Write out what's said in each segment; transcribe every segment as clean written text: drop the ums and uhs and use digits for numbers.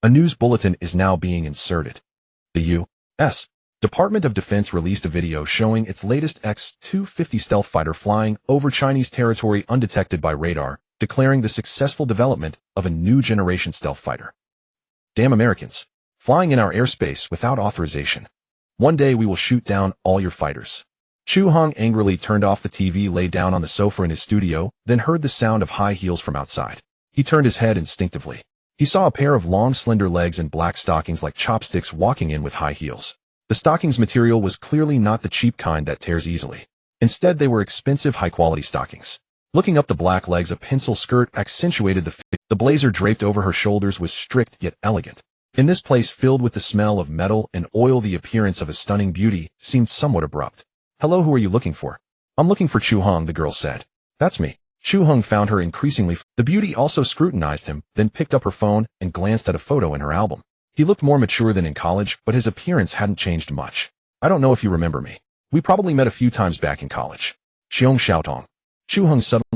A news bulletin is now being inserted. The U.S. Department of Defense released a video showing its latest X-250 stealth fighter flying over Chinese territory undetected by radar, declaring the successful development of a new generation stealth fighter. Damn Americans, flying in our airspace without authorization. One day we will shoot down all your fighters. Chu Heng angrily turned off the TV, lay down on the sofa in his studio, then heard the sound of high heels from outside. He turned his head instinctively. He saw a pair of long, slender legs and black stockings like chopsticks walking in with high heels. The stockings material was clearly not the cheap kind that tears easily. Instead, they were expensive, high-quality stockings. Looking up the black legs, a pencil skirt accentuated the fit. The blazer draped over her shoulders was strict yet elegant. In this place filled with the smell of metal and oil, the appearance of a stunning beauty seemed somewhat abrupt. Hello, who are you looking for? I'm looking for Chu Heng, the girl said. That's me. Chu Heng found her increasingly. The beauty also scrutinized him, then picked up her phone and glanced at a photo in her album. He looked more mature than in college, but his appearance hadn't changed much. I don't know if you remember me. We probably met a few times back in college. Xiong Xiaotong. Xiong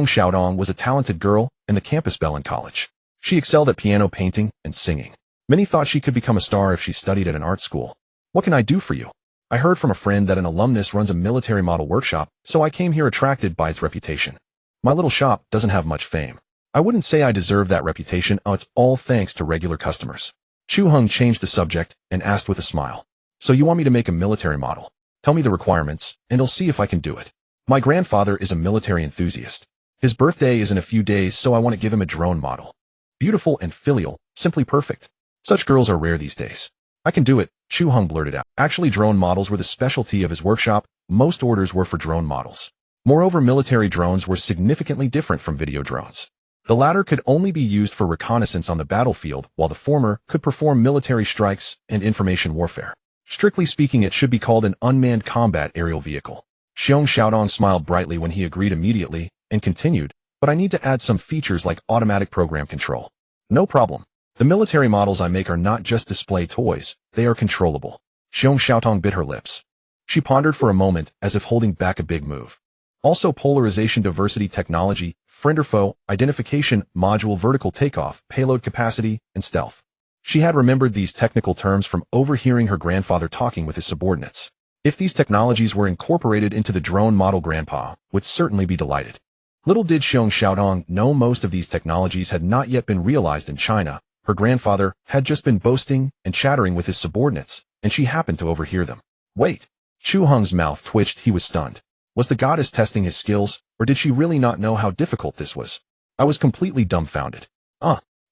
Xiaotong was a talented girl and the campus belle in college. She excelled at piano, painting, and singing. Many thought she could become a star if she studied at an art school. What can I do for you? I heard from a friend that an alumnus runs a military model workshop, so I came here attracted by its reputation. My little shop doesn't have much fame. I wouldn't say I deserve that reputation. It's all thanks to regular customers. Chu Heng changed the subject and asked with a smile. So you want me to make a military model? Tell me the requirements, and I'll see if I can do it. My grandfather is a military enthusiast. His birthday is in a few days, so I want to give him a drone model. Beautiful and filial, simply perfect. Such girls are rare these days. I can do it, Chu Heng blurted out. Actually, drone models were the specialty of his workshop. Most orders were for drone models. Moreover, military drones were significantly different from video drones. The latter could only be used for reconnaissance on the battlefield, while the former could perform military strikes and information warfare. Strictly speaking, it should be called an unmanned combat aerial vehicle. Xiong Xiaodong smiled brightly when he agreed immediately, and continued, but I need to add some features like automatic program control. No problem. The military models I make are not just display toys, they are controllable. Xiong Xiaotong bit her lips. She pondered for a moment, as if holding back a big move. Also, polarization diversity technology, friend or foe, identification, module, vertical takeoff, payload capacity, and stealth. She had remembered these technical terms from overhearing her grandfather talking with his subordinates. If these technologies were incorporated into the drone model, Grandpa would certainly be delighted. Little did Xiong Xiaodong know most of these technologies had not yet been realized in China. Her grandfather had just been boasting and chattering with his subordinates, and she happened to overhear them. Wait! Chu Heng's mouth twitched. He was stunned. Was the goddess testing his skills, or did she really not know how difficult this was? I was completely dumbfounded.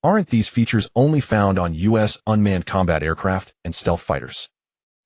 Aren't these features only found on U.S. unmanned combat aircraft and stealth fighters?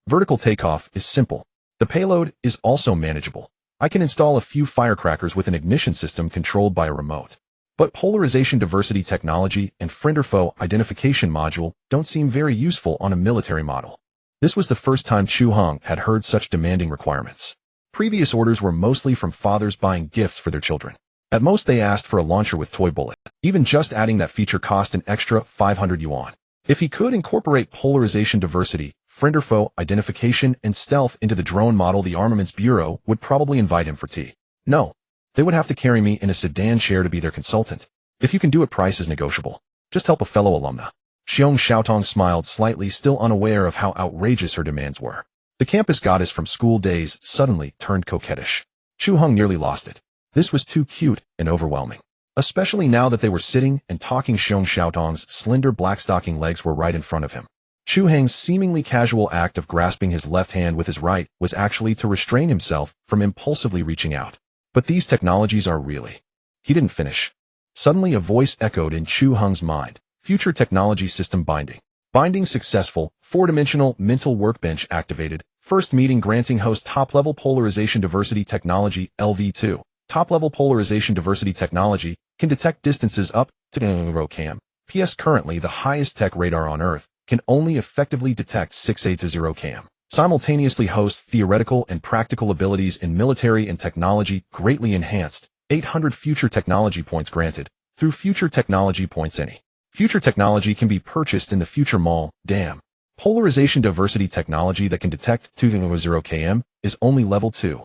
Vertical takeoff is simple. The payload is also manageable. I can install a few firecrackers with an ignition system controlled by a remote. But polarization diversity technology and friend or foe identification module don't seem very useful on a military model. This was the first time Chu Heng had heard such demanding requirements. Previous orders were mostly from fathers buying gifts for their children. At most, they asked for a launcher with toy bullet. Even just adding that feature cost an extra 500 yuan. If he could incorporate polarization diversity, friend or foe identification, and stealth into the drone model, the Armaments Bureau would probably invite him for tea. No, they would have to carry me in a sedan chair to be their consultant. If you can do it, price is negotiable. Just help a fellow alumna. Xiong Xiaotong smiled slightly, still unaware of how outrageous her demands were. The campus goddess from school days suddenly turned coquettish. Chu Heng nearly lost it. This was too cute and overwhelming. Especially now that they were sitting and talking. Xiong Xiaotong's slender black stocking legs were right in front of him. Chu Heng's seemingly casual act of grasping his left hand with his right was actually to restrain himself from impulsively reaching out. But these technologies are really... He didn't finish. Suddenly a voice echoed in Chu Heng's mind. Future technology system binding. Binding successful. 4-dimensional mental workbench activated. First meeting granting host. Top-level polarization diversity technology LV2. Top-level polarization diversity technology can detect distances up to Eurocam. PS currently the highest tech radar on Earth can only effectively detect 680 cam. Simultaneously hosts theoretical and practical abilities in military and technology greatly enhanced. 800 future technology points granted. Through future technology points any. Future technology can be purchased in the future mall. Damn. Polarization diversity technology that can detect 200 km is only level 2.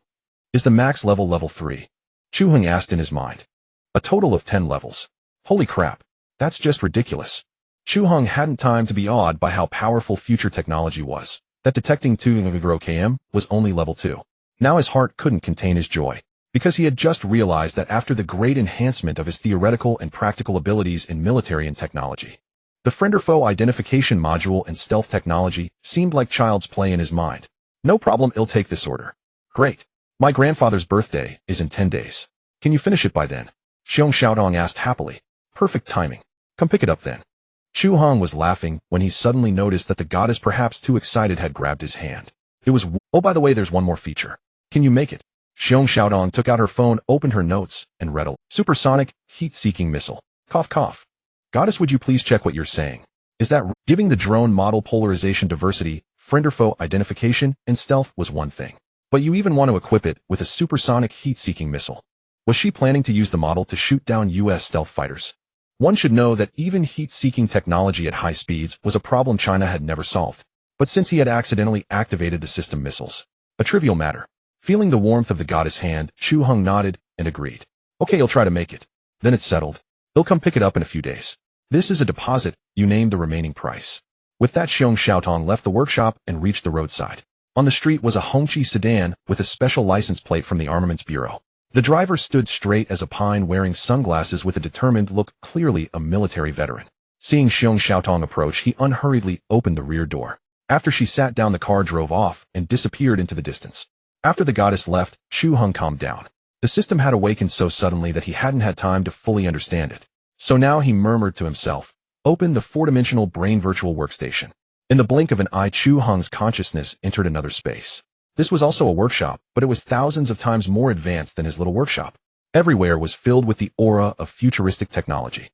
Is the max level 3? Chu Heng asked in his mind. A total of 10 levels. Holy crap. That's just ridiculous. Chu Heng hadn't time to be awed by how powerful future technology was. That detecting 2 km was only level 2. Now his heart couldn't contain his joy, because he had just realized that after the great enhancement of his theoretical and practical abilities in military and technology, the friend or foe identification module and stealth technology seemed like child's play in his mind. No problem, I'll take this order. Great. My grandfather's birthday is in 10 days. Can you finish it by then? Xiong Xiaodong asked happily. Perfect timing. Come pick it up then. Chu Heng was laughing when he suddenly noticed that the goddess, perhaps too excited, had grabbed his hand. It was, oh, by the way, there's one more feature. Can you make it? Xiong Xiaodong took out her phone, opened her notes, and read a supersonic, heat-seeking missile. Cough, cough. Goddess, would you please check what you're saying? Is that giving the drone model polarization, diversity, friend or foe identification, and stealth was one thing. But you even want to equip it with a supersonic heat-seeking missile. Was she planning to use the model to shoot down U.S. stealth fighters? One should know that even heat-seeking technology at high speeds was a problem China had never solved. But since he had accidentally activated the system missiles, a trivial matter. Feeling the warmth of the goddess' hand, Chu Heng nodded and agreed. Okay, he'll try to make it. Then it's settled. He'll come pick it up in a few days. This is a deposit. You named the remaining price. With that, Xiong Xiaotong left the workshop and reached the roadside. On the street was a Hongqi sedan with a special license plate from the Armaments Bureau. The driver stood straight as a pine, wearing sunglasses with a determined look, clearly a military veteran. Seeing Xiong Xiaotong approach, he unhurriedly opened the rear door. After she sat down, the car drove off and disappeared into the distance. After the goddess left, Chu Heng calmed down. The system had awakened so suddenly that he hadn't had time to fully understand it. So now he murmured to himself, "Open the four-dimensional brain virtual workstation." In the blink of an eye, Chu Heng's consciousness entered another space. This was also a workshop, but it was thousands of times more advanced than his little workshop. Everywhere was filled with the aura of futuristic technology.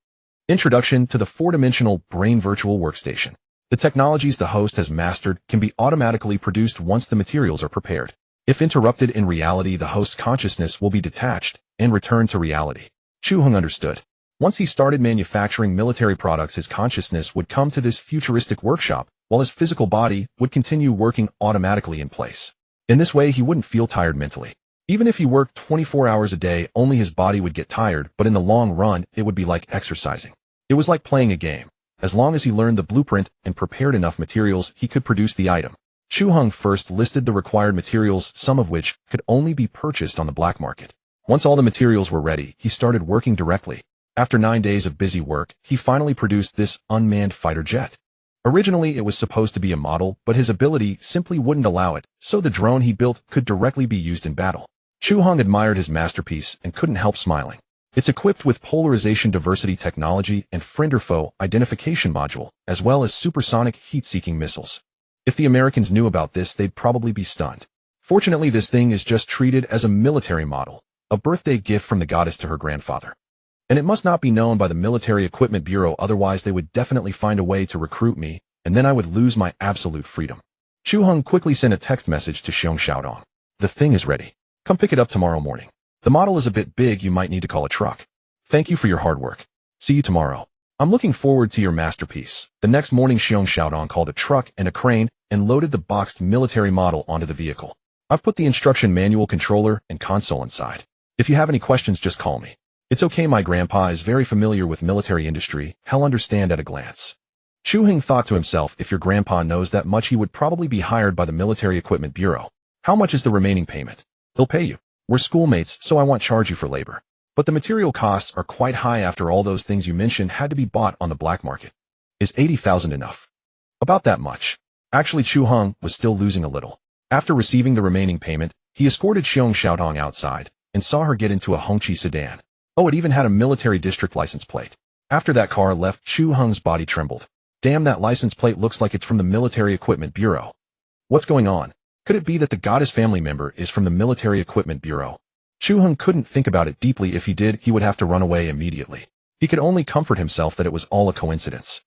Introduction to the four-dimensional brain virtual workstation. The technologies the host has mastered can be automatically produced once the materials are prepared. If interrupted in reality, the host's consciousness will be detached and returned to reality. Chu Heng understood. Once he started manufacturing military products, his consciousness would come to this futuristic workshop, while his physical body would continue working automatically in place. In this way, he wouldn't feel tired mentally. Even if he worked 24 hours a day, only his body would get tired, but in the long run, it would be like exercising. It was like playing a game. As long as he learned the blueprint and prepared enough materials, he could produce the item. Chu Heng first listed the required materials, some of which could only be purchased on the black market. Once all the materials were ready, he started working directly. After 9 days of busy work, he finally produced this unmanned fighter jet. Originally, it was supposed to be a model, but his ability simply wouldn't allow it, so the drone he built could directly be used in battle. Chu Heng admired his masterpiece and couldn't help smiling. It's equipped with polarization diversity technology and friend or foe identification module, as well as supersonic heat-seeking missiles. If the Americans knew about this, they'd probably be stunned. Fortunately, this thing is just treated as a military model, a birthday gift from the goddess to her grandfather. And it must not be known by the Military Equipment Bureau, otherwise they would definitely find a way to recruit me, and then I would lose my absolute freedom. Chu Heng quickly sent a text message to Xiong Xiaodong. The thing is ready. Come pick it up tomorrow morning. The model is a bit big, you might need to call a truck. Thank you for your hard work. See you tomorrow. I'm looking forward to your masterpiece. The next morning, Xiong Xiaodong called a truck and a crane and loaded the boxed military model onto the vehicle. I've put the instruction manual, controller, and console inside. If you have any questions, just call me. It's okay, my grandpa is very familiar with military industry, he'll understand at a glance. Chu Heng thought to himself, if your grandpa knows that much, he would probably be hired by the Military Equipment Bureau. How much is the remaining payment? He'll pay you. We're schoolmates, so I won't charge you for labor. But the material costs are quite high after all those things you mentioned had to be bought on the black market. Is 80,000 enough? About that much. Actually, Chu Heng was still losing a little. After receiving the remaining payment, he escorted Xiong Xiaodong outside and saw her get into a Hongqi sedan. Oh, it even had a military district license plate. After that car left, Chu Heng's body trembled. Damn, that license plate looks like it's from the Military Equipment Bureau. What's going on? Could it be that the goddess family member is from the Military Equipment Bureau? Chu Heng couldn't think about it deeply. If he did, he would have to run away immediately. He could only comfort himself that it was all a coincidence.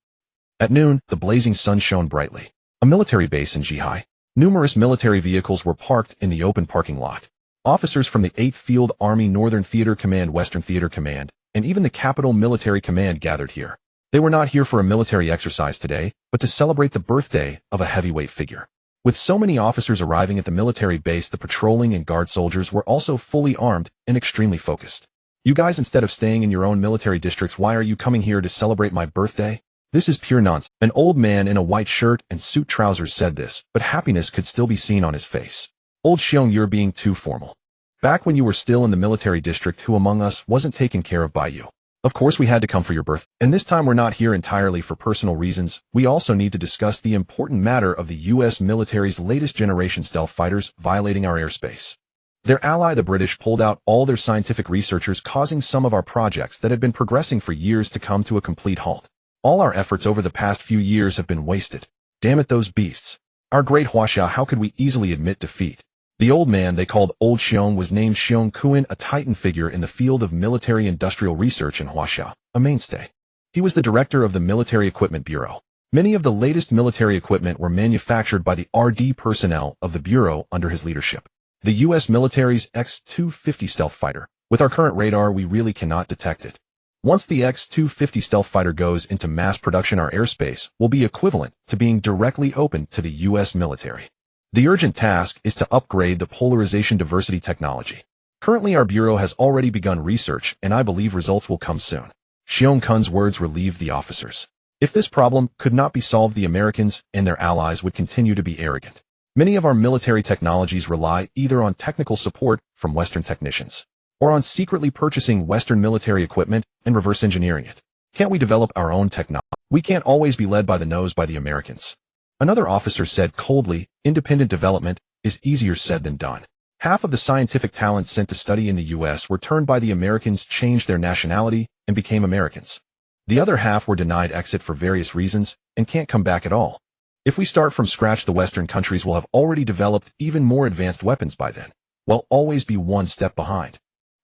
At noon, the blazing sun shone brightly. A military base in Zhihai. Numerous military vehicles were parked in the open parking lot. Officers from the 8th Field Army, Northern Theater Command, Western Theater Command, and even the Capital Military Command gathered here. They were not here for a military exercise today, but to celebrate the birthday of a heavyweight figure. With so many officers arriving at the military base, the patrolling and guard soldiers were also fully armed and extremely focused. You guys, instead of staying in your own military districts, why are you coming here to celebrate my birthday? This is pure nonsense. An old man in a white shirt and suit trousers said this, but happiness could still be seen on his face. Old Xiong, you're being too formal. Back when you were still in the military district, who among us wasn't taken care of by you? Of course we had to come for your birth, and this time we're not here entirely for personal reasons. We also need to discuss the important matter of the U.S. military's latest generation stealth fighters violating our airspace. Their ally, the British, pulled out all their scientific researchers, causing some of our projects that had been progressing for years to come to a complete halt. All our efforts over the past few years have been wasted. Damn it, those beasts. Our great Huaxia, how could we easily admit defeat? The old man they called Old Xiong was named Xiong Kuan, a titan figure in the field of military-industrial research in Huaxia, a mainstay. He was the director of the Military Equipment Bureau. Many of the latest military equipment were manufactured by the RD personnel of the Bureau under his leadership. The U.S. military's X-250 stealth fighter. With our current radar, we really cannot detect it. Once the X-250 stealth fighter goes into mass production, our airspace will be equivalent to being directly open to the U.S. military. The urgent task is to upgrade the polarization diversity technology. Currently, our Bureau has already begun research, and I believe results will come soon. Xiong Kun's words relieved the officers. If this problem could not be solved, the Americans and their allies would continue to be arrogant. Many of our military technologies rely either on technical support from Western technicians, or on secretly purchasing Western military equipment and reverse engineering it. Can't we develop our own technology? We can't always be led by the nose by the Americans. Another officer said coldly, independent development is easier said than done. Half of the scientific talents sent to study in the U.S. were turned by the Americans, changed their nationality, and became Americans. The other half were denied exit for various reasons and can't come back at all. If we start from scratch, the Western countries will have already developed even more advanced weapons by then. We'll always be one step behind.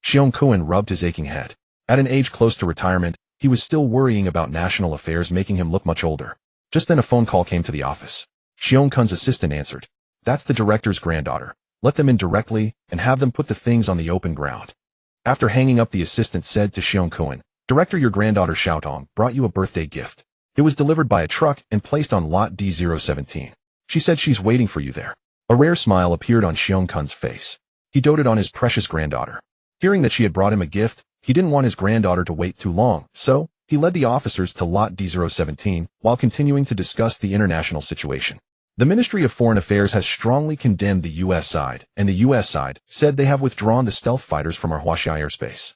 Xiong Kuan rubbed his aching head. At an age close to retirement, he was still worrying about national affairs, making him look much older. Just then a phone call came to the office. Xiong Kun's assistant answered. That's the director's granddaughter. Let them in directly and have them put the things on the open ground. After hanging up, the assistant said to Xiong Kuan, Director, your granddaughter Xiaotong brought you a birthday gift. It was delivered by a truck and placed on lot D017. She said she's waiting for you there. A rare smile appeared on Xiong Kun's face. He doted on his precious granddaughter. Hearing that she had brought him a gift, he didn't want his granddaughter to wait too long, so he led the officers to lot D017 while continuing to discuss the international situation. The Ministry of Foreign Affairs has strongly condemned the U.S. side, and the U.S. side said they have withdrawn the stealth fighters from our Huaxia airspace.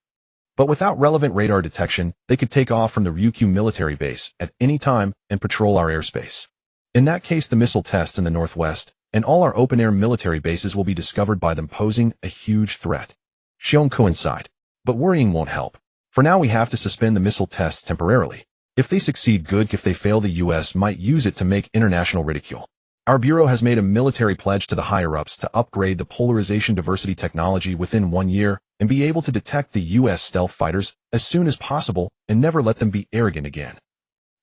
But without relevant radar detection, they could take off from the Ryukyu military base at any time and patrol our airspace. In that case, the missile tests in the northwest and all our open-air military bases will be discovered by them, posing a huge threat. Xiong Kuan sighed. But worrying won't help. For now, we have to suspend the missile tests temporarily. If they succeed, good. If they fail, the U.S. might use it to make international ridicule. Our Bureau has made a military pledge to the higher-ups to upgrade the polarization diversity technology within 1 year and be able to detect the U.S. stealth fighters as soon as possible and never let them be arrogant again.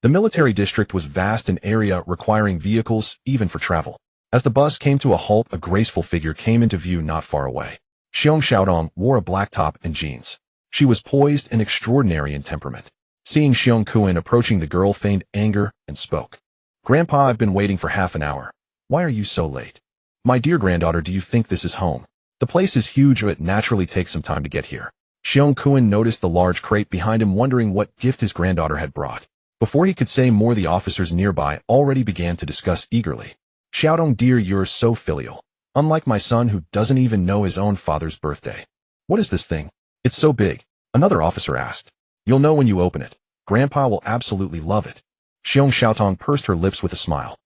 The military district was vast in area, requiring vehicles even for travel. As the bus came to a halt, a graceful figure came into view not far away. Xiong Xiaodong wore a black top and jeans. She was poised and extraordinary in temperament. Seeing Xiong Kuan approaching, the girl feigned anger and spoke. Grandpa, I've been waiting for half an hour. Why are you so late? My dear granddaughter, do you think this is home? The place is huge, but it naturally takes some time to get here. Xiong Kuan noticed the large crate behind him, wondering what gift his granddaughter had brought. Before he could say more, the officers nearby already began to discuss eagerly. Xiaodong, dear, you're so filial. Unlike my son, who doesn't even know his own father's birthday. What is this thing? It's so big. Another officer asked. You'll know when you open it. Grandpa will absolutely love it. Xiong Xiaotong pursed her lips with a smile.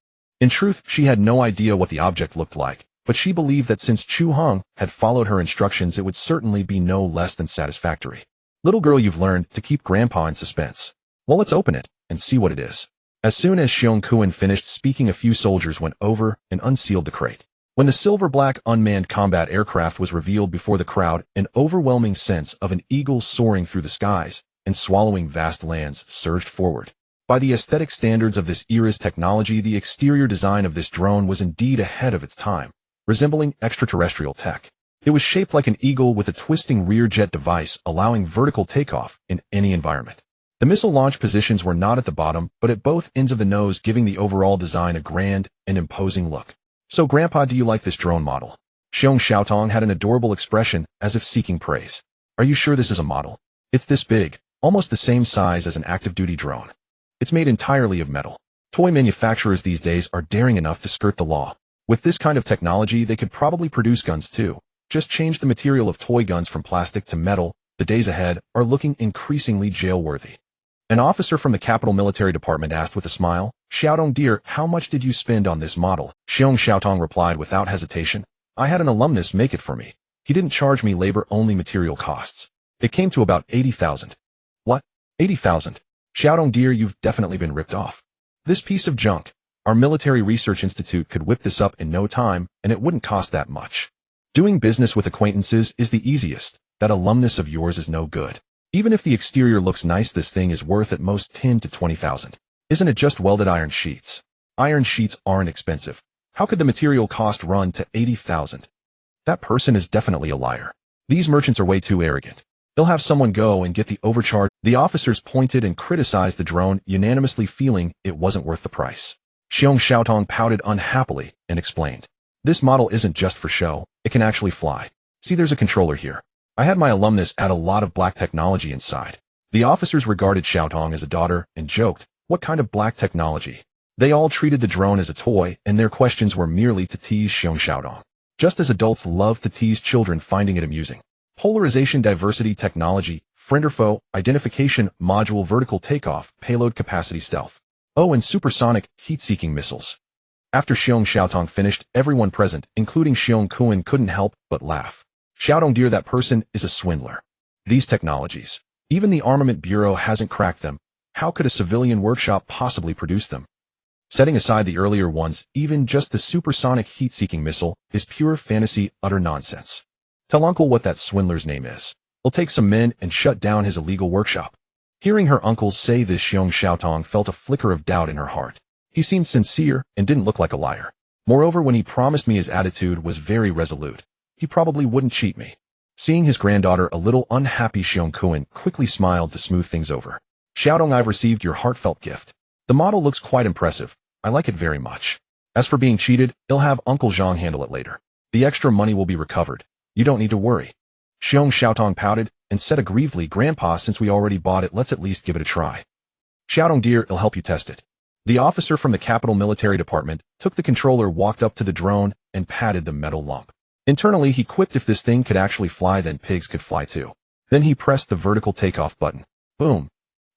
In truth, she had no idea what the object looked like, but she believed that since Chu Heng had followed her instructions, it would certainly be no less than satisfactory. Little girl, you've learned to keep Grandpa in suspense. Well, let's open it and see what it is. As soon as Xiong Kuan finished speaking, a few soldiers went over and unsealed the crate. When the silver-black unmanned combat aircraft was revealed before the crowd, an overwhelming sense of an eagle soaring through the skies and swallowing vast lands surged forward. By the aesthetic standards of this era's technology, the exterior design of this drone was indeed ahead of its time, resembling extraterrestrial tech. It was shaped like an eagle with a twisting rear jet device, allowing vertical takeoff in any environment. The missile launch positions were not at the bottom, but at both ends of the nose, giving the overall design a grand and imposing look. So, Grandpa, do you like this drone model? Xiong Xiaotong had an adorable expression, as if seeking praise. Are you sure this is a model? It's this big, almost the same size as an active-duty drone. It's made entirely of metal. Toy manufacturers these days are daring enough to skirt the law. With this kind of technology, they could probably produce guns too. Just change the material of toy guns from plastic to metal. The days ahead are looking increasingly jail-worthy. An officer from the Capitol Military Department asked with a smile, "Xiaodong dear, how much did you spend on this model?" Xiong Xiaotong replied without hesitation, "I had an alumnus make it for me. He didn't charge me labor-only material costs. It came to about 80,000. What? 80,000? Xiaodong dear, you've definitely been ripped off. This piece of junk. Our Military Research Institute could whip this up in no time, and it wouldn't cost that much. Doing business with acquaintances is the easiest. That alumnus of yours is no good. Even if the exterior looks nice, this thing is worth at most 10 to 20,000. Isn't it just welded iron sheets? Iron sheets aren't expensive. How could the material cost run to 80,000? That person is definitely a liar. These merchants are way too arrogant. They'll have someone go and get the overcharge." The officers pointed and criticized the drone, unanimously feeling it wasn't worth the price. Xiong Xiaotong pouted unhappily and explained, "This model isn't just for show. It can actually fly. See, there's a controller here. I had my alumnus add a lot of black technology inside." The officers regarded Xiaotong as a daughter and joked, "What kind of black technology?" They all treated the drone as a toy, and their questions were merely to tease Xiong Xiaotong. Just as adults love to tease children, finding it amusing. Polarization, diversity, technology, friend or foe, identification, module, vertical takeoff, payload capacity, stealth. Oh, and supersonic, heat-seeking missiles. After Xiong Xiaotong finished, everyone present, including Xiong Kuan, couldn't help but laugh. "Xiaodong dear, that person is a swindler. These technologies. Even the Armament Bureau hasn't cracked them. How could a civilian workshop possibly produce them? Setting aside the earlier ones, even just the supersonic heat-seeking missile is pure fantasy, utter nonsense. Tell uncle what that swindler's name is. He'll take some men and shut down his illegal workshop." Hearing her uncle say this, Xiong Xiaotong felt a flicker of doubt in her heart. He seemed sincere and didn't look like a liar. Moreover, when he promised me, his attitude was very resolute. He probably wouldn't cheat me. Seeing his granddaughter a little unhappy, Xiong Kuan quickly smiled to smooth things over. "Xiaodong, I've received your heartfelt gift. The model looks quite impressive. I like it very much. As for being cheated, I'll have Uncle Zhang handle it later. The extra money will be recovered. You don't need to worry." Xiong Xiaotong pouted and said aggrievedly, "Grandpa, since we already bought it, let's at least give it a try." "Xiaodong dear, I'll help you test it." The officer from the Capitol Military Department took the controller, walked up to the drone, and patted the metal lump. Internally, he quipped, "If this thing could actually fly, then pigs could fly too." Then he pressed the vertical takeoff button. Boom.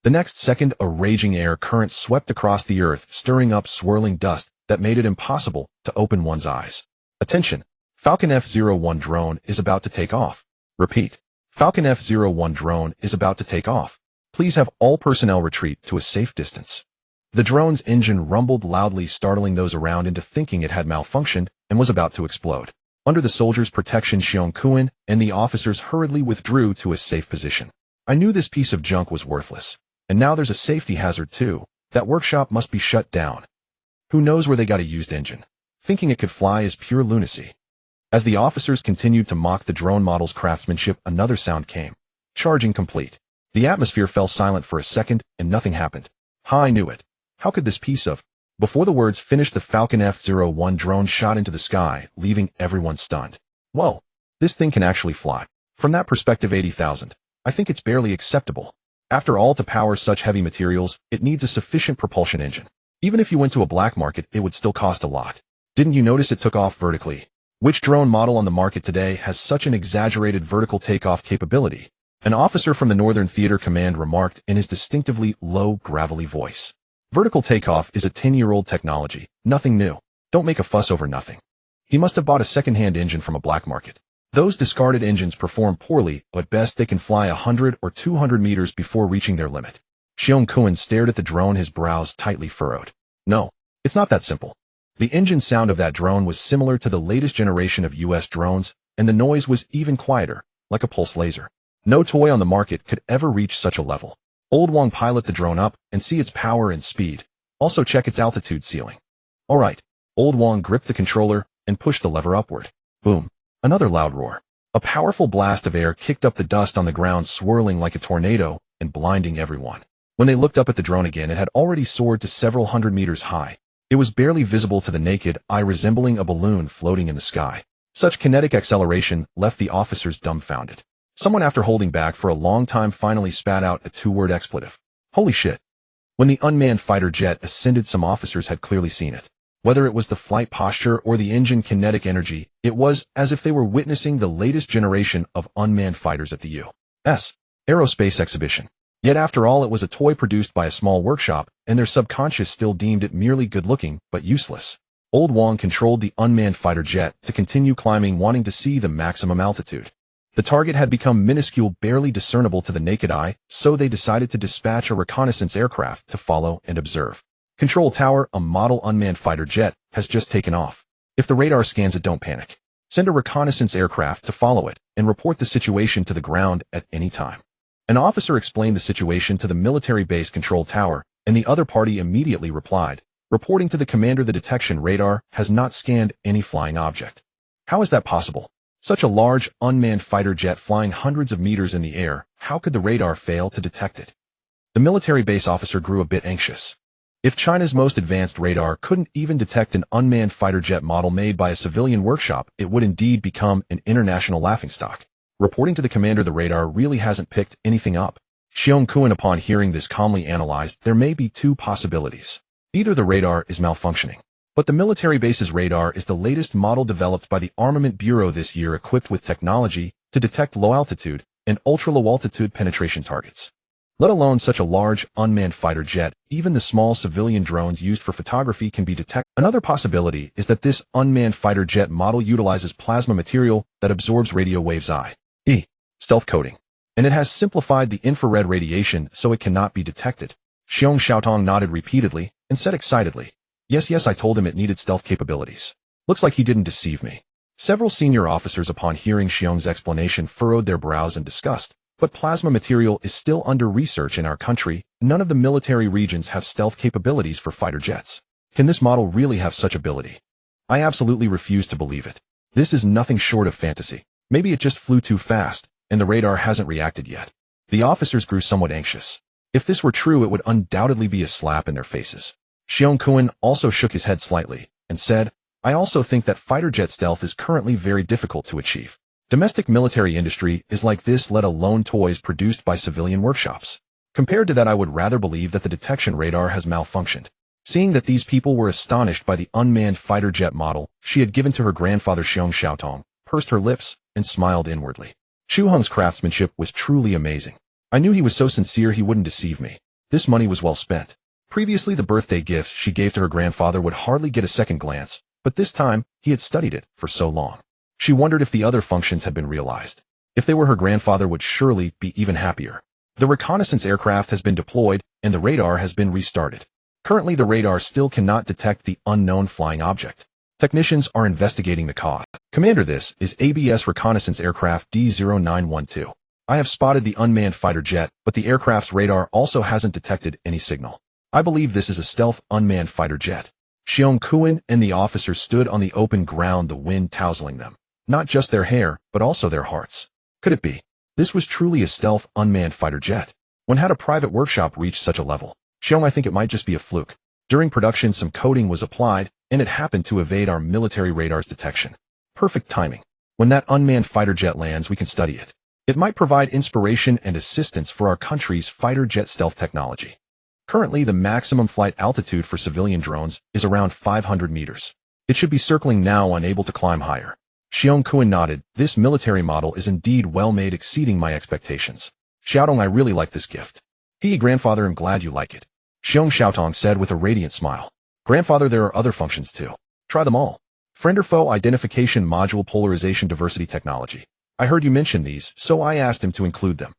The next second, a raging air current swept across the earth, stirring up swirling dust that made it impossible to open one's eyes. Attention! Falcon F-01 drone is about to take off. Repeat. Falcon F-01 drone is about to take off. Please have all personnel retreat to a safe distance. The drone's engine rumbled loudly, startling those around into thinking it had malfunctioned and was about to explode. Under the soldiers' protection, Xiong Kuan and the officers hurriedly withdrew to a safe position. "I knew this piece of junk was worthless. And now there's a safety hazard too. That workshop must be shut down. Who knows where they got a used engine? Thinking it could fly is pure lunacy." As the officers continued to mock the drone model's craftsmanship, another sound came. Charging complete. The atmosphere fell silent for a second, and nothing happened. I knew it. How could this piece of... Before the words finished, the Falcon F-01 drone shot into the sky, leaving everyone stunned. Whoa, this thing can actually fly. From that perspective, 80,000. I think it's barely acceptable. After all, to power such heavy materials, it needs a sufficient propulsion engine. Even if you went to a black market, it would still cost a lot. Didn't you notice it took off vertically? Which drone model on the market today has such an exaggerated vertical takeoff capability? An officer from the Northern Theater Command remarked in his distinctively low, gravelly voice. Vertical takeoff is a 10-year-old technology, nothing new. Don't make a fuss over nothing. He must have bought a second-hand engine from a black market. Those discarded engines perform poorly, but best they can fly 100 or 200 meters before reaching their limit. Xiong Kuan stared at the drone, his brows tightly furrowed. No, it's not that simple. The engine sound of that drone was similar to the latest generation of U.S. drones, and the noise was even quieter, like a pulse laser. No toy on the market could ever reach such a level. Old Wong, pilot the drone up and see its power and speed. Also check its altitude ceiling. All right. Old Wong gripped the controller and pushed the lever upward. Boom. Another loud roar. A powerful blast of air kicked up the dust on the ground, swirling like a tornado and blinding everyone. When they looked up at the drone again, it had already soared to several hundred meters high. It was barely visible to the naked eye, resembling a balloon floating in the sky. Such kinetic acceleration left the officers dumbfounded. Someone, after holding back for a long time, finally spat out a two-word expletive. Holy shit. When the unmanned fighter jet ascended, some officers had clearly seen it. Whether it was the flight posture or the engine kinetic energy, it was as if they were witnessing the latest generation of unmanned fighters at the U.S. aerospace exhibition. Yet after all, it was a toy produced by a small workshop, and their subconscious still deemed it merely good-looking, but useless. Old Wang controlled the unmanned fighter jet to continue climbing, wanting to see the maximum altitude. The target had become minuscule, barely discernible to the naked eye, so they decided to dispatch a reconnaissance aircraft to follow and observe. Control tower, a model unmanned fighter jet, has just taken off. If the radar scans it, don't panic. Send a reconnaissance aircraft to follow it and report the situation to the ground at any time. An officer explained the situation to the military base control tower, and the other party immediately replied, reporting to the commander the detection radar has not scanned any flying object. How is that possible? Such a large, unmanned fighter jet flying hundreds of meters in the air, how could the radar fail to detect it? The military base officer grew a bit anxious. If China's most advanced radar couldn't even detect an unmanned fighter jet model made by a civilian workshop, it would indeed become an international laughingstock. Reporting to the commander, the radar really hasn't picked anything up. Chu Heng, upon hearing this, calmly analyzed, there may be two possibilities. Either the radar is malfunctioning, but the military base's radar is the latest model developed by the Armament Bureau this year, equipped with technology to detect low-altitude and ultra-low-altitude penetration targets. Let alone such a large, unmanned fighter jet, even the small civilian drones used for photography can be detected. Another possibility is that this unmanned fighter jet model utilizes plasma material that absorbs radio waves, i.e., stealth coating, and it has simplified the infrared radiation so it cannot be detected. Xiong Xiaotong nodded repeatedly and said excitedly, Yes, I told him it needed stealth capabilities. Looks like he didn't deceive me. Several senior officers, upon hearing Xiong's explanation, furrowed their brows in disgust. But plasma material is still under research in our country. None of the military regions have stealth capabilities for fighter jets. Can this model really have such ability? I absolutely refuse to believe it. This is nothing short of fantasy. Maybe it just flew too fast, and the radar hasn't reacted yet. The officers grew somewhat anxious. If this were true, it would undoubtedly be a slap in their faces. Xiong Heng also shook his head slightly and said, I also think that fighter jet stealth is currently very difficult to achieve. Domestic military industry is like this, let alone toys produced by civilian workshops. Compared to that, I would rather believe that the detection radar has malfunctioned. Seeing that these people were astonished by the unmanned fighter jet model she had given to her grandfather, Xiong Xiaotong pursed her lips and smiled inwardly. Chu Heng's craftsmanship was truly amazing. I knew he was so sincere he wouldn't deceive me. This money was well spent. Previously, the birthday gifts she gave to her grandfather would hardly get a second glance, but this time, he had studied it for so long. She wondered if the other functions had been realized. If they were, her grandfather would surely be even happier. The reconnaissance aircraft has been deployed, and the radar has been restarted. Currently, the radar still cannot detect the unknown flying object. Technicians are investigating the cause. Commander, this is ABS reconnaissance aircraft D0912. I have spotted the unmanned fighter jet, but the aircraft's radar also hasn't detected any signal. I believe this is a stealth unmanned fighter jet. Xiong Heng and the officers stood on the open ground, the wind tousling them. Not just their hair, but also their hearts. Could it be? This was truly a stealth unmanned fighter jet. When had a private workshop reached such a level? Xiong, I think it might just be a fluke. During production, some coating was applied, and it happened to evade our military radar's detection. Perfect timing. When that unmanned fighter jet lands, we can study it. It might provide inspiration and assistance for our country's fighter jet stealth technology. Currently, the maximum flight altitude for civilian drones is around 500 meters. It should be circling now, unable to climb higher. Xiong Heng nodded. This military model is indeed well made, exceeding my expectations. Xiaotong, I really like this gift. Grandfather, I'm glad you like it. Xiong Xiaotong said with a radiant smile. Grandfather, there are other functions too. Try them all. Friend or foe identification module, polarization, diversity technology. I heard you mention these, so I asked him to include them.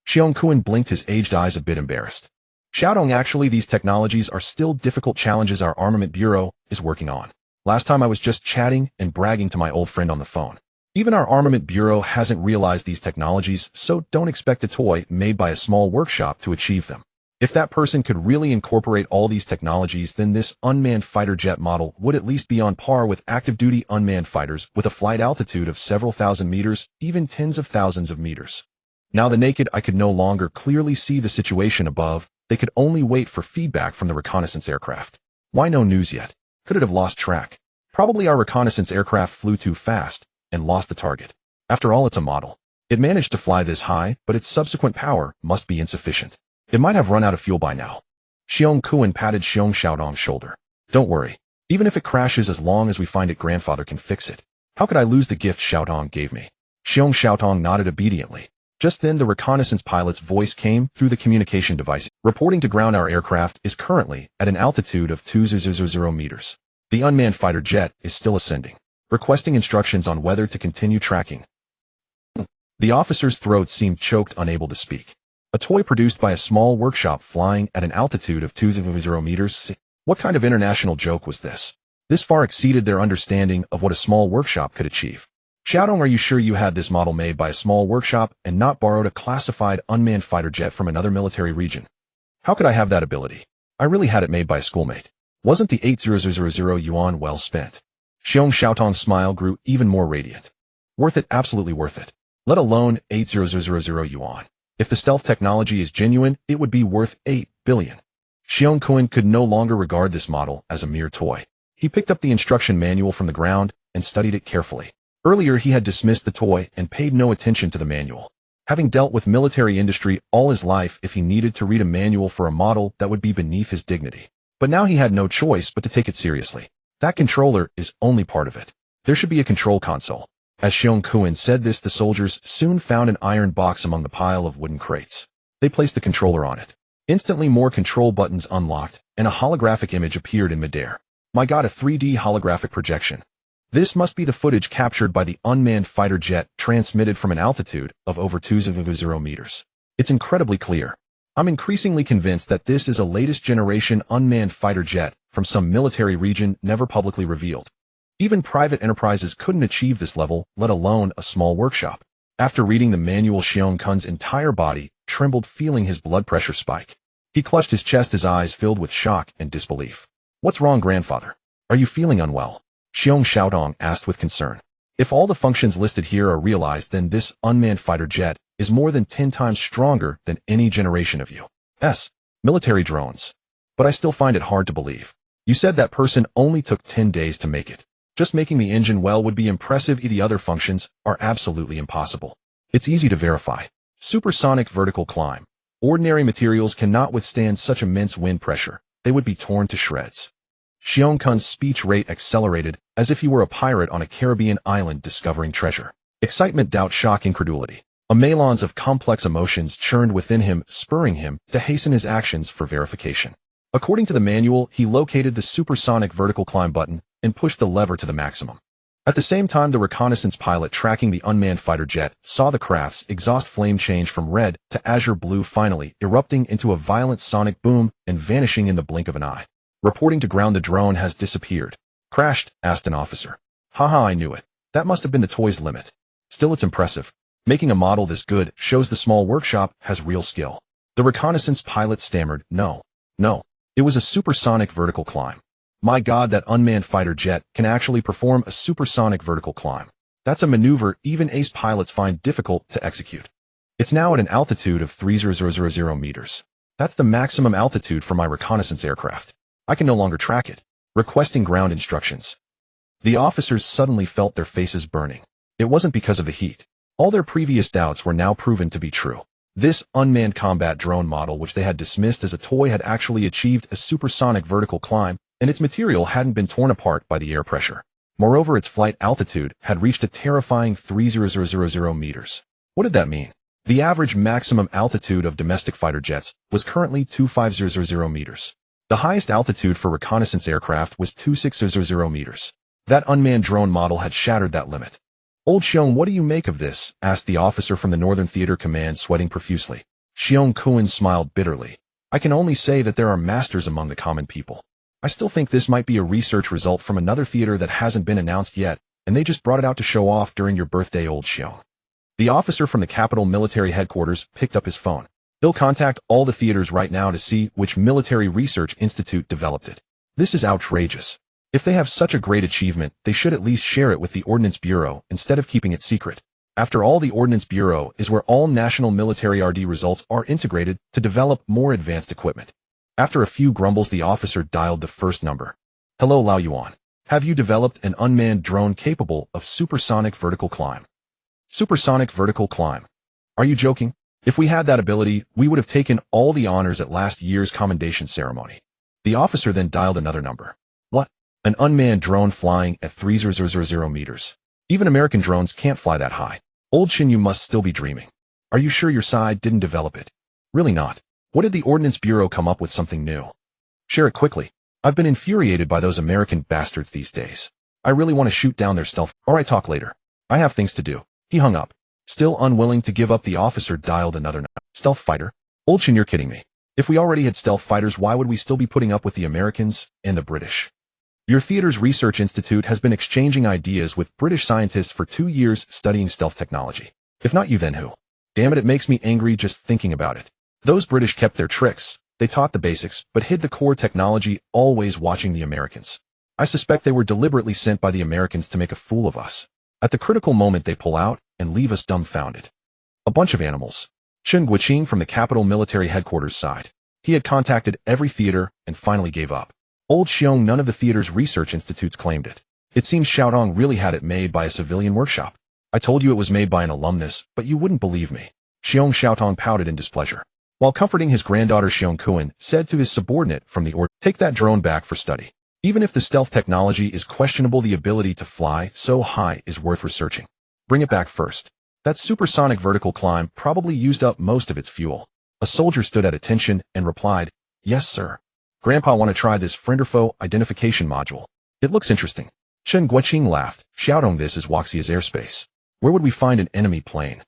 Xiong Heng blinked his aged eyes, a bit embarrassed. Xiaotong, actually, these technologies are still difficult challenges our Armament Bureau is working on. Last time I was just chatting and bragging to my old friend on the phone. Even our Armament Bureau hasn't realized these technologies, so don't expect a toy made by a small workshop to achieve them. If that person could really incorporate all these technologies, then this unmanned fighter jet model would at least be on par with active-duty unmanned fighters with a flight altitude of several thousand meters, even tens of thousands of meters. Now the naked eye could no longer clearly see the situation above. They could only wait for feedback from the reconnaissance aircraft. Why no news yet? Could it have lost track? Probably our reconnaissance aircraft flew too fast and lost the target. After all, it's a model. It managed to fly this high, but its subsequent power must be insufficient. It might have run out of fuel by now. Xiong Kuan patted Xiong Xiaodong's shoulder. Don't worry. Even if it crashes, as long as we find it, grandfather can fix it. How could I lose the gift Xiaodong gave me? Xiong Xiaodong nodded obediently. Just then the reconnaissance pilot's voice came through the communication device, reporting to ground our aircraft is currently at an altitude of 2,000 meters. The unmanned fighter jet is still ascending, requesting instructions on whether to continue tracking. The officer's throat seemed choked, unable to speak. A toy produced by a small workshop flying at an altitude of 2,000 meters? What kind of international joke was this? This far exceeded their understanding of what a small workshop could achieve. Xiaodong, are you sure you had this model made by a small workshop and not borrowed a classified unmanned fighter jet from another military region? How could I have that ability? I really had it made by a schoolmate. Wasn't the 8,000 yuan well spent? Xiong Xiaodong's smile grew even more radiant. Worth it, absolutely worth it. Let alone 8,000 yuan. If the stealth technology is genuine, it would be worth 8 billion. Xiong Kuan could no longer regard this model as a mere toy. He picked up the instruction manual from the ground and studied it carefully. Earlier he had dismissed the toy and paid no attention to the manual. Having dealt with military industry all his life, if he needed to read a manual for a model, that would be beneath his dignity. But now he had no choice but to take it seriously. That controller is only part of it. There should be a control console. As Xiong Kuan said this, the soldiers soon found an iron box among the pile of wooden crates. They placed the controller on it. Instantly more control buttons unlocked, and a holographic image appeared in midair. My God, a 3D holographic projection. This must be the footage captured by the unmanned fighter jet transmitted from an altitude of over 2,000 meters. It's incredibly clear. I'm increasingly convinced that this is a latest generation unmanned fighter jet from some military region never publicly revealed. Even private enterprises couldn't achieve this level, let alone a small workshop. After reading the manual, Xiong Kuan's entire body trembled, feeling his blood pressure spike. He clutched his chest, his eyes filled with shock and disbelief. What's wrong, grandfather? Are you feeling unwell? Xiong Xiaodong asked with concern. If all the functions listed here are realized, then this unmanned fighter jet is more than 10 times stronger than any generation of U.S. military drones. But I still find it hard to believe. You said that person only took 10 days to make it. Just making the engine well would be impressive. The other functions are absolutely impossible. It's easy to verify. Supersonic vertical climb. Ordinary materials cannot withstand such immense wind pressure. They would be torn to shreds. Xiong Kuan's speech rate accelerated, as if he were a pirate on a Caribbean island discovering treasure. Excitement, doubt, shock, incredulity. A melange of complex emotions churned within him, spurring him to hasten his actions for verification. According to the manual, he located the supersonic vertical climb button and pushed the lever to the maximum. At the same time, the reconnaissance pilot tracking the unmanned fighter jet saw the craft's exhaust flame change from red to azure blue, finally erupting into a violent sonic boom and vanishing in the blink of an eye. Reporting to ground, the drone has disappeared. Crashed? Asked an officer. Haha, I knew it. That must have been the toy's limit. Still, it's impressive. Making a model this good shows the small workshop has real skill. The reconnaissance pilot stammered, No. It was a supersonic vertical climb. My God, that unmanned fighter jet can actually perform a supersonic vertical climb. That's a maneuver even ace pilots find difficult to execute. It's now at an altitude of 3,000 meters. That's the maximum altitude for my reconnaissance aircraft. I can no longer track it. Requesting ground instructions. The officers suddenly felt their faces burning. It wasn't because of the heat. All their previous doubts were now proven to be true. This unmanned combat drone model, which they had dismissed as a toy, had actually achieved a supersonic vertical climb, and its material hadn't been torn apart by the air pressure. Moreover, its flight altitude had reached a terrifying 3,000 meters. What did that mean? The average maximum altitude of domestic fighter jets was currently 2,500 meters. The highest altitude for reconnaissance aircraft was 2,600 meters. That unmanned drone model had shattered that limit. Old Xiong, what do you make of this? Asked the officer from the Northern Theater Command, sweating profusely. Xiong Kuan smiled bitterly. I can only say that there are masters among the common people. I still think this might be a research result from another theater that hasn't been announced yet, and they just brought it out to show off during your birthday, Old Xiong. The officer from the Capital Military Headquarters picked up his phone. He'll contact all the theaters right now to see which military research institute developed it. This is outrageous. If they have such a great achievement, they should at least share it with the Ordnance Bureau instead of keeping it secret. After all, the Ordnance Bureau is where all national military R&D results are integrated to develop more advanced equipment. After a few grumbles, the officer dialed the first number. Hello, Lao Yuan. Have you developed an unmanned drone capable of supersonic vertical climb? Supersonic vertical climb. Are you joking? If we had that ability, we would have taken all the honors at last year's commendation ceremony. The officer then dialed another number. What? An unmanned drone flying at 30,000 meters. Even American drones can't fly that high. Old Shin, you must still be dreaming. Are you sure your side didn't develop it? Really not. What did the Ordnance Bureau come up with something new? Share it quickly. I've been infuriated by those American bastards these days. I really want to shoot down their stealth. Alright, talk later. I have things to do. He hung up. Still unwilling to give up, the officer dialed another number. Stealth fighter? Old Shin, you're kidding me. If we already had stealth fighters, why would we still be putting up with the Americans and the British? Your theater's research institute has been exchanging ideas with British scientists for 2 years studying stealth technology. If not you, then who? Damn it, it makes me angry just thinking about it. Those British kept their tricks. They taught the basics, but hid the core technology, always watching the Americans. I suspect they were deliberately sent by the Americans to make a fool of us. At the critical moment, they pull out and leave us dumbfounded. A bunch of animals. Chen Guiqing from the Capital Military Headquarters sighed. He had contacted every theater and finally gave up. Old Xiong, none of the theater's research institutes claimed it. It seems Xiaodong really had it made by a civilian workshop. I told you it was made by an alumnus, but you wouldn't believe me. Xiong Xiaotong pouted in displeasure. While comforting his granddaughter, Xiong Kuan said to his subordinate from the order, take that drone back for study. Even if the stealth technology is questionable, the ability to fly so high is worth researching. Bring it back first. That supersonic vertical climb probably used up most of its fuel. A soldier stood at attention and replied, yes, sir. Grandpa, want to try this friend-or-foe identification module. It looks interesting. Chen Guiqing laughed. Xiaodong, this is Waxia's airspace. Where would we find an enemy plane?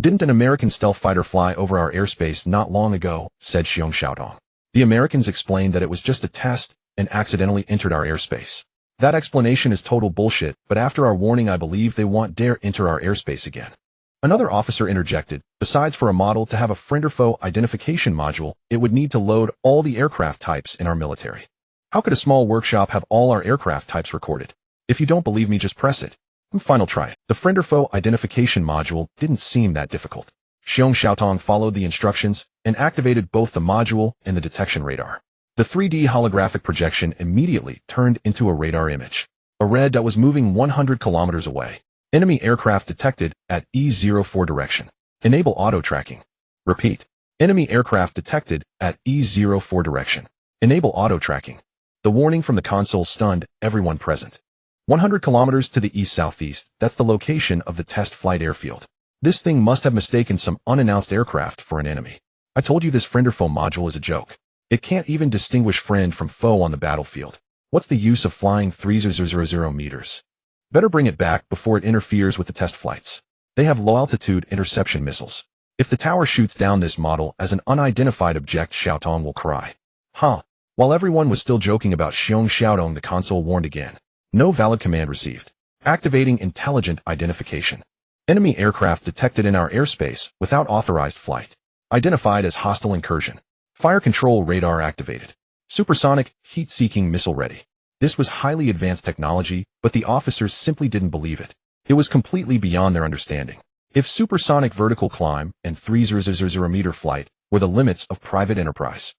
Didn't an American stealth fighter fly over our airspace not long ago? Said Xiong Xiaodong. The Americans explained that it was just a test and accidentally entered our airspace. That explanation is total bullshit, but after our warning, I believe they won't dare enter our airspace again. Another officer interjected, besides, for a model to have a friend-or-foe identification module, it would need to load all the aircraft types in our military. How could a small workshop have all our aircraft types recorded? If you don't believe me, just press it. Final try. The friend-or-foe identification module didn't seem that difficult. Xiong Xiaotong followed the instructions and activated both the module and the detection radar. The 3D holographic projection immediately turned into a radar image. A red dot was moving 100 kilometers away. Enemy aircraft detected at E04 direction. Enable auto-tracking. Repeat. Enemy aircraft detected at E04 direction. Enable auto-tracking. The warning from the console stunned everyone present. 100 kilometers to the east-southeast, that's the location of the test flight airfield. This thing must have mistaken some unannounced aircraft for an enemy. I told you this friend-or-foe module is a joke. It can't even distinguish friend from foe on the battlefield. What's the use of flying 3000 meters? Better bring it back before it interferes with the test flights. They have low-altitude interception missiles. If the tower shoots down this model as an unidentified object, Xiaotong will cry. Huh. While everyone was still joking about Xiong Xiaodong, the console warned again. No valid command received. Activating intelligent identification. Enemy aircraft detected in our airspace without authorized flight. Identified as hostile incursion. Fire control radar activated. Supersonic, heat-seeking missile ready. This was highly advanced technology, but the officers simply didn't believe it. It was completely beyond their understanding. If supersonic vertical climb and 3000-meter flight were the limits of private enterprise.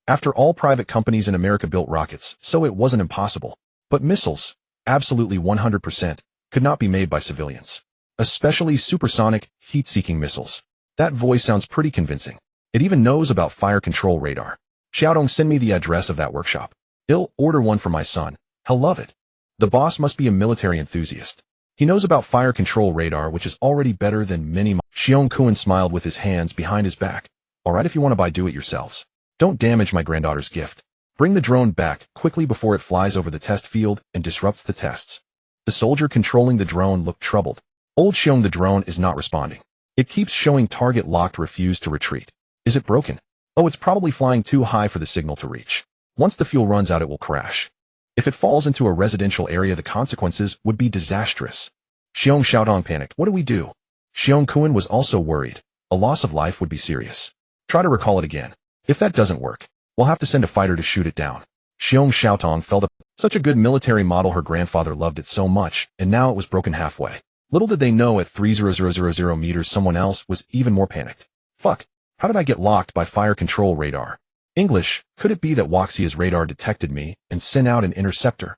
After all, private companies in America built rockets, so it wasn't impossible. But missiles, absolutely 100%, could not be made by civilians. Especially supersonic, heat-seeking missiles. That voice sounds pretty convincing. It even knows about fire control radar. Xiaodong, send me the address of that workshop. I'll order one for my son. He'll love it. The boss must be a military enthusiast. He knows about fire control radar, which is already better than many. Xiong Kuan smiled with his hands behind his back. Alright, if you want to buy, do it yourselves. Don't damage my granddaughter's gift. Bring the drone back quickly before it flies over the test field and disrupts the tests. The soldier controlling the drone looked troubled. Old Xiong, the drone is not responding. It keeps showing target locked, refuse to retreat. Is it broken? Oh, it's probably flying too high for the signal to reach. Once the fuel runs out, it will crash. If it falls into a residential area, the consequences would be disastrous. Xiong Xiaodong panicked. What do we do? Xiong Kuan was also worried. A loss of life would be serious. Try to recall it again. If that doesn't work, we'll have to send a fighter to shoot it down. Xiong Xiaotong felt such a good military model. Her grandfather loved it so much, and now it was broken halfway. Little did they know, at 30,000 meters, someone else was even more panicked. Fuck. How did I get locked by fire control radar? English, could it be that Waxia's radar detected me and sent out an interceptor?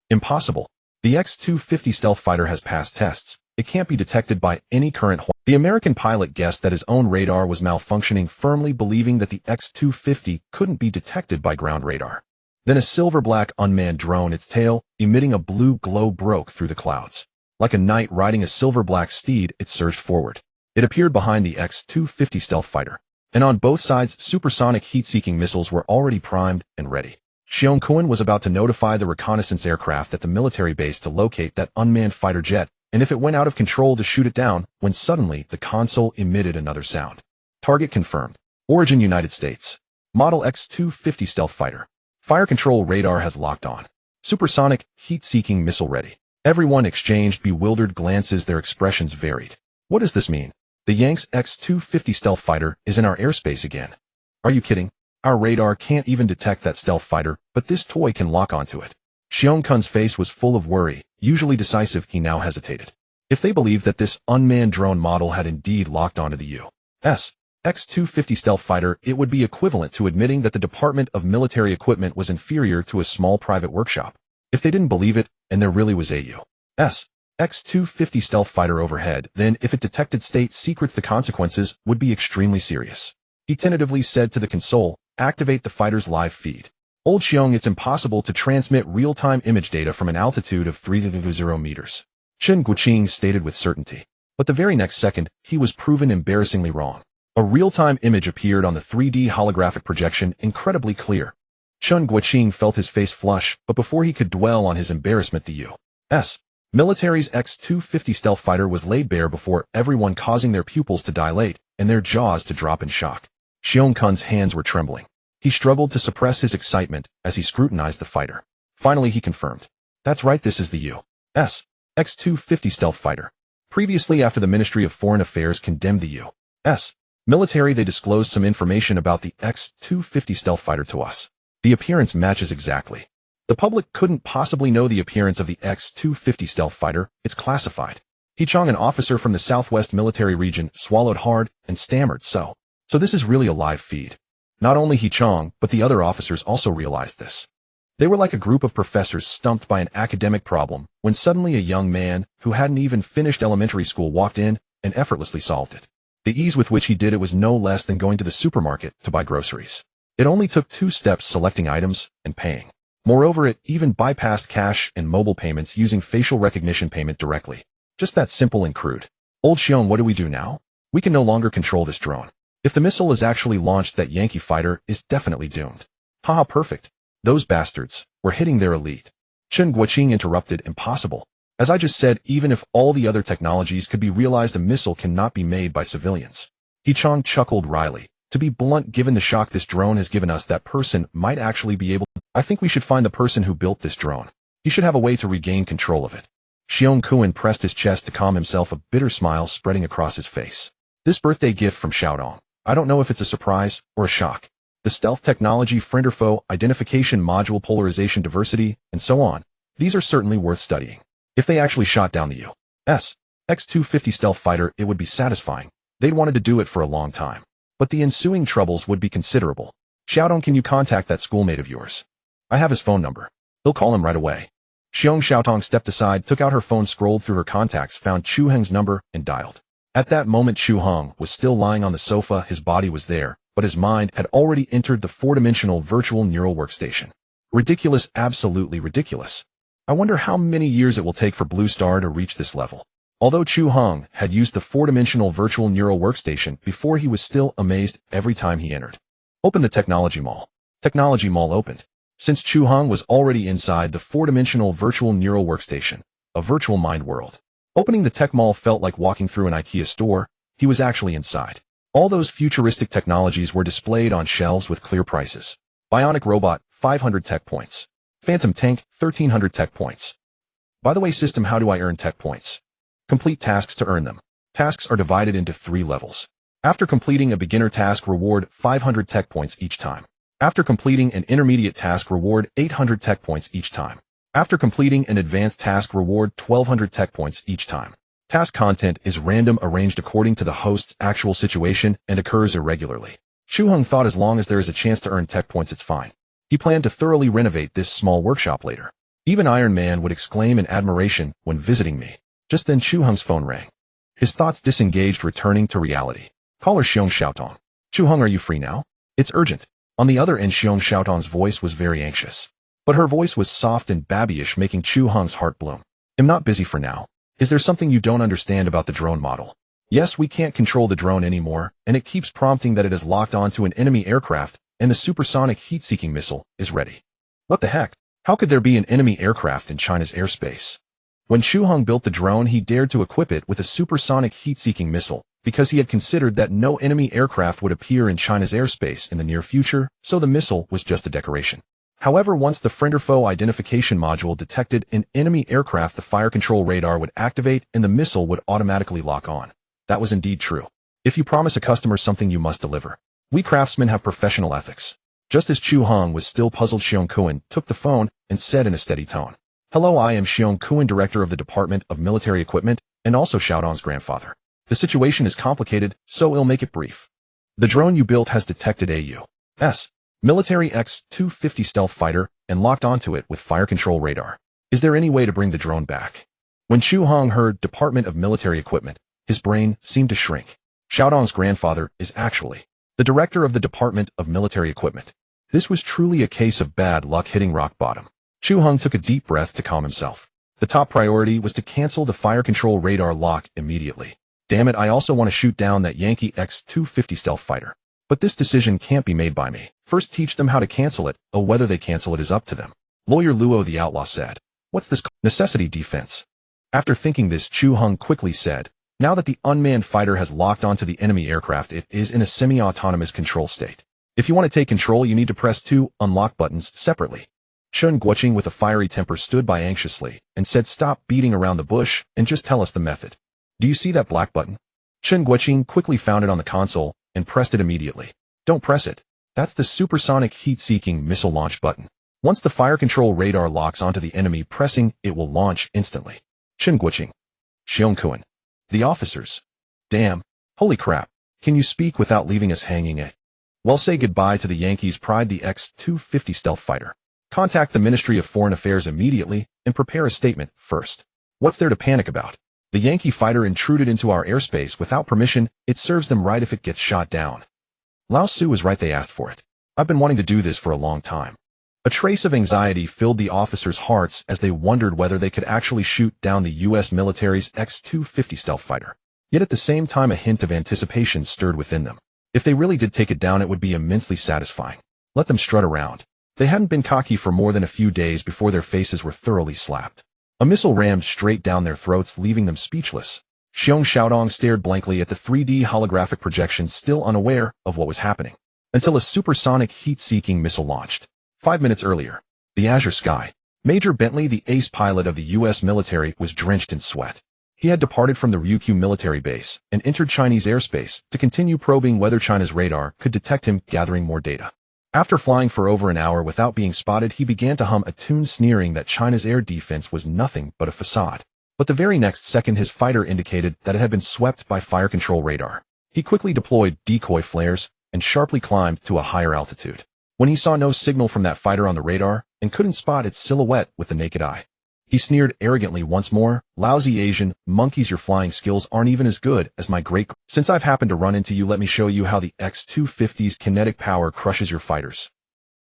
Impossible. The X-250 stealth fighter has passed tests. It can't be detected by any current. The American pilot guessed that his own radar was malfunctioning, firmly believing that the X-250 couldn't be detected by ground radar. Then a silver-black unmanned drone, its tail emitting a blue glow, broke through the clouds. Like a knight riding a silver-black steed, it surged forward. It appeared behind the X-250 stealth fighter, and on both sides, supersonic heat-seeking missiles were already primed and ready. Chu Heng was about to notify the reconnaissance aircraft at the military base to locate that unmanned fighter jet, and if it went out of control, to shoot it down, when suddenly the console emitted another sound. Target confirmed. Origin United States. Model X-250 stealth fighter. Fire control radar has locked on. Supersonic, heat-seeking missile ready. Everyone exchanged bewildered glances, their expressions varied. What does this mean? The Yanks X-250 stealth fighter is in our airspace again. Are you kidding? Our radar can't even detect that stealth fighter, but this toy can lock onto it. Chu Heng's face was full of worry. Usually decisive, he now hesitated. If they believed that this unmanned drone model had indeed locked onto the U.S. X-250 stealth fighter, it would be equivalent to admitting that the Department of Military Equipment was inferior to a small private workshop. If they didn't believe it, and there really was a U.S. X-250 stealth fighter overhead, then if it detected state secrets, the consequences would be extremely serious. He tentatively said to the console, "Activate the fighter's live feed." Old Chu Heng, it's impossible to transmit real-time image data from an altitude of 300 meters. Chen Guoqing stated with certainty. But the very next second, he was proven embarrassingly wrong. A real-time image appeared on the 3D holographic projection, incredibly clear. Chen Guoqing felt his face flush, but before he could dwell on his embarrassment, the U.S. military's X-250 stealth fighter was laid bare before everyone, causing their pupils to dilate and their jaws to drop in shock. Chu Heng's hands were trembling. He struggled to suppress his excitement as he scrutinized the fighter. Finally, he confirmed. That's right, this is the U.S. X-250 stealth fighter. Previously, after the Ministry of Foreign Affairs condemned the U.S. military, they disclosed some information about the X-250 stealth fighter to us. The appearance matches exactly. The public couldn't possibly know the appearance of the X-250 stealth fighter. It's classified. He Chong, an officer from the Southwest Military Region, swallowed hard and stammered, So this is really a live feed. Not only He Chong, but the other officers also realized this. They were like a group of professors stumped by an academic problem, when suddenly a young man, who hadn't even finished elementary school, walked in and effortlessly solved it. The ease with which he did it was no less than going to the supermarket to buy groceries. It only took 2 steps: selecting items and paying. Moreover, it even bypassed cash and mobile payments, using facial recognition payment directly. Just that simple and crude. Old Chu Heng, what do we do now? We can no longer control this drone. If the missile is actually launched, that Yankee fighter is definitely doomed. Haha, perfect. Those bastards were hitting their elite. Chen Guoqing interrupted. Impossible. As I just said, even if all the other technologies could be realized, a missile cannot be made by civilians. He Chong chuckled wryly. To be blunt, given the shock this drone has given us, that person might actually be able to. I think we should find the person who built this drone. He should have a way to regain control of it. Chu Heng pressed his chest to calm himself, a bitter smile spreading across his face. This birthday gift from Xiaodong. I don't know if it's a surprise or a shock. The stealth technology, friend or foe, identification module, polarization, diversity, and so on. These are certainly worth studying. If they actually shot down the U.S. X-250 stealth fighter, it would be satisfying. They'd wanted to do it for a long time. But the ensuing troubles would be considerable. Xiaodong, can you contact that schoolmate of yours? I have his phone number. He'll call him right away. Xiaodong stepped aside, took out her phone, scrolled through her contacts, found Chu Heng's number, and dialed. At that moment, Chu Heng was still lying on the sofa. His body was there, but his mind had already entered the 4-dimensional virtual neural workstation. Ridiculous, absolutely ridiculous. I wonder how many years it will take for Blue Star to reach this level. Although Chu Heng had used the 4-dimensional virtual neural workstation before, he was still amazed every time he entered. Open the technology mall. Technology mall opened. Since Chu Heng was already inside the 4-dimensional virtual neural workstation, a virtual mind world. Opening the tech mall felt like walking through an IKEA store. He was actually inside. All those futuristic technologies were displayed on shelves with clear prices. Bionic robot, 500 tech points. Phantom tank, 1300 tech points. By the way, system, how do I earn tech points? Complete tasks to earn them. Tasks are divided into 3 levels. After completing a beginner task, reward 500 tech points each time. After completing an intermediate task, reward 800 tech points each time. After completing an advanced task, reward 1200 tech points each time. Task content is random, arranged according to the host's actual situation, and occurs irregularly. Chu Heng thought as long as there is a chance to earn tech points, it's fine. He planned to thoroughly renovate this small workshop later. Even Iron Man would exclaim in admiration when visiting me. Just then Chu Heng's phone rang. His thoughts disengaged, returning to reality. Caller Xiong Xiaotong. Chu Heng, are you free now? It's urgent. On the other end, Xiong Xiaotong's voice was very anxious. But her voice was soft and babyish, making Chu Heng's heart bloom. I'm not busy for now. Is there something you don't understand about the drone model? Yes, we can't control the drone anymore, and it keeps prompting that it is locked onto an enemy aircraft, and the supersonic heat-seeking missile is ready. What the heck? How could there be an enemy aircraft in China's airspace? When Chu Heng built the drone, he dared to equip it with a supersonic heat-seeking missile, because he had considered that no enemy aircraft would appear in China's airspace in the near future, so the missile was just a decoration. However, once the friend-or-foe identification module detected an enemy aircraft, the fire control radar would activate and the missile would automatically lock on. That was indeed true. If you promise a customer something, you must deliver. We craftsmen have professional ethics. Just as Chu Heng was still puzzled, Xiong Kuan took the phone and said in a steady tone, "Hello, I am Xiong Kuan, director of the Department of Military Equipment, and also Xiaodong's grandfather. The situation is complicated, so I'll make it brief. The drone you built has detected a U.S. military X-250 stealth fighter and locked onto it with fire control radar. Is there any way to bring the drone back?" When Chu Heng heard Department of Military Equipment, his brain seemed to shrink. Xiaodong's grandfather is actually the director of the Department of Military Equipment. This was truly a case of bad luck hitting rock bottom. Chu Heng took a deep breath to calm himself. The top priority was to cancel the fire control radar lock immediately. Damn it, I also want to shoot down that Yankee X-250 stealth fighter. But this decision can't be made by me. First teach them how to cancel it, whether they cancel it is up to them. Lawyer Luo the outlaw said. What's this necessity defense? After thinking this, Chu Heng quickly said, now that the unmanned fighter has locked onto the enemy aircraft, it is in a semi-autonomous control state. If you want to take control, you need to press 2 unlock buttons separately. Chen Guoqing with a fiery temper stood by anxiously and said, stop beating around the bush and just tell us the method. Do you see that black button? Chen Guoqing quickly found it on the console and pressed it immediately. Don't press it. That's the supersonic heat-seeking missile launch button. Once the fire control radar locks onto the enemy, pressing it will launch instantly. Chen Guoqing. Xiong Kuan. The officers. Damn. Holy crap. Can you speak without leaving us hanging? Well, say goodbye to the Yankees' pride, the X-250 stealth fighter. Contact the Ministry of Foreign Affairs immediately and prepare a statement first. What's there to panic about? The Yankee fighter intruded into our airspace without permission. It serves them right if it gets shot down. Lao Su is right, they asked for it. I've been wanting to do this for a long time. A trace of anxiety filled the officers' hearts as they wondered whether they could actually shoot down the U.S. military's X-250 stealth fighter. Yet at the same time, a hint of anticipation stirred within them. If they really did take it down, it would be immensely satisfying. Let them strut around. They hadn't been cocky for more than a few days before their faces were thoroughly slapped. A missile rammed straight down their throats, leaving them speechless. Xiong Xiaodong stared blankly at the 3D holographic projection, still unaware of what was happening, until a supersonic heat-seeking missile launched. 5 minutes earlier, the azure sky. Major Bentley, the ace pilot of the U.S. military, was drenched in sweat. He had departed from the Ryukyu military base and entered Chinese airspace to continue probing whether China's radar could detect him, gathering more data. After flying for over an hour without being spotted, he began to hum a tune, sneering that China's air defense was nothing but a facade. But the very next second, his fighter indicated that it had been swept by fire control radar. He quickly deployed decoy flares and sharply climbed to a higher altitude. When he saw no signal from that fighter on the radar and couldn't spot its silhouette with the naked eye, he sneered arrogantly once more, "Lousy Asian monkeys, your flying skills aren't even as good as my great. Since I've happened to run into you, let me show you how the X-250's kinetic power crushes your fighters."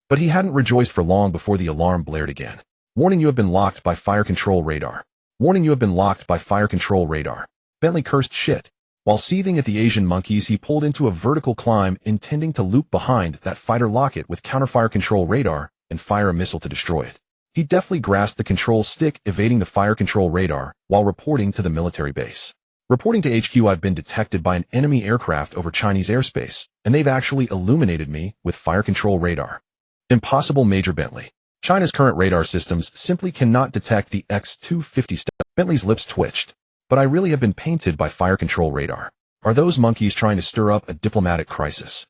But he hadn't rejoiced for long before the alarm blared again. Warning, you have been locked by fire control radar. Warning, you have been locked by fire control radar. Bentley cursed shit. While seething at the Asian monkeys, he pulled into a vertical climb, intending to loop behind that fighter, lock it with counterfire control radar, and fire a missile to destroy it. He deftly grasped the control stick, evading the fire control radar, while reporting to the military base. Reporting to HQ, I've been detected by an enemy aircraft over Chinese airspace, and they've actually illuminated me with fire control radar. Impossible, Major Bentley. China's current radar systems simply cannot detect the X-250 Bentley's lips twitched. But I really have been painted by fire control radar. Are those monkeys trying to stir up a diplomatic crisis?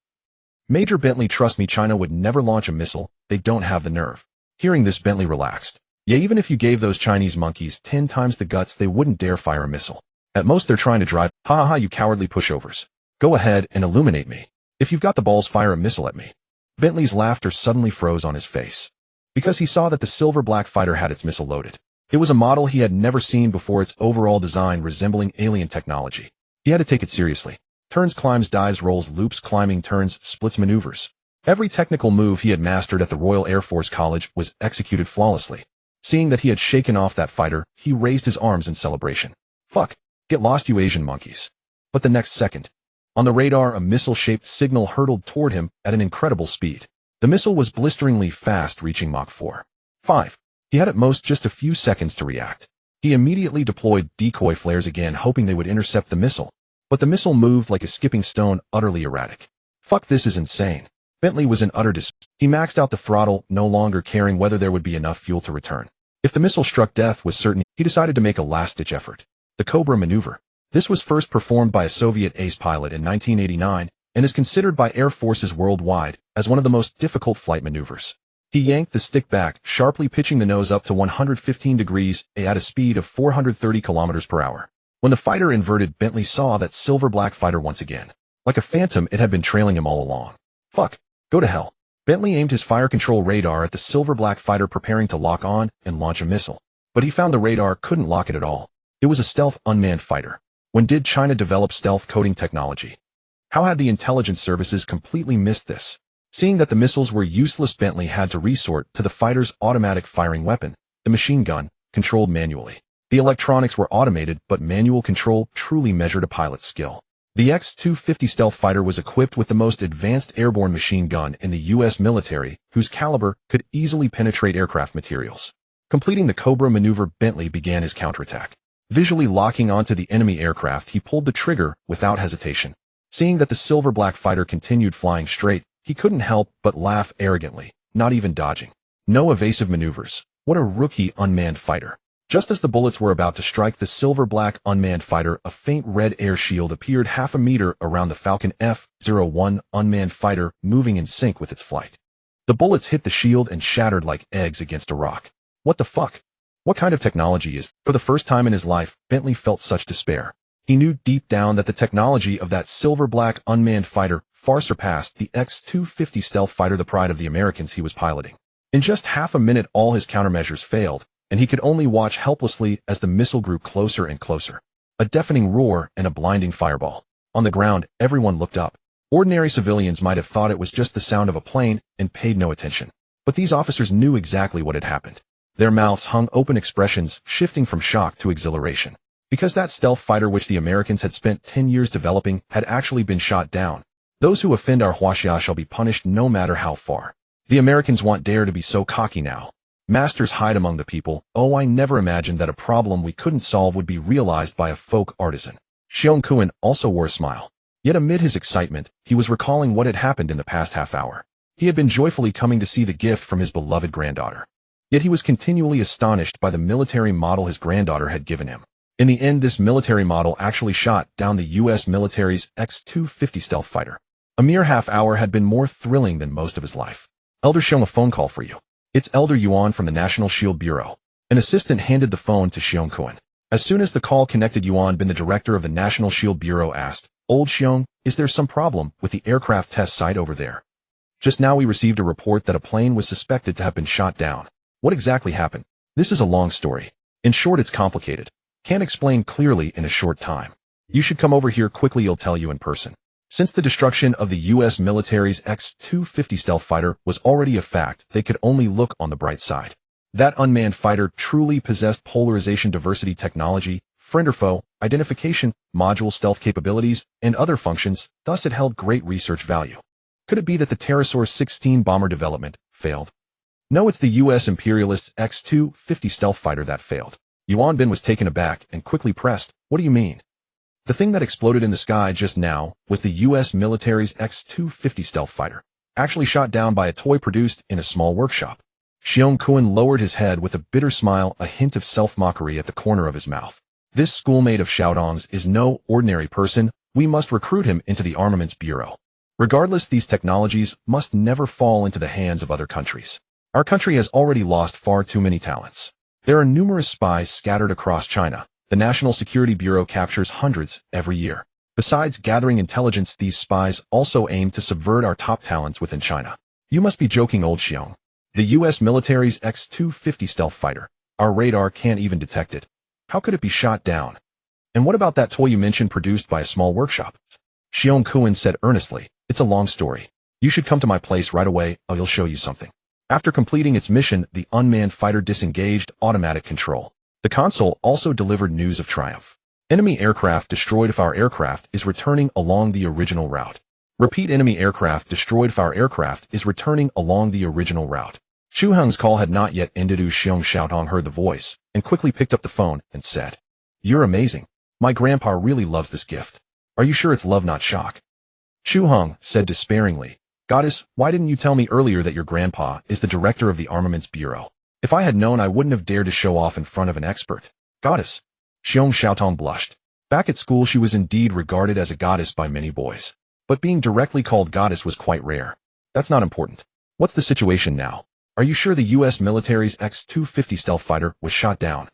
Major Bentley, trust me, China would never launch a missile. They don't have the nerve. Hearing this, Bentley relaxed. Yeah, even if you gave those Chinese monkeys 10 times the guts, they wouldn't dare fire a missile. At most, they're trying to drive. Ha ha ha, you cowardly pushovers. Go ahead and illuminate me. If you've got the balls, fire a missile at me. Bentley's laughter suddenly froze on his face, because he saw that the silver-black fighter had its missile loaded. It was a model he had never seen before, its overall design resembling alien technology. He had to take it seriously. Turns, climbs, dives, rolls, loops, climbing, turns, splits, maneuvers. Every technical move he had mastered at the Royal Air Force College was executed flawlessly. Seeing that he had shaken off that fighter, he raised his arms in celebration. Fuck. Get lost, you Asian monkeys. But the next second, on the radar, a missile-shaped signal hurtled toward him at an incredible speed. The missile was blisteringly fast, reaching Mach 4.5. He had at most just a few seconds to react. He immediately deployed decoy flares again, hoping they would intercept the missile. But the missile moved like a skipping stone, utterly erratic. Fuck, this is insane. Bentley was in utter despair. He maxed out the throttle, no longer caring whether there would be enough fuel to return. If the missile struck, death was certain. He decided to make a last-ditch effort. The Cobra maneuver. This was first performed by a Soviet ace pilot in 1989 and is considered by air forces worldwide as one of the most difficult flight maneuvers. He yanked the stick back, sharply pitching the nose up to 115 degrees at a speed of 430 kilometers per hour. When the fighter inverted, Bentley saw that silver-black fighter once again. Like a phantom, it had been trailing him all along. Fuck. Go to hell. Bentley aimed his fire control radar at the silver-black fighter, preparing to lock on and launch a missile. But he found the radar couldn't lock it at all. It was a stealth unmanned fighter. When did China develop stealth coding technology? How had the intelligence services completely missed this? Seeing that the missiles were useless, Bentley had to resort to the fighter's automatic firing weapon, the machine gun, controlled manually. The electronics were automated, but manual control truly measured a pilot's skill. The X-250 stealth fighter was equipped with the most advanced airborne machine gun in the U.S. military, whose caliber could easily penetrate aircraft materials. Completing the Cobra maneuver, Bentley began his counterattack. Visually locking onto the enemy aircraft, he pulled the trigger without hesitation. Seeing that the silver-black fighter continued flying straight, he couldn't help but laugh arrogantly, not even dodging. No evasive maneuvers. What a rookie unmanned fighter. Just as the bullets were about to strike the silver-black unmanned fighter, a faint red air shield appeared half a meter around the Falcon F-01 unmanned fighter, moving in sync with its flight. The bullets hit the shield and shattered like eggs against a rock. What the fuck? What kind of technology is? For the first time in his life, Bentley felt such despair. He knew deep down that the technology of that silver-black unmanned fighter far surpassed the X-250 stealth fighter, the pride of the Americans he was piloting. In just half a minute, all his countermeasures failed, and he could only watch helplessly as the missile grew closer and closer. A deafening roar and a blinding fireball. On the ground, everyone looked up. Ordinary civilians might have thought it was just the sound of a plane and paid no attention. But these officers knew exactly what had happened. Their mouths hung open, expressions shifting from shock to exhilaration. Because that stealth fighter, which the Americans had spent 10 years developing, had actually been shot down. Those who offend our Huaxia shall be punished no matter how far. The Americans won't dare to be so cocky now. Masters hide among the people. Oh, I never imagined that a problem we couldn't solve would be realized by a folk artisan. Chu Heng also wore a smile. Yet amid his excitement, he was recalling what had happened in the past half hour. He had been joyfully coming to see the gift from his beloved granddaughter. Yet he was continually astonished by the military model his granddaughter had given him. In the end, this military model actually shot down the U.S. military's X-250 stealth fighter. A mere half hour had been more thrilling than most of his life. Elder Xiong, a phone call for you. It's Elder Yuan from the National Shield Bureau. An assistant handed the phone to Xiong Kun. As soon as the call connected, Yuan Bin, the director of the National Shield Bureau, asked, "Old Xiong, is there some problem with the aircraft test site over there? Just now we received a report that a plane was suspected to have been shot down. What exactly happened? This is a long story. In short, it's complicated. Can't explain clearly in a short time. You should come over here quickly, I'll tell you in person." Since the destruction of the U.S. military's X-250 stealth fighter was already a fact, they could only look on the bright side. That unmanned fighter truly possessed polarization diversity technology, friend or foe, identification, module stealth capabilities, and other functions, thus it held great research value. Could it be that the Pterosaur 16 bomber development failed? No, it's the U.S. imperialists' X-250 stealth fighter that failed. Yuan Bin was taken aback and quickly pressed, "What do you mean?" The thing that exploded in the sky just now was the U.S. military's X-250 stealth fighter, actually shot down by a toy produced in a small workshop. Xiong Kun lowered his head with a bitter smile, a hint of self-mockery at the corner of his mouth. This schoolmate of Xiaodong's is no ordinary person. We must recruit him into the Armaments Bureau. Regardless, these technologies must never fall into the hands of other countries. Our country has already lost far too many talents. There are numerous spies scattered across China. The National Security Bureau captures hundreds every year. Besides gathering intelligence, these spies also aim to subvert our top talents within China. You must be joking, old Xiong. The U.S. military's X-250 stealth fighter. Our radar can't even detect it. How could it be shot down? And what about that toy you mentioned produced by a small workshop? Chu Heng said earnestly, it's a long story. You should come to my place right away, or I'll show you something. After completing its mission, the unmanned fighter disengaged automatic control. The console also delivered news of triumph. Enemy aircraft destroyed. If our aircraft is returning along the original route. Repeat, enemy aircraft destroyed. If our aircraft is returning along the original route. Chu Heng's call had not yet ended. Xiong Xiaotong heard the voice and quickly picked up the phone and said, "You're amazing. My grandpa really loves this gift. Are you sure it's love, not shock?" Chu Heng said despairingly, "Goddess, why didn't you tell me earlier that your grandpa is the director of the Armaments Bureau? If I had known, I wouldn't have dared to show off in front of an expert." "Goddess." Xiong Xiaotong blushed. Back at school, she was indeed regarded as a goddess by many boys. But being directly called goddess was quite rare. "That's not important. What's the situation now? Are you sure the U.S. military's X-250 stealth fighter was shot down?"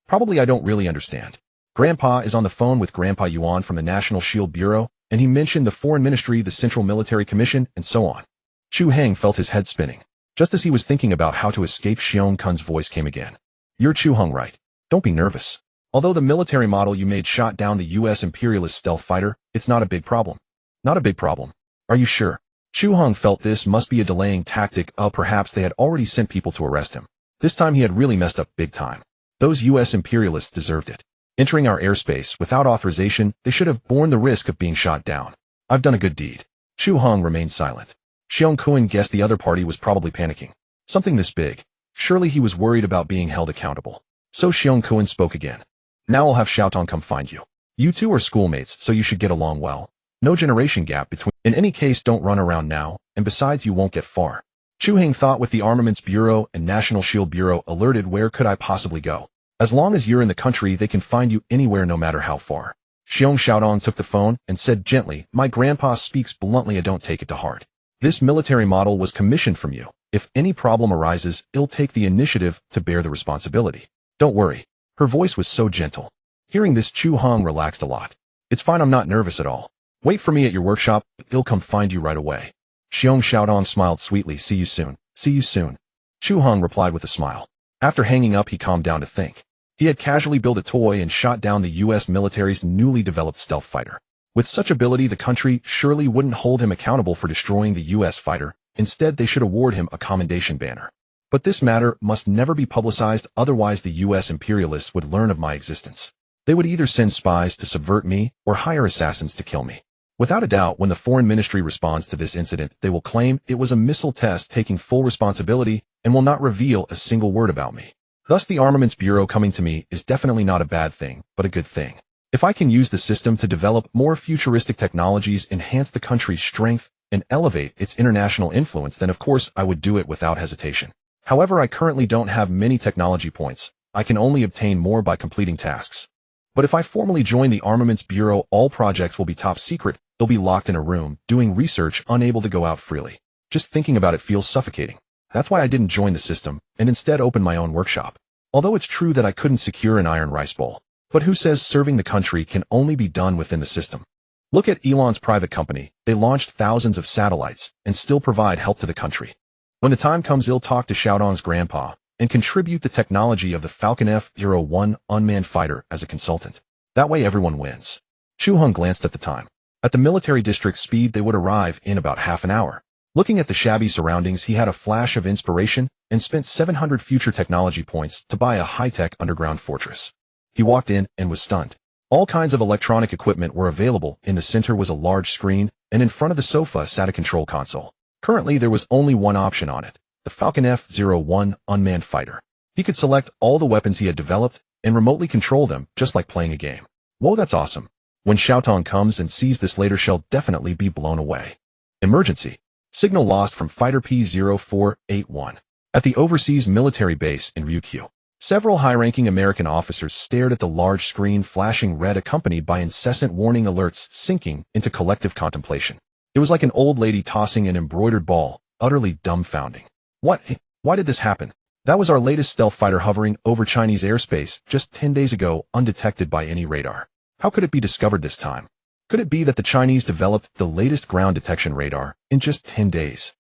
"Probably. I don't really understand. Grandpa is on the phone with Grandpa Yuan from the National Shield Bureau, and he mentioned the Foreign Ministry, the Central Military Commission, and so on." Chu Heng felt his head spinning. Just as he was thinking about how to escape, Xiong Kun's voice came again. "You're Chu Heng, right? Don't be nervous. Although the military model you made shot down the U.S. imperialist stealth fighter, it's not a big problem." "Not a big problem. Are you sure?" Chu Heng felt this must be a delaying tactic. Perhaps they had already sent people to arrest him. This time he had really messed up big time. Those U.S. imperialists deserved it. Entering our airspace without authorization, they should have borne the risk of being shot down. "I've done a good deed." Chu Heng remained silent. Xiong Kun guessed the other party was probably panicking. Something this big. Surely he was worried about being held accountable. So Xiong Kun spoke again. "Now I'll have Xiaotong come find you. You two are schoolmates, so you should get along well. No generation gap between. In any case, don't run around now, and besides, you won't get far." Chu Heng thought, with the Armaments Bureau and National Shield Bureau alerted, where could I possibly go? As long as you're in the country, they can find you anywhere, no matter how far. Xiong Xiaodong took the phone and said gently, "My grandpa speaks bluntly. I don't take it to heart. This military model was commissioned from you. If any problem arises, it'll take the initiative to bear the responsibility. Don't worry." Her voice was so gentle. Hearing this, Chu Heng relaxed a lot. "It's fine. I'm not nervous at all. Wait for me at your workshop. I'll come find you right away." Xiong Xiaodong smiled sweetly. "See you soon. See you soon." Chu Heng replied with a smile. After hanging up, he calmed down to think. He had casually built a toy and shot down the U.S. military's newly developed stealth fighter. With such ability, the country surely wouldn't hold him accountable for destroying the U.S. fighter. Instead, they should award him a commendation banner. But this matter must never be publicized, otherwise the U.S. imperialists would learn of my existence. They would either send spies to subvert me or hire assassins to kill me. Without a doubt, when the Foreign Ministry responds to this incident, they will claim it was a missile test, taking full responsibility, and will not reveal a single word about me. Thus, the Armaments Bureau coming to me is definitely not a bad thing, but a good thing. If I can use the system to develop more futuristic technologies, enhance the country's strength, and elevate its international influence, then of course I would do it without hesitation. However, I currently don't have many technology points. I can only obtain more by completing tasks. But if I formally join the Armaments Bureau, all projects will be top secret. They'll be locked in a room, doing research, unable to go out freely. Just thinking about it feels suffocating. That's why I didn't join the system, and instead opened my own workshop. Although it's true that I couldn't secure an iron rice bowl. But who says serving the country can only be done within the system? Look at Elon's private company. They launched thousands of satellites, and still provide help to the country. When the time comes, he'll talk to Xiaodong's grandpa, and contribute the technology of the Falcon F-01 unmanned fighter as a consultant. That way everyone wins. Chu Heng glanced at the time. At the military district speed, they would arrive in about half an hour. Looking at the shabby surroundings, he had a flash of inspiration and spent 700 future technology points to buy a high-tech underground fortress. He walked in and was stunned. All kinds of electronic equipment were available. In the center was a large screen, and in front of the sofa sat a control console. Currently, there was only one option on it, the Falcon F-01 unmanned fighter. He could select all the weapons he had developed and remotely control them, just like playing a game. Whoa, that's awesome. When Xiaotong comes and sees this later, she'll definitely be blown away. Emergency. Signal lost from Fighter P-0481. At the overseas military base in Ryukyu, several high-ranking American officers stared at the large screen flashing red, accompanied by incessant warning alerts, sinking into collective contemplation. It was like an old lady tossing an embroidered ball, utterly dumbfounding. What? Why did this happen? That was our latest stealth fighter hovering over Chinese airspace just 10 days ago, undetected by any radar. How could it be discovered this time? Could it be that the Chinese developed the latest ground detection radar in just 10 days?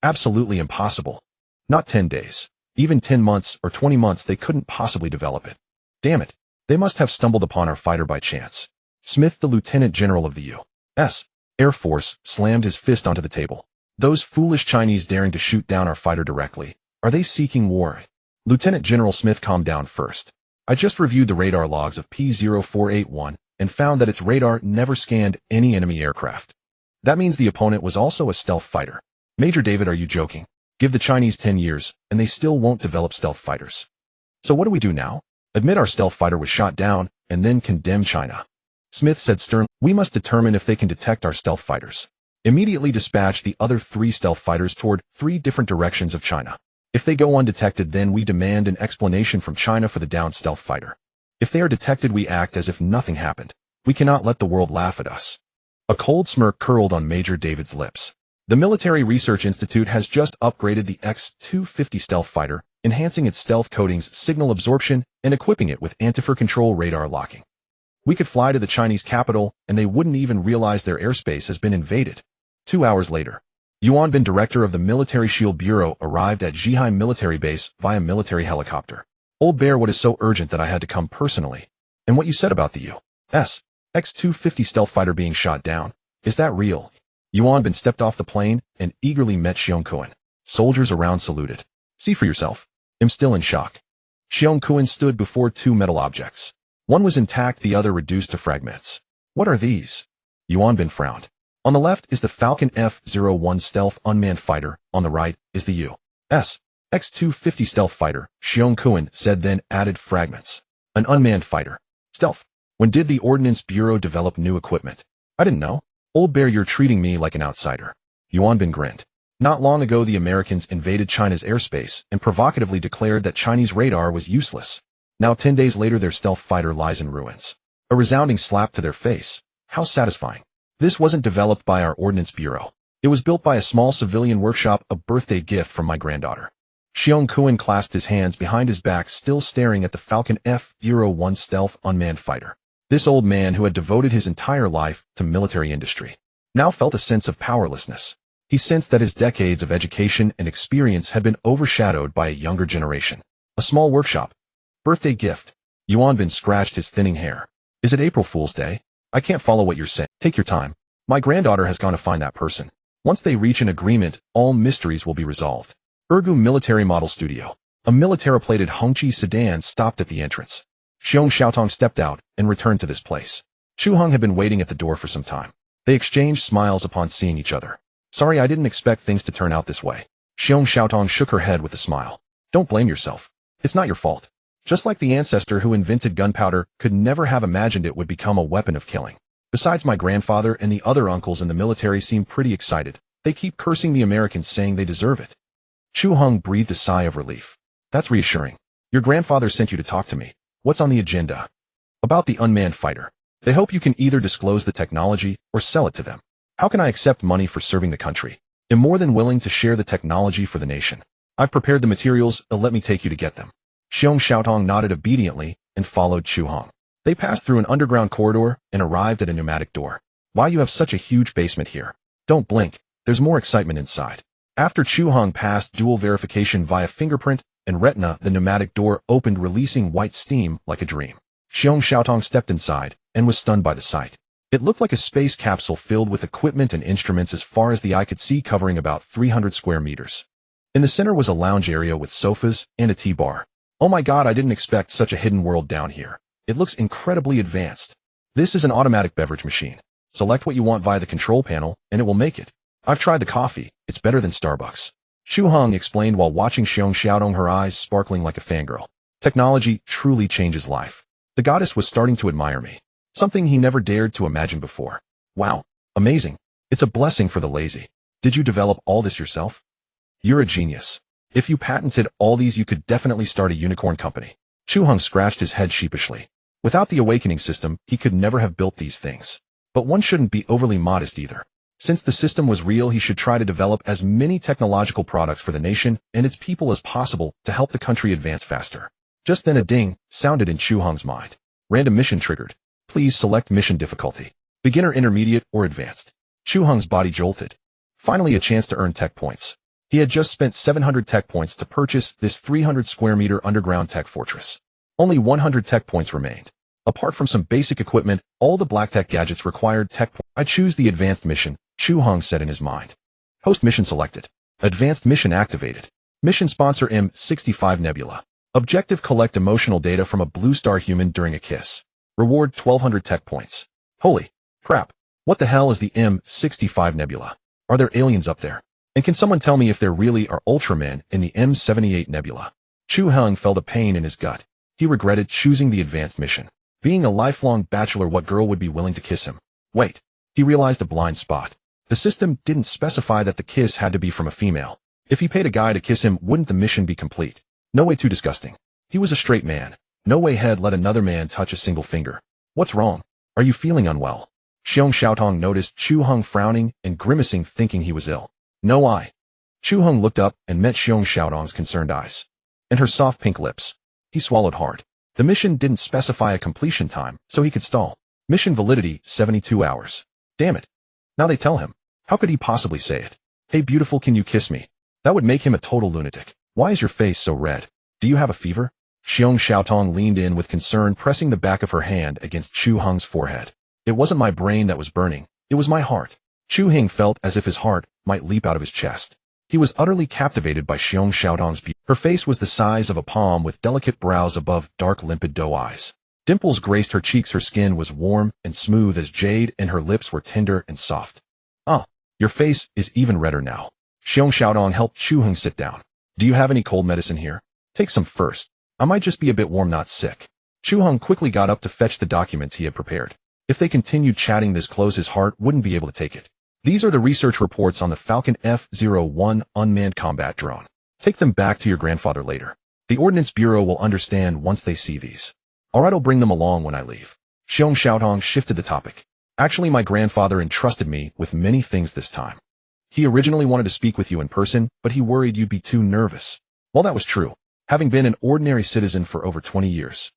Absolutely impossible. Not 10 days. Even 10 months or 20 months they couldn't possibly develop it. Damn it. They must have stumbled upon our fighter by chance. Smith, the Lieutenant General of the U.S. Air Force, slammed his fist onto the table. Those foolish Chinese daring to shoot down our fighter directly. Are they seeking war? Lieutenant General Smith, calmed down first. I just reviewed the radar logs of P-0481 and found that its radar never scanned any enemy aircraft. That means the opponent was also a stealth fighter. Major David, are you joking? Give the Chinese 10 years, and they still won't develop stealth fighters. So what do we do now? Admit our stealth fighter was shot down, and then condemn China. Smith said sternly, we must determine if they can detect our stealth fighters. Immediately dispatch the other 3 stealth fighters toward 3 different directions of China. If they go undetected, then we demand an explanation from China for the downed stealth fighter. If they are detected, we act as if nothing happened. We cannot let the world laugh at us. A cold smirk curled on Major David's lips. The Military Research Institute has just upgraded the X-250 stealth fighter, enhancing its stealth coating's signal absorption and equipping it with anti-fire control radar locking. We could fly to the Chinese capital, and they wouldn't even realize their airspace has been invaded. 2 hours later, Yuan Bin, director of the Military Shield Bureau, arrived at Zheheim military base via military helicopter. Old Bear, what is so urgent that I had to come personally? And what you said about the U.S. X-250 stealth fighter being shot down, is that real? Yuan Bin stepped off the plane and eagerly met Chu Heng. Soldiers around saluted. See for yourself. I'm still in shock. Chu Heng stood before 2 metal objects. One was intact, the other reduced to fragments. What are these? Yuan Bin frowned. On the left is the Falcon F-01 stealth unmanned fighter. On the right is the U.S. X-250 stealth fighter, Chu Heng said, then added fragments. An unmanned fighter. Stealth. When did the Ordnance Bureau develop new equipment? I didn't know. Old Bear, you're treating me like an outsider. Yuan Bin grinned. Not long ago, the Americans invaded China's airspace and provocatively declared that Chinese radar was useless. Now 10 days later, their stealth fighter lies in ruins. A resounding slap to their face. How satisfying. This wasn't developed by our Ordnance Bureau. It was built by a small civilian workshop, a birthday gift from my granddaughter. Chu Heng clasped his hands behind his back, still staring at the Falcon F-01 stealth unmanned fighter. This old man, who had devoted his entire life to military industry, now felt a sense of powerlessness. He sensed that his decades of education and experience had been overshadowed by a younger generation. A small workshop. Birthday gift. Yuan Bin scratched his thinning hair. Is it April Fool's Day? I can't follow what you're saying. Take your time. My granddaughter has gone to find that person. Once they reach an agreement, all mysteries will be resolved. Ergu Military Model Studio. A military-plated Hongqi sedan stopped at the entrance. Xiong Xiaotong stepped out and returned to this place. Chu Heng had been waiting at the door for some time. They exchanged smiles upon seeing each other. Sorry, I didn't expect things to turn out this way. Xiong Xiaotong shook her head with a smile. Don't blame yourself. It's not your fault. Just like the ancestor who invented gunpowder could never have imagined it would become a weapon of killing. Besides, my grandfather and the other uncles in the military seem pretty excited. They keep cursing the Americans, saying they deserve it. Chu Heng breathed a sigh of relief. That's reassuring. Your grandfather sent you to talk to me. What's on the agenda? About the unmanned fighter. They hope you can either disclose the technology or sell it to them. How can I accept money for serving the country? I'm more than willing to share the technology for the nation. I've prepared the materials, let me take you to get them. Xiong Xiaotong nodded obediently and followed Chu Heng. They passed through an underground corridor and arrived at a pneumatic door. Why you have such a huge basement here? Don't blink, there's more excitement inside. After Chu Heng passed dual verification via fingerprint and retina, the pneumatic door opened, releasing white steam like a dream. Xiong Xiaotong stepped inside and was stunned by the sight. It looked like a space capsule filled with equipment and instruments as far as the eye could see, covering about 300 square meters. In the center was a lounge area with sofas and a tea bar. Oh my god, I didn't expect such a hidden world down here. It looks incredibly advanced. This is an automatic beverage machine. Select what you want via the control panel, and it will make it. I've tried the coffee. It's better than Starbucks. Chu Heng explained while watching Xiong Xiaotong, her eyes sparkling like a fangirl. Technology truly changes life. The goddess was starting to admire me. Something he never dared to imagine before. Wow. Amazing. It's a blessing for the lazy. Did you develop all this yourself? You're a genius. If you patented all these, you could definitely start a unicorn company. Chu Heng scratched his head sheepishly. Without the awakening system, he could never have built these things. But one shouldn't be overly modest either. Since the system was real, he should try to develop as many technological products for the nation and its people as possible to help the country advance faster. Just then a ding sounded in Chu Heng's mind. Random mission triggered. Please select mission difficulty. Beginner, intermediate, or advanced. Chu Heng's body jolted. Finally a chance to earn tech points. He had just spent 700 tech points to purchase this 300 square meter underground tech fortress. Only 100 tech points remained. Apart from some basic equipment, all the black tech gadgets required tech points. I choose the advanced mission, Chu Heng said in his mind. Post-mission selected. Advanced mission activated. Mission sponsor M65 Nebula. Objective: collect emotional data from a blue star human during a kiss. Reward 1200 tech points. Holy crap. What the hell is the M65 Nebula? Are there aliens up there? And can someone tell me if there really are Ultramen in the M78 Nebula? Chu Heng felt a pain in his gut. He regretted choosing the advanced mission. Being a lifelong bachelor, what girl would be willing to kiss him? Wait. He realized a blind spot. The system didn't specify that the kiss had to be from a female. If he paid a guy to kiss him, wouldn't the mission be complete? No way, too disgusting. He was a straight man. No way he'd let another man touch a single finger. What's wrong? Are you feeling unwell? Xiong Xiaotong noticed Chu Heng frowning and grimacing, thinking he was ill. No, I. Chu Heng looked up and met Xiong Xiaotong's concerned eyes. And her soft pink lips. He swallowed hard. The mission didn't specify a completion time, so he could stall. Mission validity, 72 hours. Damn it. Now they tell him. How could he possibly say it? Hey beautiful, can you kiss me? That would make him a total lunatic. Why is your face so red? Do you have a fever? Xiong Xiaotong leaned in with concern, pressing the back of her hand against Chu Heng's forehead. It wasn't my brain that was burning. It was my heart. Chu Heng felt as if his heart might leap out of his chest. He was utterly captivated by Xiong Xiaotong's beauty. Her face was the size of a palm with delicate brows above dark limpid doe eyes. Dimples graced her cheeks, her skin was warm and smooth as jade, and her lips were tender and soft. Ah, your face is even redder now. Xiong Xiaotong helped Chu Heng sit down. Do you have any cold medicine here? Take some first. I might just be a bit warm, not sick. Chu Heng quickly got up to fetch the documents he had prepared. If they continued chatting this close, his heart wouldn't be able to take it. These are the research reports on the Falcon F-01 unmanned combat drone. Take them back to your grandfather later. The Ordnance Bureau will understand once they see these. Alright, I'll bring them along when I leave. Xiong Xiaotong shifted the topic. Actually, my grandfather entrusted me with many things this time. He originally wanted to speak with you in person, but he worried you'd be too nervous. Well, that was true. Having been an ordinary citizen for over 20 years.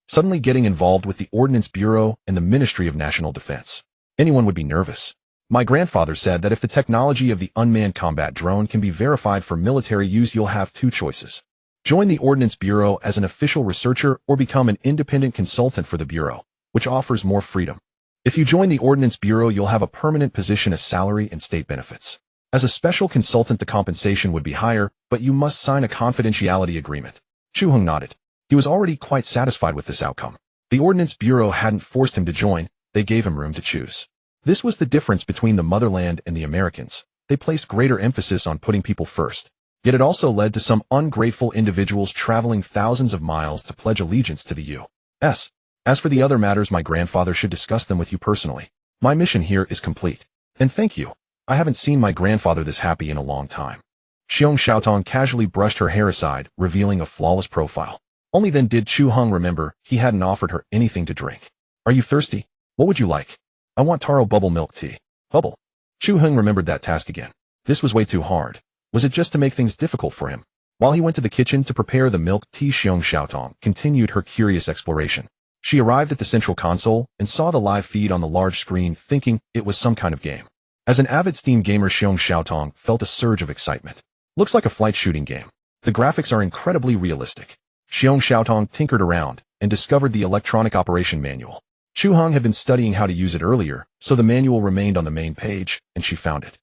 Suddenly getting involved with the Ordnance Bureau and the Ministry of National Defense. Anyone would be nervous. My grandfather said that if the technology of the unmanned combat drone can be verified for military use, you'll have two choices. Join the Ordnance Bureau as an official researcher or become an independent consultant for the Bureau, which offers more freedom. If you join the Ordnance Bureau, you'll have a permanent position, a salary, and state benefits. As a special consultant, the compensation would be higher, but you must sign a confidentiality agreement. Chu Heng nodded. He was already quite satisfied with this outcome. The Ordnance Bureau hadn't forced him to join, they gave him room to choose. This was the difference between the motherland and the Americans. They placed greater emphasis on putting people first. Yet it also led to some ungrateful individuals traveling thousands of miles to pledge allegiance to the U.S. As for the other matters, my grandfather should discuss them with you personally. My mission here is complete. And thank you. I haven't seen my grandfather this happy in a long time. Xiong Xiaotong casually brushed her hair aside, revealing a flawless profile. Only then did Chu Heng remember he hadn't offered her anything to drink. Are you thirsty? What would you like? I want taro bubble milk tea. Bubble. Chu Heng remembered that task again. This was way too hard. Was it just to make things difficult for him? While he went to the kitchen to prepare the milk tea, Xiong Xiaotong continued her curious exploration. She arrived at the central console and saw the live feed on the large screen, thinking it was some kind of game. As an avid Steam gamer, Xiong Xiaotong felt a surge of excitement. Looks like a flight shooting game. The graphics are incredibly realistic. Xiong Xiaotong tinkered around and discovered the electronic operation manual. Chu Heng had been studying how to use it earlier, so the manual remained on the main page, and she found it.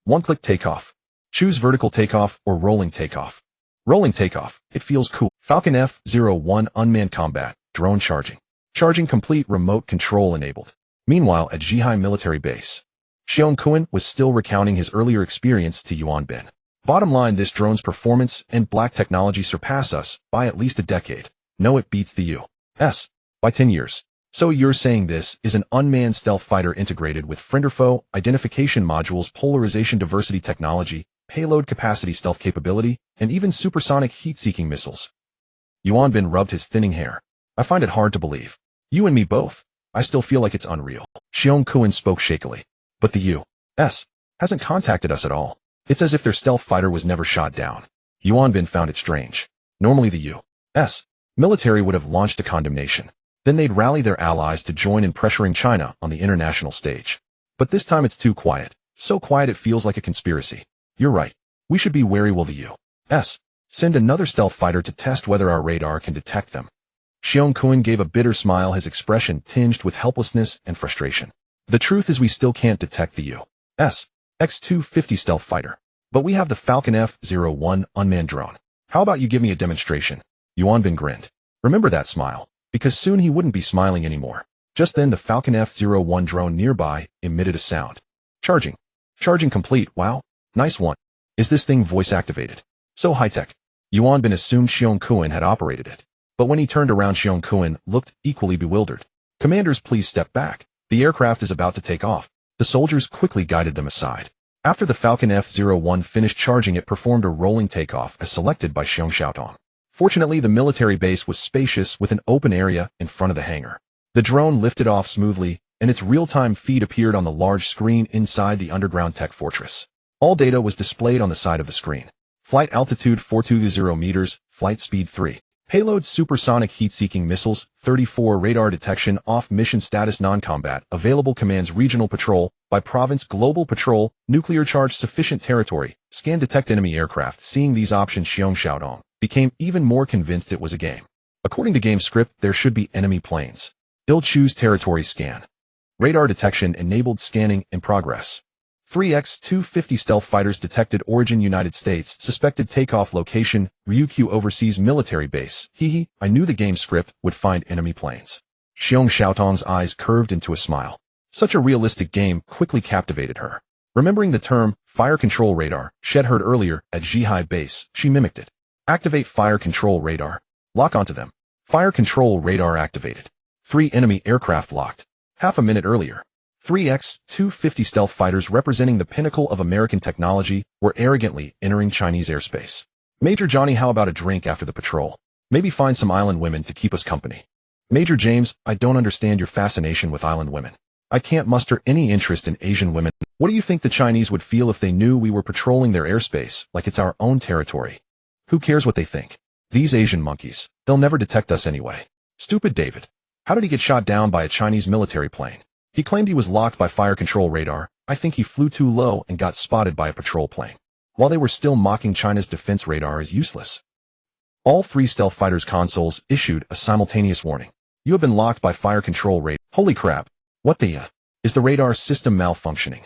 One-click takeoff. Choose vertical takeoff or rolling takeoff. Rolling takeoff. It feels cool. Falcon F-01 unmanned combat drone charging. Charging complete, remote control enabled. Meanwhile, at Zhihai military base, Xiong Kuan was still recounting his earlier experience to Yuan Bin. Bottom line, this drone's performance and black technology surpass us by at least a decade. No, it beats the U.S. by 10 years. So you're saying this is an unmanned stealth fighter integrated with friend-or-foe identification modules, polarization diversity technology, payload capacity, stealth capability, and even supersonic heat-seeking missiles. Yuan Bin rubbed his thinning hair. I find it hard to believe. You and me both. I still feel like it's unreal. Xiong Kuan spoke shakily. But the U.S. hasn't contacted us at all. It's as if their stealth fighter was never shot down. Yuan Bin found it strange. Normally the U.S. military would have launched a condemnation. Then they'd rally their allies to join in pressuring China on the international stage. But this time it's too quiet. So quiet it feels like a conspiracy. You're right. We should be wary. Will the U.S. send another stealth fighter to test whether our radar can detect them? Chu Heng gave a bitter smile, his expression tinged with helplessness and frustration. The truth is we still can't detect the U.S. X-250 stealth fighter. But we have the Falcon F-01 unmanned drone. How about you give me a demonstration? Yuan Bin grinned. Remember that smile, because soon he wouldn't be smiling anymore. Just then the Falcon F-01 drone nearby emitted a sound. Charging. Charging complete. Wow. Nice one. Is this thing voice activated? So high-tech. Yuan Bin assumed Chu Heng had operated it. But when he turned around, Chu Heng looked equally bewildered. Commanders, please step back. The aircraft is about to take off. The soldiers quickly guided them aside. After the Falcon F-01 finished charging, it performed a rolling takeoff as selected by Chu Heng. Fortunately, the military base was spacious with an open area in front of the hangar. The drone lifted off smoothly, and its real-time feed appeared on the large screen inside the underground tech fortress. All data was displayed on the side of the screen. Flight altitude 420 meters, flight speed 3. Payload supersonic heat-seeking missiles, 34 radar detection off mission status non-combat, available commands regional patrol, by province global patrol, nuclear charge sufficient territory, scan detect enemy aircraft. Seeing these options, Chu Heng became even more convinced it was a game. According to game script, there should be enemy planes. He'll choose territory scan. Radar detection enabled, scanning in progress. 3X-250 stealth fighters detected, origin United States, suspected takeoff location, Ryukyu overseas military base. I knew the game script would find enemy planes. Chu Heng's eyes curved into a smile. Such a realistic game quickly captivated her. Remembering the term, fire control radar, she'd heard earlier at Zhihai base, she mimicked it. Activate fire control radar. Lock onto them. Fire control radar activated. 3 enemy aircraft locked. Half a minute earlier. 3X-250 stealth fighters representing the pinnacle of American technology were arrogantly entering Chinese airspace. Major Johnny, how about a drink after the patrol? Maybe find some island women to keep us company. Major James, I don't understand your fascination with island women. I can't muster any interest in Asian women. What do you think the Chinese would feel if they knew we were patrolling their airspace like it's our own territory? Who cares what they think? These Asian monkeys, they'll never detect us anyway. Stupid David. How did he get shot down by a Chinese military plane? He claimed he was locked by fire control radar. I think he flew too low and got spotted by a patrol plane. While they were still mocking China's defense radar is useless. All 3 stealth fighters' consoles issued a simultaneous warning. You have been locked by fire control radar. Holy crap. What the is the radar system malfunctioning?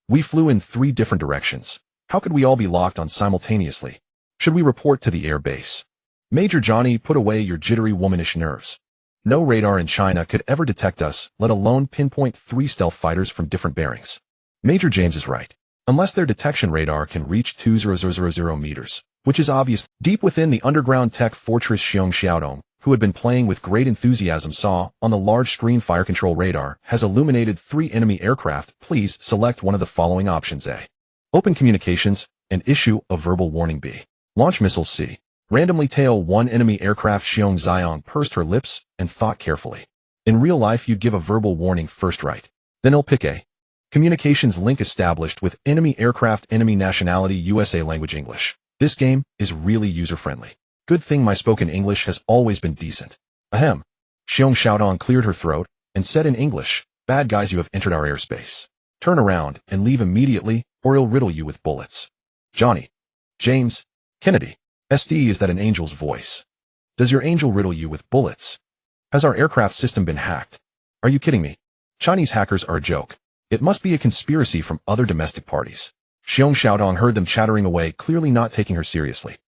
We flew in 3 different directions. How could we all be locked on simultaneously? Should we report to the air base? Major Johnny, put away your jittery womanish nerves. No radar in China could ever detect us, let alone pinpoint 3 stealth fighters from different bearings. Major James is right. Unless their detection radar can reach 20,000 meters, which is obvious. Deep within the underground tech fortress, Chu Heng, who had been playing with great enthusiasm, saw, on the large screen, fire control radar has illuminated 3 enemy aircraft. Please select one of the following options. A. Open communications and issue a verbal warning. B. Launch missiles. C. Randomly tail 1 enemy aircraft. Chu Heng pursed her lips and thought carefully. In real life, you'd give a verbal warning first, right? Then he'll pick A. Communications link established with enemy aircraft, enemy nationality USA, language English. This game is really user-friendly. Good thing my spoken English has always been decent. Ahem. Chu Heng cleared her throat and said in English, bad guys, you have entered our airspace. Turn around and leave immediately, or he'll riddle you with bullets. Johnny. James. Kennedy. SD, is that an angel's voice? Does your angel riddle you with bullets? Has our aircraft system been hacked? Are you kidding me? Chinese hackers are a joke. It must be a conspiracy from other domestic parties. Chu Heng heard them chattering away, clearly not taking her seriously.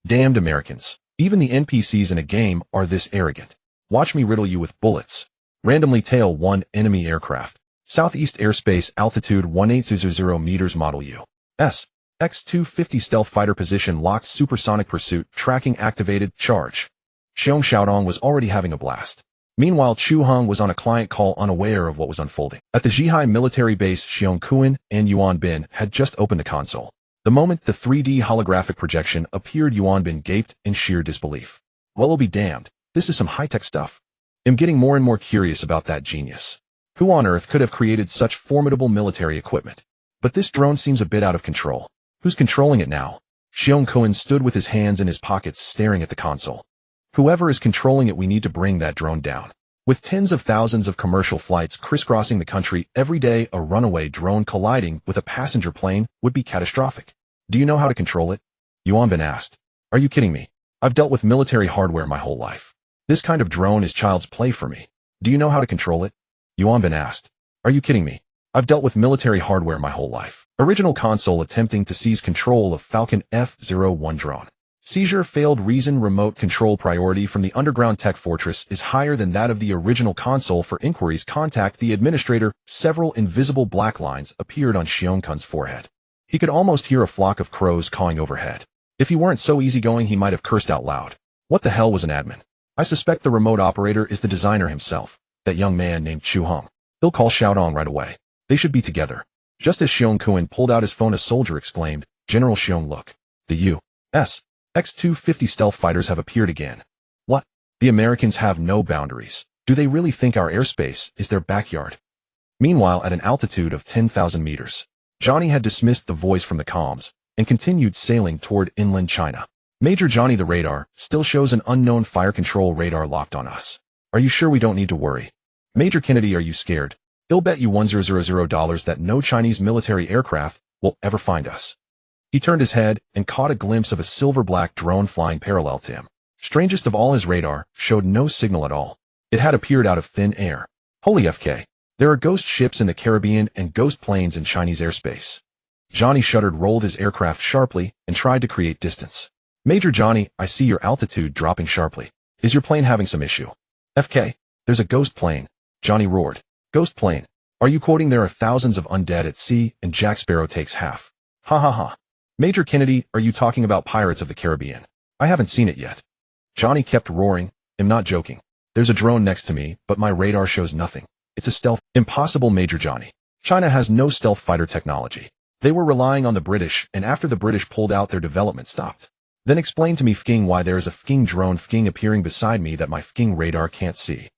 Damned Americans. Even the NPCs in a game are this arrogant. Watch me riddle you with bullets. Randomly tail 1 enemy aircraft. Southeast airspace, altitude 1800 meters, model U.S. X-250 stealth fighter, position locked, supersonic pursuit, tracking activated, charge. Chu Heng was already having a blast. Meanwhile, Chu Heng was on a client call, unaware of what was unfolding. At the Zhihai military base, Chu Heng and Yuan Bin had just opened the console. The moment the 3D holographic projection appeared, Yuan Bin gaped in sheer disbelief. Well, I'll be damned. This is some high-tech stuff. I'm getting more and more curious about that genius. Who on earth could have created such formidable military equipment? But this drone seems a bit out of control. Who's controlling it now? Chu Heng stood with his hands in his pockets, staring at the console. Whoever is controlling it, we need to bring that drone down. With tens of thousands of commercial flights crisscrossing the country every day, a runaway drone colliding with a passenger plane would be catastrophic. Do you know how to control it? Yuan Bin asked. Are you kidding me? I've dealt with military hardware my whole life. This kind of drone is child's play for me. Do you know how to control it? Yuan Bin asked. Are you kidding me? I've dealt with military hardware my whole life. Original console attempting to seize control of Falcon F-01 drone. Seizure failed. Reason remote control priority from the underground tech fortress is higher than that of the original console. For inquiries, contact the administrator. Several invisible black lines appeared on Chu Heng's forehead. He could almost hear a flock of crows cawing overhead. If he weren't so easygoing, he might have cursed out loud. What the hell was an admin? I suspect the remote operator is the designer himself, that young man named Chu Heng. He'll call Xiaodong right away. They should be together. Just as Chu Heng pulled out his phone, a soldier exclaimed, General Chu Heng, look. The U.S. X-250 stealth fighters have appeared again. What? The Americans have no boundaries. Do they really think our airspace is their backyard? Meanwhile, at an altitude of 10,000 meters, Johnny had dismissed the voice from the comms and continued sailing toward inland China. Major Johnny, the radar still shows an unknown fire control radar locked on us. Are you sure we don't need to worry? Major Kennedy, are you scared? He'll bet you $1,000 that no Chinese military aircraft will ever find us. He turned his head and caught a glimpse of a silver-black drone flying parallel to him. Strangest of all, his radar showed no signal at all. It had appeared out of thin air. Holy FK. There are ghost ships in the Caribbean and ghost planes in Chinese airspace. Johnny shuddered, rolled his aircraft sharply, and tried to create distance. Major Johnny, I see your altitude dropping sharply. Is your plane having some issue? FK, there's a ghost plane. Johnny roared. Ghost plane. Are you quoting there are thousands of undead at sea and Jack Sparrow takes half? Ha ha ha. Major Kennedy, are you talking about Pirates of the Caribbean? I haven't seen it yet. Johnny kept roaring. I'm not joking. There's a drone next to me, but my radar shows nothing. It's a stealth. Impossible, Major Johnny. China has no stealth fighter technology. They were relying on the British, and after the British pulled out, their development stopped. Then explain to me, Fking, why there is a Fking drone Fking appearing beside me that my Fking radar can't see.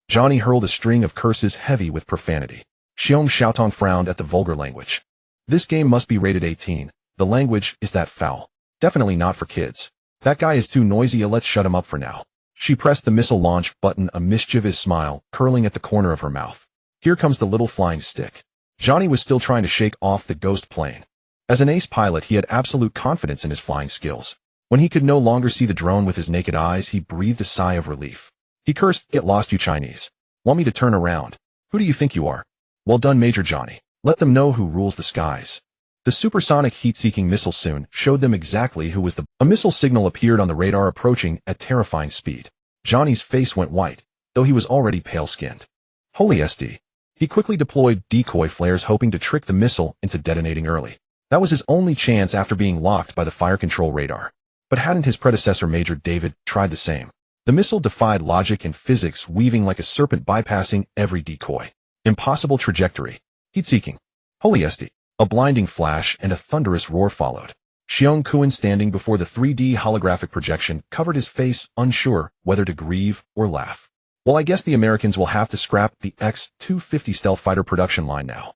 Johnny hurled a string of curses heavy with profanity. Xiong Xiaotong frowned at the vulgar language. This game must be rated 18. The language is that foul. Definitely not for kids. That guy is too noisy. Let's shut him up for now. She pressed the missile launch button, a mischievous smile curling at the corner of her mouth. Here comes the little flying stick. Johnny was still trying to shake off the ghost plane. As an ace pilot, he had absolute confidence in his flying skills. When he could no longer see the drone with his naked eyes, he breathed a sigh of relief. He cursed, get lost, you Chinese. Want me to turn around? Who do you think you are? Well done, Major Johnny. Let them know who rules the skies. The supersonic heat-seeking missile soon showed them exactly who was A missile signal appeared on the radar approaching at terrifying speed. Johnny's face went white, though he was already pale-skinned. Holy SD. He quickly deployed decoy flares, hoping to trick the missile into detonating early. That was his only chance after being locked by the fire control radar. But hadn't his predecessor, Major David, tried the same? The missile defied logic and physics, weaving like a serpent, bypassing every decoy. Impossible trajectory. Heat-seeking. Holy SD. A blinding flash and a thunderous roar followed. Xiong Kuan, standing before the 3D holographic projection, covered his face, unsure whether to grieve or laugh. Well, I guess the Americans will have to scrap the X-250 stealth fighter production line now.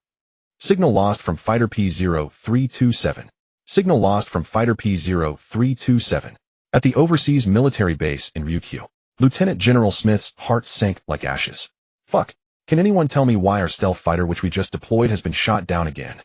Signal lost from Fighter P-0327. Signal lost from Fighter P-0327. At the overseas military base in Ryukyu, Lieutenant General Smith's heart sank like ashes. Fuck. Can anyone tell me why our stealth fighter which we just deployed has been shot down again?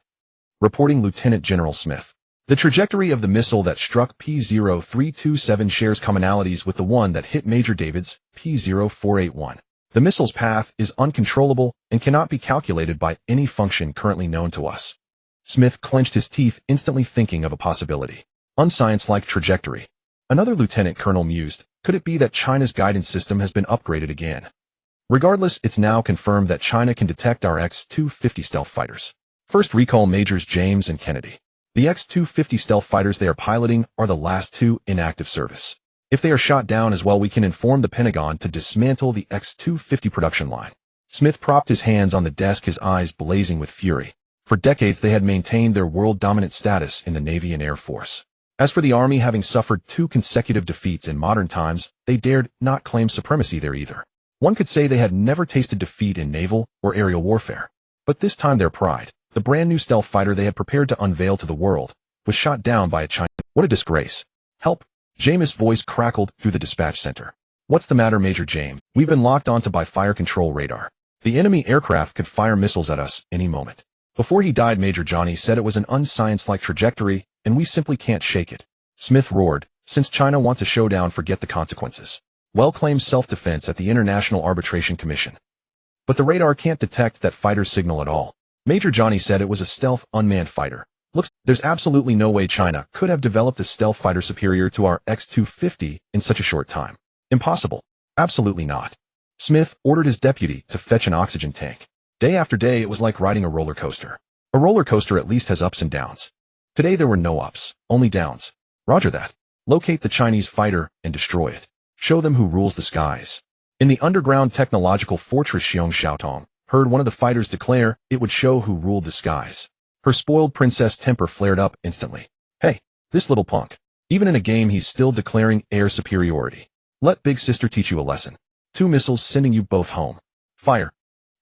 Reporting Lieutenant General Smith. The trajectory of the missile that struck P-0327 shares commonalities with the one that hit Major David's P-0481. The missile's path is uncontrollable and cannot be calculated by any function currently known to us. Smith clenched his teeth, instantly thinking of a possibility. Unscience-like trajectory. Another lieutenant colonel mused, could it be that China's guidance system has been upgraded again? Regardless, it's now confirmed that China can detect our X-250 stealth fighters. First, recall Majors James and Kennedy. The X-250 stealth fighters they are piloting are the last two in active service. If they are shot down as well, we can inform the Pentagon to dismantle the X-250 production line. Smith propped his hands on the desk, his eyes blazing with fury. For decades, they had maintained their world-dominant status in the Navy and Air Force. As for the Army, having suffered 2 consecutive defeats in modern times, they dared not claim supremacy there either. One could say they had never tasted defeat in naval or aerial warfare. But this time their pride, the brand new stealth fighter they had prepared to unveil to the world, was shot down by a Chinese. What a disgrace. Help. James' voice crackled through the dispatch center. What's the matter, Major James? We've been locked onto by fire control radar. The enemy aircraft could fire missiles at us any moment. Before he died, Major Johnny said it was an unscience-like trajectory, and we simply can't shake it. Smith roared, since China wants a showdown, forget the consequences. Well claims self-defense at the International Arbitration Commission. But the radar can't detect that fighter's signal at all. Major Johnny said it was a stealth, unmanned fighter. Looks, there's absolutely no way China could have developed a stealth fighter superior to our X-250 in such a short time. Impossible. Absolutely not. Smith ordered his deputy to fetch an oxygen tank. Day after day, it was like riding a roller coaster. A roller coaster at least has ups and downs. Today there were no ups, only downs. Roger that. Locate the Chinese fighter and destroy it. Show them who rules the skies. In the underground technological fortress, Xiong Xiaotong heard one of the fighters declare it would show who ruled the skies. Her spoiled princess temper flared up instantly. Hey, this little punk. Even in a game he's still declaring air superiority. Let big sister teach you a lesson. 2 missiles sending you both home. Fire.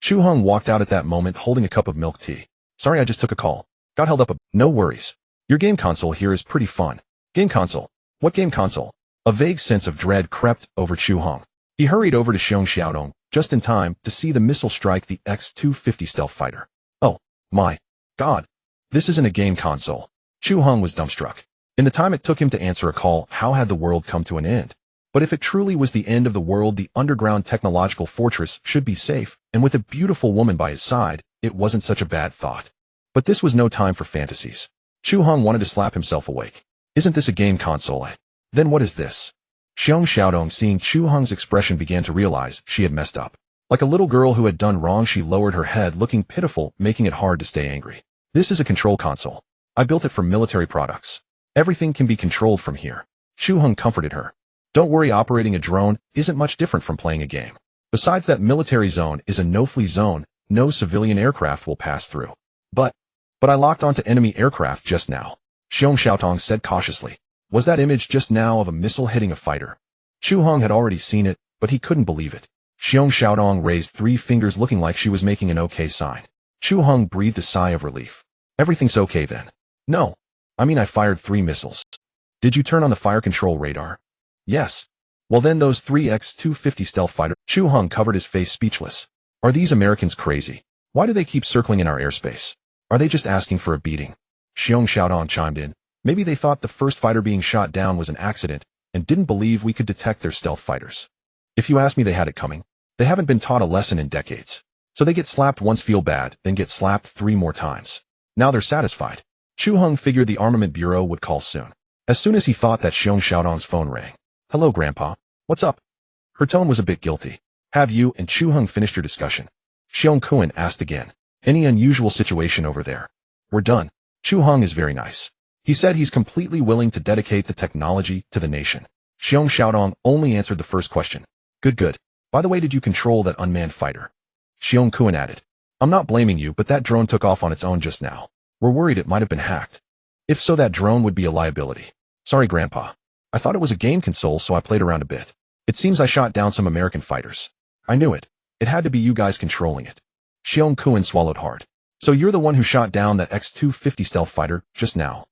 Chu Heng walked out at that moment holding a cup of milk tea. Sorry, I just took a call. Got held up. No worries. Your game console here is pretty fun. Game console? What game console? A vague sense of dread crept over Chu Heng. He hurried over to Xiong Xiaodong just in time to see the missile strike the X-250 stealth fighter. Oh, my God. This isn't a game console. Chu Heng was dumbstruck. In the time it took him to answer a call, how had the world come to an end? But if it truly was the end of the world, the underground technological fortress should be safe, and with a beautiful woman by his side, it wasn't such a bad thought. But this was no time for fantasies. Chu Heng wanted to slap himself awake. Isn't this a game console? Then what is this? Xiong Xiaodong, seeing Chu Heng's expression, began to realize she had messed up. Like a little girl who had done wrong, she lowered her head, looking pitiful, making it hard to stay angry. This is a control console. I built it for military products. Everything can be controlled from here. Chu Heng comforted her. Don't worry, operating a drone isn't much different from playing a game. Besides, that military zone is a no-fly zone. No civilian aircraft will pass through. But I locked onto enemy aircraft just now. Xiong Xiaotong said cautiously. Was that image just now of a missile hitting a fighter? Chu Heng had already seen it, but he couldn't believe it. Xiong Xiaodong raised 3 fingers, looking like she was making an okay sign. Chu Heng breathed a sigh of relief. Everything's okay then. No. I mean, I fired 3 missiles. Did you turn on the fire control radar? Yes. Well then, those 3 X-250 stealth fighter. Chu Heng covered his face, speechless. Are these Americans crazy? Why do they keep circling in our airspace? Are they just asking for a beating? Xiong Xiaodong chimed in. Maybe they thought the first fighter being shot down was an accident and didn't believe we could detect their stealth fighters. If you ask me, they had it coming. They haven't been taught a lesson in decades. So they get slapped once, feel bad, then get slapped 3 more times. Now they're satisfied. Chu Heng figured the Armament Bureau would call soon. As soon as he thought that, Xiong Xiaodong's phone rang. Hello, Grandpa. What's up? Her tone was a bit guilty. Have you and Chu Heng finished your discussion? Xiong Kuan asked again. Any unusual situation over there? We're done. Chu Heng is very nice. He said he's completely willing to dedicate the technology to the nation. Xiong Xiaodong only answered the first question. Good. By the way, did you control that unmanned fighter? Xiong Kuan added. I'm not blaming you, but that drone took off on its own just now. We're worried it might have been hacked. If so, that drone would be a liability. Sorry, Grandpa. I thought it was a game console, so I played around a bit. It seems I shot down some American fighters. I knew it. It had to be you guys controlling it. Xiong Kuan swallowed hard. So you're the one who shot down that X-250 stealth fighter just now?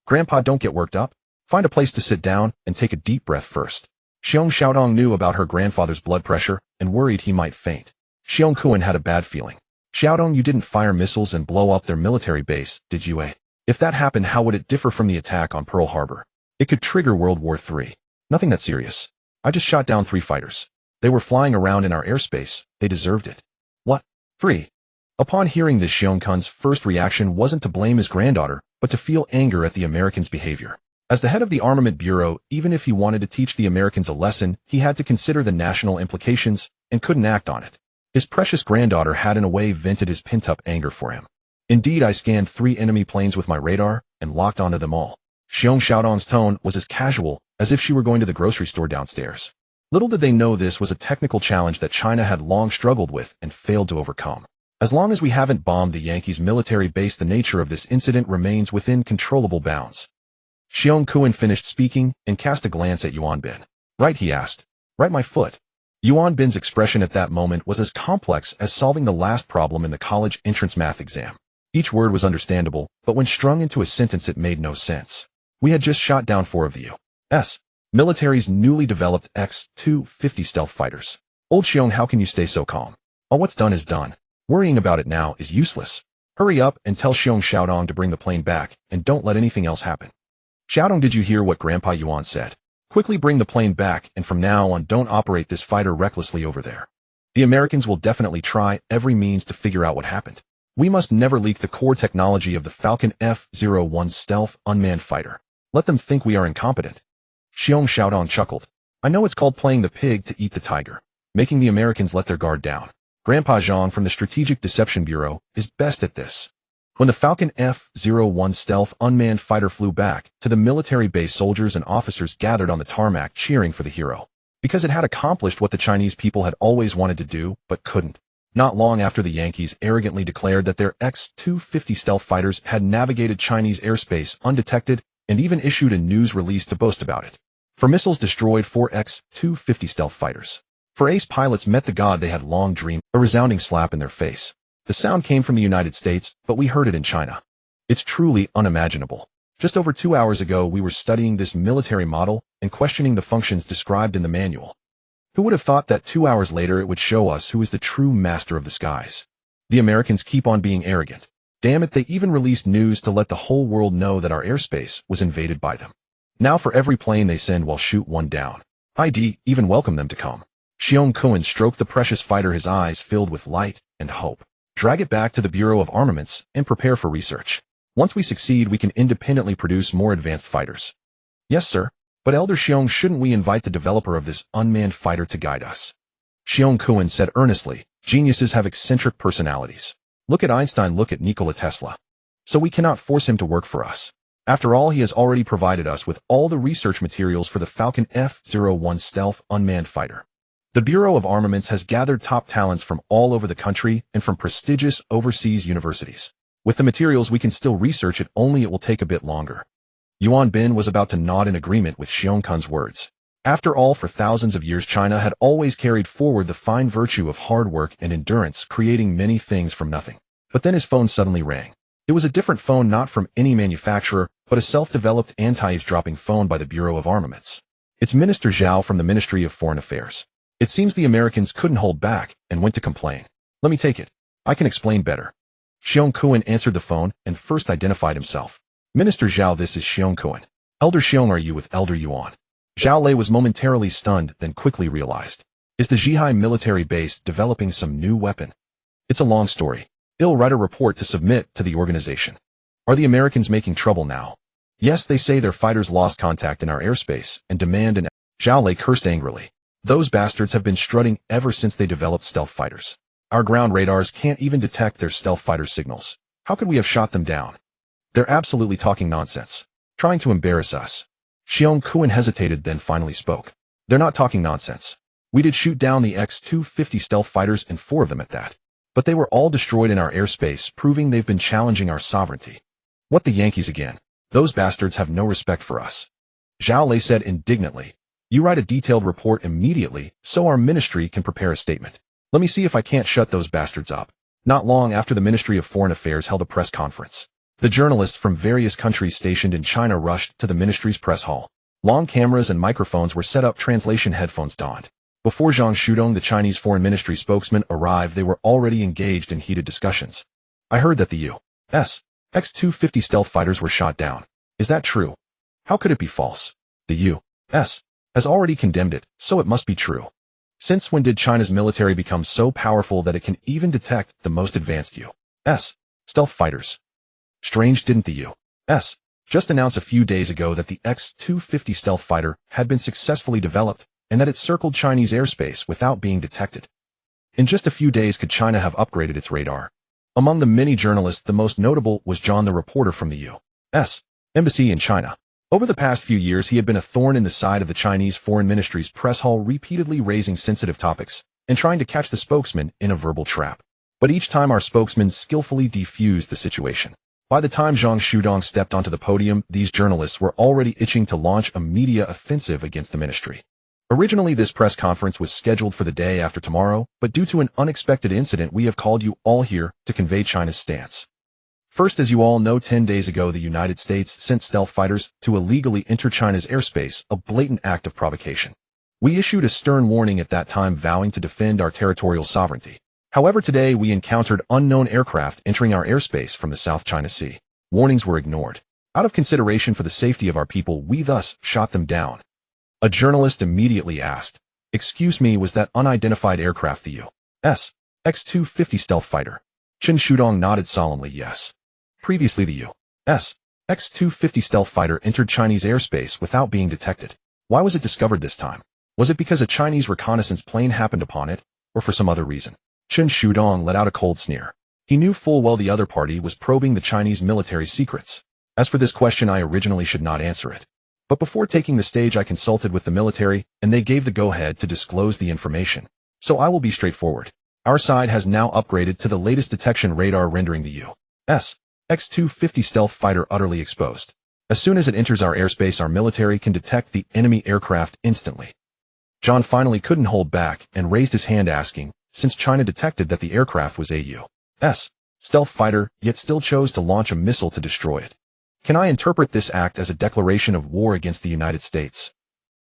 Grandpa, don't get worked up. Find a place to sit down and take a deep breath first. Xiong Xiaodong knew about her grandfather's blood pressure and worried he might faint. Xiong Kuan had a bad feeling. Xiaodong, you didn't fire missiles and blow up their military base, did you, eh? If that happened, how would it differ from the attack on Pearl Harbor? It could trigger World War III. Nothing that serious. I just shot down 3 fighters. They were flying around in our airspace. They deserved it. What? 3? Upon hearing this, Xiong Kuan's first reaction wasn't to blame his granddaughter, but to feel anger at the Americans' behavior. As the head of the Armament Bureau, even if he wanted to teach the Americans a lesson, he had to consider the national implications and couldn't act on it. His precious granddaughter had in a way vented his pent-up anger for him. Indeed, I scanned 3 enemy planes with my radar and locked onto them all. Xiong Xiaodong's tone was as casual as if she were going to the grocery store downstairs. Little did they know this was a technical challenge that China had long struggled with and failed to overcome. As long as we haven't bombed the Yankees' military base, the nature of this incident remains within controllable bounds. Xiong Kuan finished speaking and cast a glance at Yuan Bin. Right, he asked. Right, my foot. Yuan Bin's expression at that moment was as complex as solving the last problem in the college entrance math exam. Each word was understandable, but when strung into a sentence it made no sense. We had just shot down 4 of the U.S. military's newly developed X-250 stealth fighters. Old Xiong, how can you stay so calm? All what's done is done. Worrying about it now is useless. Hurry up and tell Xiaodong to bring the plane back, and don't let anything else happen. Xiaodong, did you hear what Grandpa Yuan said? Quickly bring the plane back, and from now on don't operate this fighter recklessly over there. The Americans will definitely try every means to figure out what happened. We must never leak the core technology of the Falcon F-01 stealth unmanned fighter. Let them think we are incompetent. Xiaodong chuckled. I know it's called playing the pig to eat the tiger, making the Americans let their guard down. Grandpa Zhang from the Strategic Deception Bureau is best at this. When the Falcon F-01 stealth unmanned fighter flew back to the military base, soldiers and officers gathered on the tarmac cheering for the hero, because it had accomplished what the Chinese people had always wanted to do but couldn't. Not long after, the Yankees arrogantly declared that their X-250 stealth fighters had navigated Chinese airspace undetected and even issued a news release to boast about it. For missiles destroyed 4 X-250 stealth fighters. For ace pilots met the god they had long dreamed, a resounding slap in their face. The sound came from the United States, but we heard it in China. It's truly unimaginable. Just over 2 hours ago, we were studying this military model and questioning the functions described in the manual. Who would have thought that 2 hours later it would show us who is the true master of the skies? The Americans keep on being arrogant. Damn it, they even released news to let the whole world know that our airspace was invaded by them. Now for every plane they send, we'll shoot one down. I'd even welcome them to come. Xiong Kuan stroked the precious fighter, his eyes filled with light and hope. Drag it back to the Bureau of Armaments and prepare for research. Once we succeed, we can independently produce more advanced fighters. Yes, sir. But Elder Xiong, shouldn't we invite the developer of this unmanned fighter to guide us? Xiong Kuan said earnestly, geniuses have eccentric personalities. Look at Einstein, look at Nikola Tesla. So we cannot force him to work for us. After all, he has already provided us with all the research materials for the Falcon F-01 stealth unmanned fighter. The Bureau of Armaments has gathered top talents from all over the country and from prestigious overseas universities. With the materials, we can still research it, only it will take a bit longer. Yuan Bin was about to nod in agreement with Xiong Kuan's words. After all, for thousands of years, China had always carried forward the fine virtue of hard work and endurance, creating many things from nothing. But then his phone suddenly rang. It was a different phone, not from any manufacturer, but a self-developed anti-eavesdropping phone by the Bureau of Armaments. It's Minister Zhao from the Ministry of Foreign Affairs. It seems the Americans couldn't hold back and went to complain. Let me take it. I can explain better. Xiong Kuan answered the phone and first identified himself. Minister Zhao, this is Xiong Kuan. Elder Xiong, are you with Elder Yuan? Zhao Lei was momentarily stunned, then quickly realized. Is the Zhihai military base developing some new weapon? It's a long story. I'll write a report to submit to the organization. Are the Americans making trouble now? Yes, they say their fighters lost contact in our airspace and demand an... Zhao Lei cursed angrily. Those bastards have been strutting ever since they developed stealth fighters. Our ground radars can't even detect their stealth fighter signals. How could we have shot them down? They're absolutely talking nonsense. Trying to embarrass us. Xiong Kuan hesitated, then finally spoke. They're not talking nonsense. We did shoot down the X-250 stealth fighters, and 4 of them at that. But they were all destroyed in our airspace, proving they've been challenging our sovereignty. What, the Yankees again? Those bastards have no respect for us. Zhao Lei said indignantly. You write a detailed report immediately, so our ministry can prepare a statement. Let me see if I can't shut those bastards up. Not long after, the Ministry of Foreign Affairs held a press conference. The journalists from various countries stationed in China rushed to the ministry's press hall. Long cameras and microphones were set up, translation headphones donned. Before Zhang Shudong, the Chinese Foreign Ministry spokesman, arrived, they were already engaged in heated discussions. I heard that the U.S. X-250 stealth fighters were shot down. Is that true? How could it be false? The U.S. has already condemned it, so it must be true. Since when did China's military become so powerful that it can even detect the most advanced U.S. stealth fighters? Strange, didn't the U.S. just announce a few days ago that the X-250 stealth fighter had been successfully developed and that it circled Chinese airspace without being detected? In just a few days, could China have upgraded its radar? Among the many journalists, the most notable was John, the reporter from the U.S. Embassy in China. Over the past few years, he had been a thorn in the side of the Chinese Foreign Ministry's press hall, repeatedly raising sensitive topics and trying to catch the spokesman in a verbal trap. But each time our spokesman skillfully defused the situation. By the time Zhang Shudong stepped onto the podium, these journalists were already itching to launch a media offensive against the ministry. Originally, this press conference was scheduled for the day after tomorrow, but due to an unexpected incident, we have called you all here to convey China's stance. First, as you all know, 10 days ago, the United States sent stealth fighters to illegally enter China's airspace, a blatant act of provocation. We issued a stern warning at that time, vowing to defend our territorial sovereignty. However, today we encountered unknown aircraft entering our airspace from the South China Sea. Warnings were ignored. Out of consideration for the safety of our people, we thus shot them down. A journalist immediately asked, "Excuse me, was that unidentified aircraft the U.S. X-250 stealth fighter?" Chen Shudong nodded solemnly, yes. Previously, the U.S. X-250 stealth fighter entered Chinese airspace without being detected. Why was it discovered this time? Was it because a Chinese reconnaissance plane happened upon it, or for some other reason? Chen Shudong let out a cold sneer. He knew full well the other party was probing the Chinese military secrets. As for this question, I originally should not answer it. But before taking the stage, I consulted with the military, and they gave the go-ahead to disclose the information. So I will be straightforward. Our side has now upgraded to the latest detection radar, rendering the U.S. X-250 stealth fighter utterly exposed. As soon as it enters our airspace, our military can detect the enemy aircraft instantly. John finally couldn't hold back and raised his hand, asking, since China detected that the aircraft was a U.S. stealth fighter, yet still chose to launch a missile to destroy it. Can I interpret this act as a declaration of war against the United States?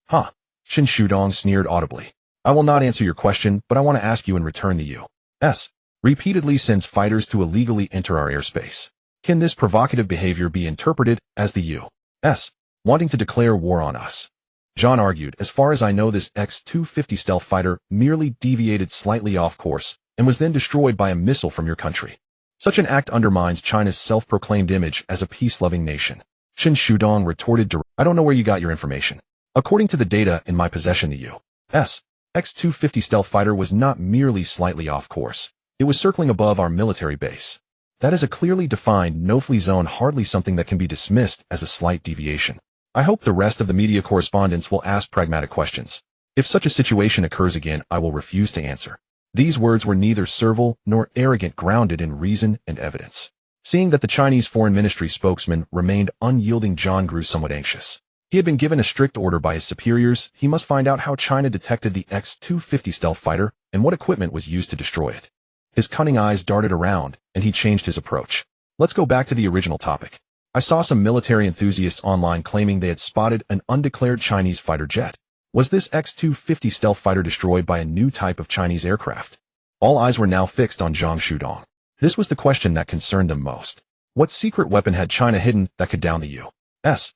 Huh? Chen Shudong sneered audibly. I will not answer your question, but I want to ask you in return. The U.S. repeatedly sends fighters to illegally enter our airspace. Can this provocative behavior be interpreted as the U.S. wanting to declare war on us? John argued, as far as I know, this X-250 stealth fighter merely deviated slightly off course and was then destroyed by a missile from your country. Such an act undermines China's self-proclaimed image as a peace-loving nation. Chen Shudong retorted, I don't know where you got your information. According to the data in my possession, the U.S. X-250 stealth fighter was not merely slightly off course. It was circling above our military base. That is a clearly defined no-fly zone, hardly something that can be dismissed as a slight deviation. I hope the rest of the media correspondents will ask pragmatic questions. If such a situation occurs again, I will refuse to answer. These words were neither servile nor arrogant, grounded in reason and evidence. Seeing that the Chinese Foreign Ministry spokesman remained unyielding, John grew somewhat anxious. He had been given a strict order by his superiors. He must find out how China detected the X-250 stealth fighter and what equipment was used to destroy it. His cunning eyes darted around, and he changed his approach. Let's go back to the original topic. I saw some military enthusiasts online claiming they had spotted an undeclared Chinese fighter jet. Was this X-250 stealth fighter destroyed by a new type of Chinese aircraft? All eyes were now fixed on Zhang Shudong. This was the question that concerned them most. What secret weapon had China hidden that could down the U.S.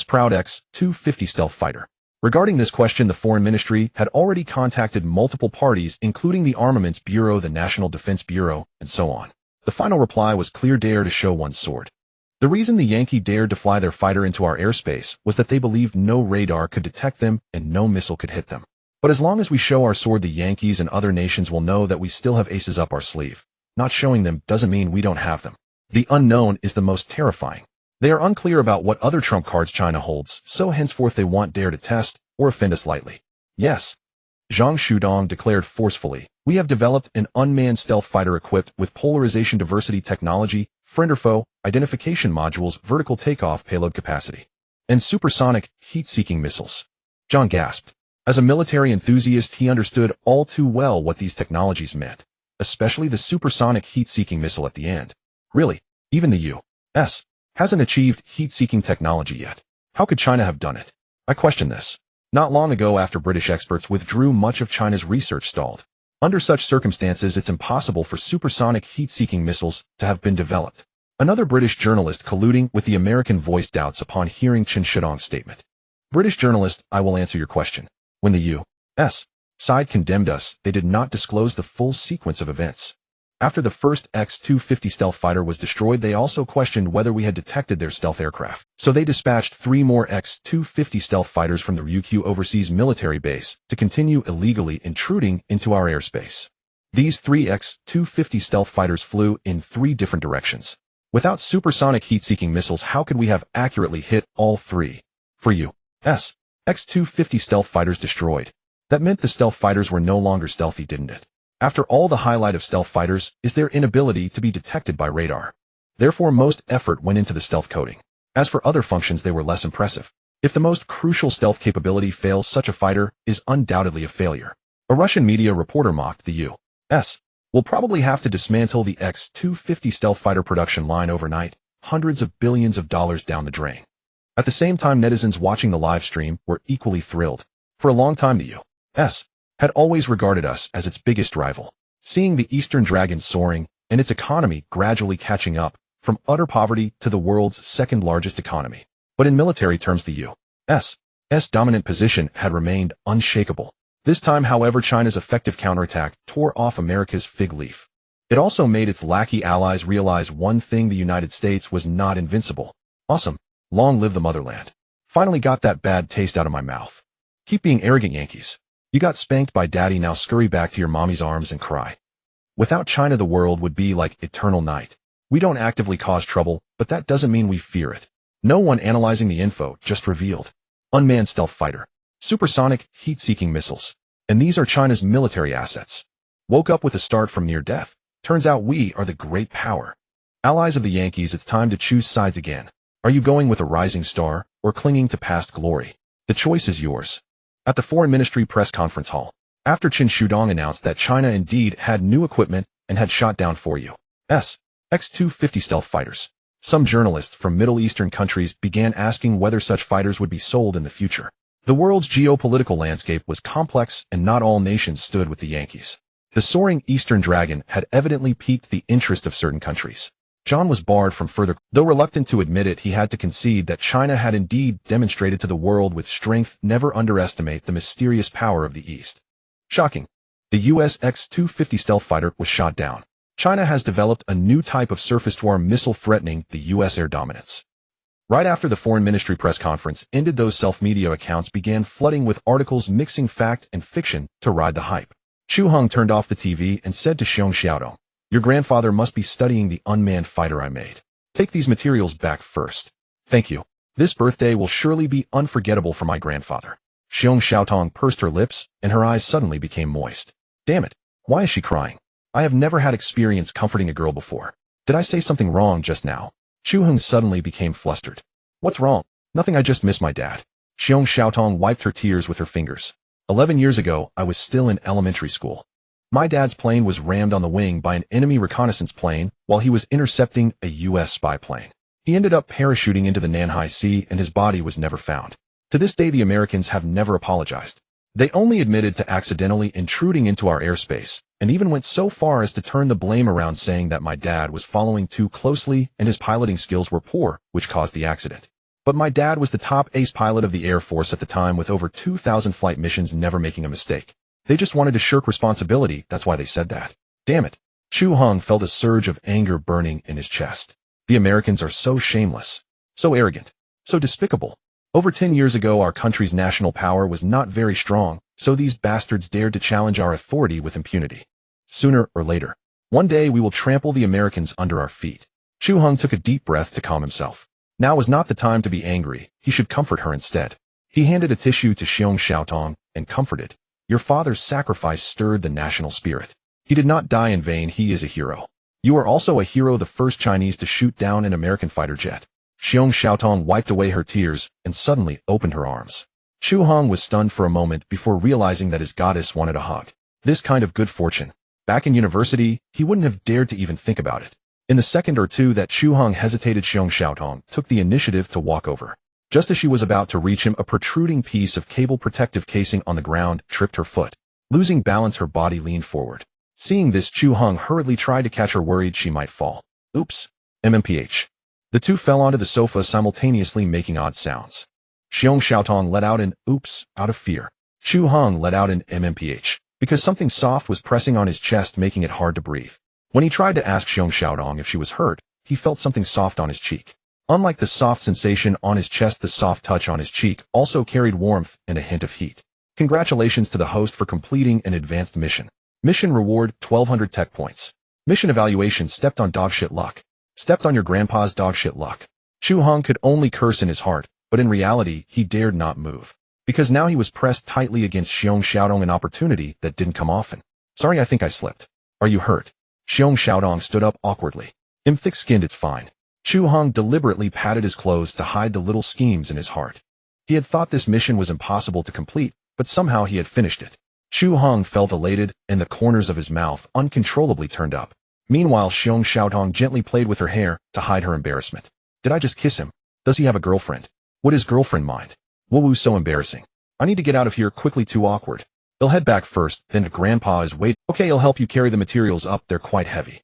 proud X-250 stealth fighter? Regarding this question, the Foreign Ministry had already contacted multiple parties, including the Armaments Bureau, the National Defense Bureau, and so on. The final reply was clear: dare to show one's sword. The reason the Yankee dared to fly their fighter into our airspace was that they believed no radar could detect them and no missile could hit them. But as long as we show our sword, the Yankees and other nations will know that we still have aces up our sleeve. Not showing them doesn't mean we don't have them. The unknown is the most terrifying. They are unclear about what other trump cards China holds, so henceforth they want dare to test or offend us lightly. Yes, Zhang Shudong declared forcefully, we have developed an unmanned stealth fighter equipped with polarization diversity technology, friend or foe, identification modules, vertical takeoff payload capacity, and supersonic, heat-seeking missiles. John gasped. As a military enthusiast, he understood all too well what these technologies meant, especially the supersonic heat-seeking missile at the end. Really, even the U.S. hasn't achieved heat-seeking technology yet. How could China have done it? I question this. Not long ago, after British experts withdrew, much of China's research stalled. Under such circumstances, it's impossible for supersonic heat-seeking missiles to have been developed. Another British journalist colluding with the American voiced doubts upon hearing Chen Shudong's statement. British journalist, I will answer your question. When the U.S. side condemned us, they did not disclose the full sequence of events. After the first X-250 stealth fighter was destroyed, they also questioned whether we had detected their stealth aircraft. So they dispatched 3 more X-250 stealth fighters from the Ryukyu overseas military base to continue illegally intruding into our airspace. These 3 X-250 stealth fighters flew in 3 different directions. Without supersonic heat-seeking missiles, how could we have accurately hit all 3? For U.S. X-250 stealth fighters destroyed. That meant the stealth fighters were no longer stealthy, didn't it? After all, the highlight of stealth fighters is their inability to be detected by radar. Therefore, most effort went into the stealth coding. As for other functions, they were less impressive. If the most crucial stealth capability fails, such a fighter is undoubtedly a failure. A Russian media reporter mocked the U.S. will probably have to dismantle the X-250 stealth fighter production line overnight, hundreds of billions of dollars down the drain. At the same time, netizens watching the live stream were equally thrilled. For a long time, the U.S. had always regarded us as its biggest rival. seeing the Eastern Dragon soaring and its economy gradually catching up from utter poverty to the world's second largest economy. But in military terms, the U.S.'s dominant position had remained unshakable. This time, however, China's effective counterattack tore off America's fig leaf. It also made its lackey allies realize one thing: the United States was not invincible. Awesome. Long live the motherland. Finally got that bad taste out of my mouth. Keep being arrogant, Yankees. You got spanked by daddy, now scurry back to your mommy's arms and cry. Without China, the world would be like eternal night. We don't actively cause trouble, but that doesn't mean we fear it. No one analyzing the info just revealed. Unmanned stealth fighter. Supersonic, heat-seeking missiles. And these are China's military assets. Woke up with a start from near death. Turns out we are the great power. Allies of the Yankees, it's time to choose sides again. Are you going with a rising star or clinging to past glory? The choice is yours. At the Foreign Ministry press conference hall, after Qin Shudong announced that China indeed had new equipment and had shot down 4 U.S. X-250 stealth fighters, some journalists from Middle Eastern countries began asking whether such fighters would be sold in the future. The world's geopolitical landscape was complex, and not all nations stood with the Yankees. The soaring Eastern Dragon had evidently piqued the interest of certain countries. John was barred from further. Though reluctant to admit it, he had to concede that China had indeed demonstrated to the world with strength. Never underestimate the mysterious power of the East. Shocking. The US X-250 stealth fighter was shot down. China has developed a new type of surface-to-air missile threatening the US air dominance. Right after the Foreign Ministry press conference ended, those self-media accounts began flooding with articles mixing fact and fiction to ride the hype. Chu Heng turned off the TV and said to Xiong Xiaodong, "Your grandfather must be studying the unmanned fighter I made. Take these materials back first." "Thank you. This birthday will surely be unforgettable for my grandfather." Xiong Xiaodong pursed her lips, and her eyes suddenly became moist. Damn it. Why is she crying? I have never had experience comforting a girl before. Did I say something wrong just now? Chu Heng suddenly became flustered. What's wrong? Nothing, I just miss my dad. Xiong Xiaodong wiped her tears with her fingers. 11 years ago, I was still in elementary school. My dad's plane was rammed on the wing by an enemy reconnaissance plane while he was intercepting a U.S. spy plane. He ended up parachuting into the Nanhai Sea, and his body was never found. To this day, the Americans have never apologized. They only admitted to accidentally intruding into our airspace, and even went so far as to turn the blame around, saying that my dad was following too closely and his piloting skills were poor, which caused the accident. But my dad was the top ace pilot of the Air Force at the time, with over 2,000 flight missions, never making a mistake. They just wanted to shirk responsibility, that's why they said that. Damn it. Chu Heng felt a surge of anger burning in his chest. The Americans are so shameless, so arrogant, so despicable. Over 10 years ago, our country's national power was not very strong, so these bastards dared to challenge our authority with impunity. Sooner or later, one day we will trample the Americans under our feet. Chu Heng took a deep breath to calm himself. Now was not the time to be angry, he should comfort her instead. He handed a tissue to Xiong Xiaodong and comforted. Your father's sacrifice stirred the national spirit. He did not die in vain, he is a hero. You are also a hero, the first Chinese to shoot down an American fighter jet. Xiong Xiaodong wiped away her tears and suddenly opened her arms. Chu Heng was stunned for a moment before realizing that his goddess wanted a hug. This kind of good fortune. Back in university, he wouldn't have dared to even think about it. In the second or two that Chu Heng hesitated, Xiong Xiaodong took the initiative to walk over. Just as she was about to reach him, a protruding piece of cable protective casing on the ground tripped her foot. Losing balance, her body leaned forward. Seeing this, Chu Heng hurriedly tried to catch her, worried she might fall. Oops. MMPH. The two fell onto the sofa simultaneously, making odd sounds. Xiong Xiaodong let out an oops out of fear. Chu Heng let out an MMPH because something soft was pressing on his chest, making it hard to breathe. When he tried to ask Xiong Xiaodong if she was hurt, he felt something soft on his cheek. Unlike the soft sensation on his chest, the soft touch on his cheek also carried warmth and a hint of heat. Congratulations to the host for completing an advanced mission. Mission reward 1,200 tech points. Mission evaluation: stepped on dogshit luck. Stepped on your grandpa's dogshit luck. Chu Heng could only curse in his heart, but in reality, he dared not move. Because now he was pressed tightly against Xiong Xiaodong, an opportunity that didn't come often. Sorry, I think I slipped. Are you hurt? Xiong Xiaodong stood up awkwardly. I'm thick-skinned, it's fine. Chu Heng deliberately patted his clothes to hide the little schemes in his heart. He had thought this mission was impossible to complete, but somehow he had finished it. Chu Heng felt elated, and the corners of his mouth uncontrollably turned up. Meanwhile, Xiong Xiaodong gently played with her hair to hide her embarrassment. Did I just kiss him? Does he have a girlfriend? Would his girlfriend mind? Woo-woo, so embarrassing. I need to get out of here quickly, too awkward. They'll head back first, then Grandpa is waiting. Okay, I'll help you carry the materials up, they're quite heavy.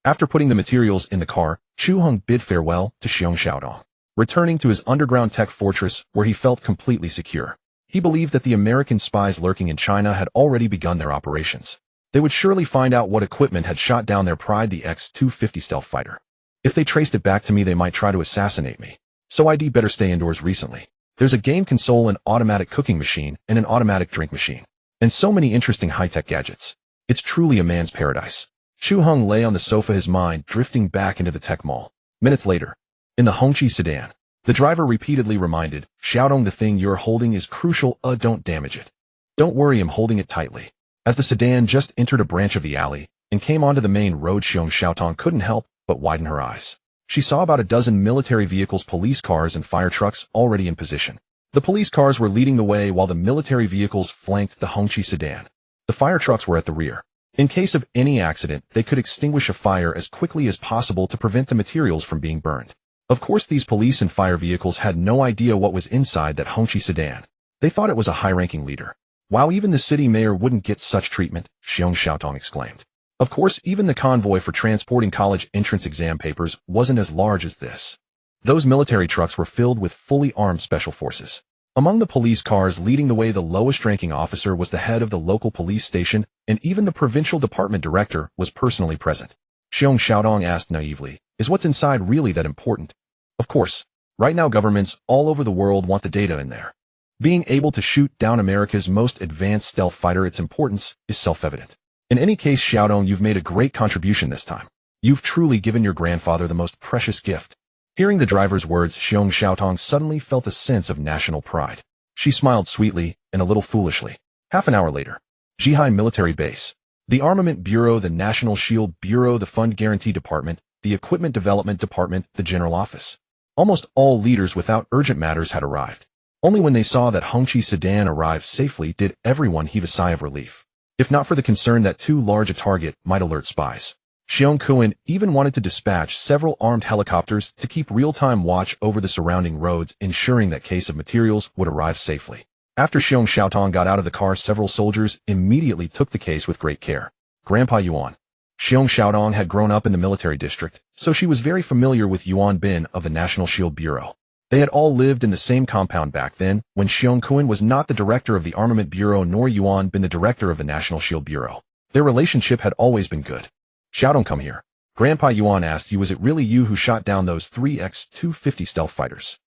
After putting the materials in the car, Chu Heng bid farewell to Xiong Xiaodong, returning to his underground tech fortress where he felt completely secure. He believed that the American spies lurking in China had already begun their operations. They would surely find out what equipment had shot down their pride, the X-250 stealth fighter. If they traced it back to me, they might try to assassinate me. So I'd better stay indoors recently. There's a game console, an automatic cooking machine, and an automatic drink machine. And so many interesting high-tech gadgets. It's truly a man's paradise. Chu Heng lay on the sofa, his mind drifting back into the tech mall. Minutes later, in the Hongqi sedan, the driver repeatedly reminded Xiaodong, the thing you're holding is crucial, don't damage it. Don't worry, I'm holding it tightly. As the sedan just entered a branch of the alley and came onto the main road, Xiong Xiaodong couldn't help but widen her eyes. She saw about a dozen military vehicles, police cars, and fire trucks already in position. The police cars were leading the way while the military vehicles flanked the Hongqi sedan. The fire trucks were at the rear. In case of any accident, they could extinguish a fire as quickly as possible to prevent the materials from being burned. Of course, these police and fire vehicles had no idea what was inside that Hongqi sedan. They thought it was a high-ranking leader. Wow, even the city mayor wouldn't get such treatment, Xiong Xiaodong exclaimed. Of course, even the convoy for transporting college entrance exam papers wasn't as large as this. Those military trucks were filled with fully armed special forces. Among the police cars leading the way, the lowest-ranking officer was the head of the local police station, and even the provincial department director was personally present. Xiong Xiaodong asked naively, is what's inside really that important? Of course. Right now, governments all over the world want the data in there. Being able to shoot down America's most advanced stealth fighter, its importance is self-evident. In any case, Xiaodong, you've made a great contribution this time. You've truly given your grandfather the most precious gift. Hearing the driver's words, Xiong Xiaodong suddenly felt a sense of national pride. She smiled sweetly and a little foolishly. Half an hour later, Zhihai Military Base. The Armament Bureau, the National Shield Bureau, the Fund Guarantee Department, the Equipment Development Department, the General Office. Almost all leaders without urgent matters had arrived. Only when they saw that Hongqi sedan arrive safely did everyone heave a sigh of relief. If not for the concern that too large a target might alert spies. Xiong Kuan even wanted to dispatch several armed helicopters to keep real-time watch over the surrounding roads, ensuring that case of materials would arrive safely. After Xiong Xiaodong got out of the car, several soldiers immediately took the case with great care. Grandpa Yuan. Xiong Xiaodong had grown up in the military district, so she was very familiar with Yuan Bin of the National Shield Bureau. They had all lived in the same compound back then, when Xiong Kuan was not the director of the Armament Bureau nor Yuan Bin the director of the National Shield Bureau. Their relationship had always been good. Xiaodong, come here. Grandpa Yuan asked you, was it really you who shot down those 3 X-250 stealth fighters?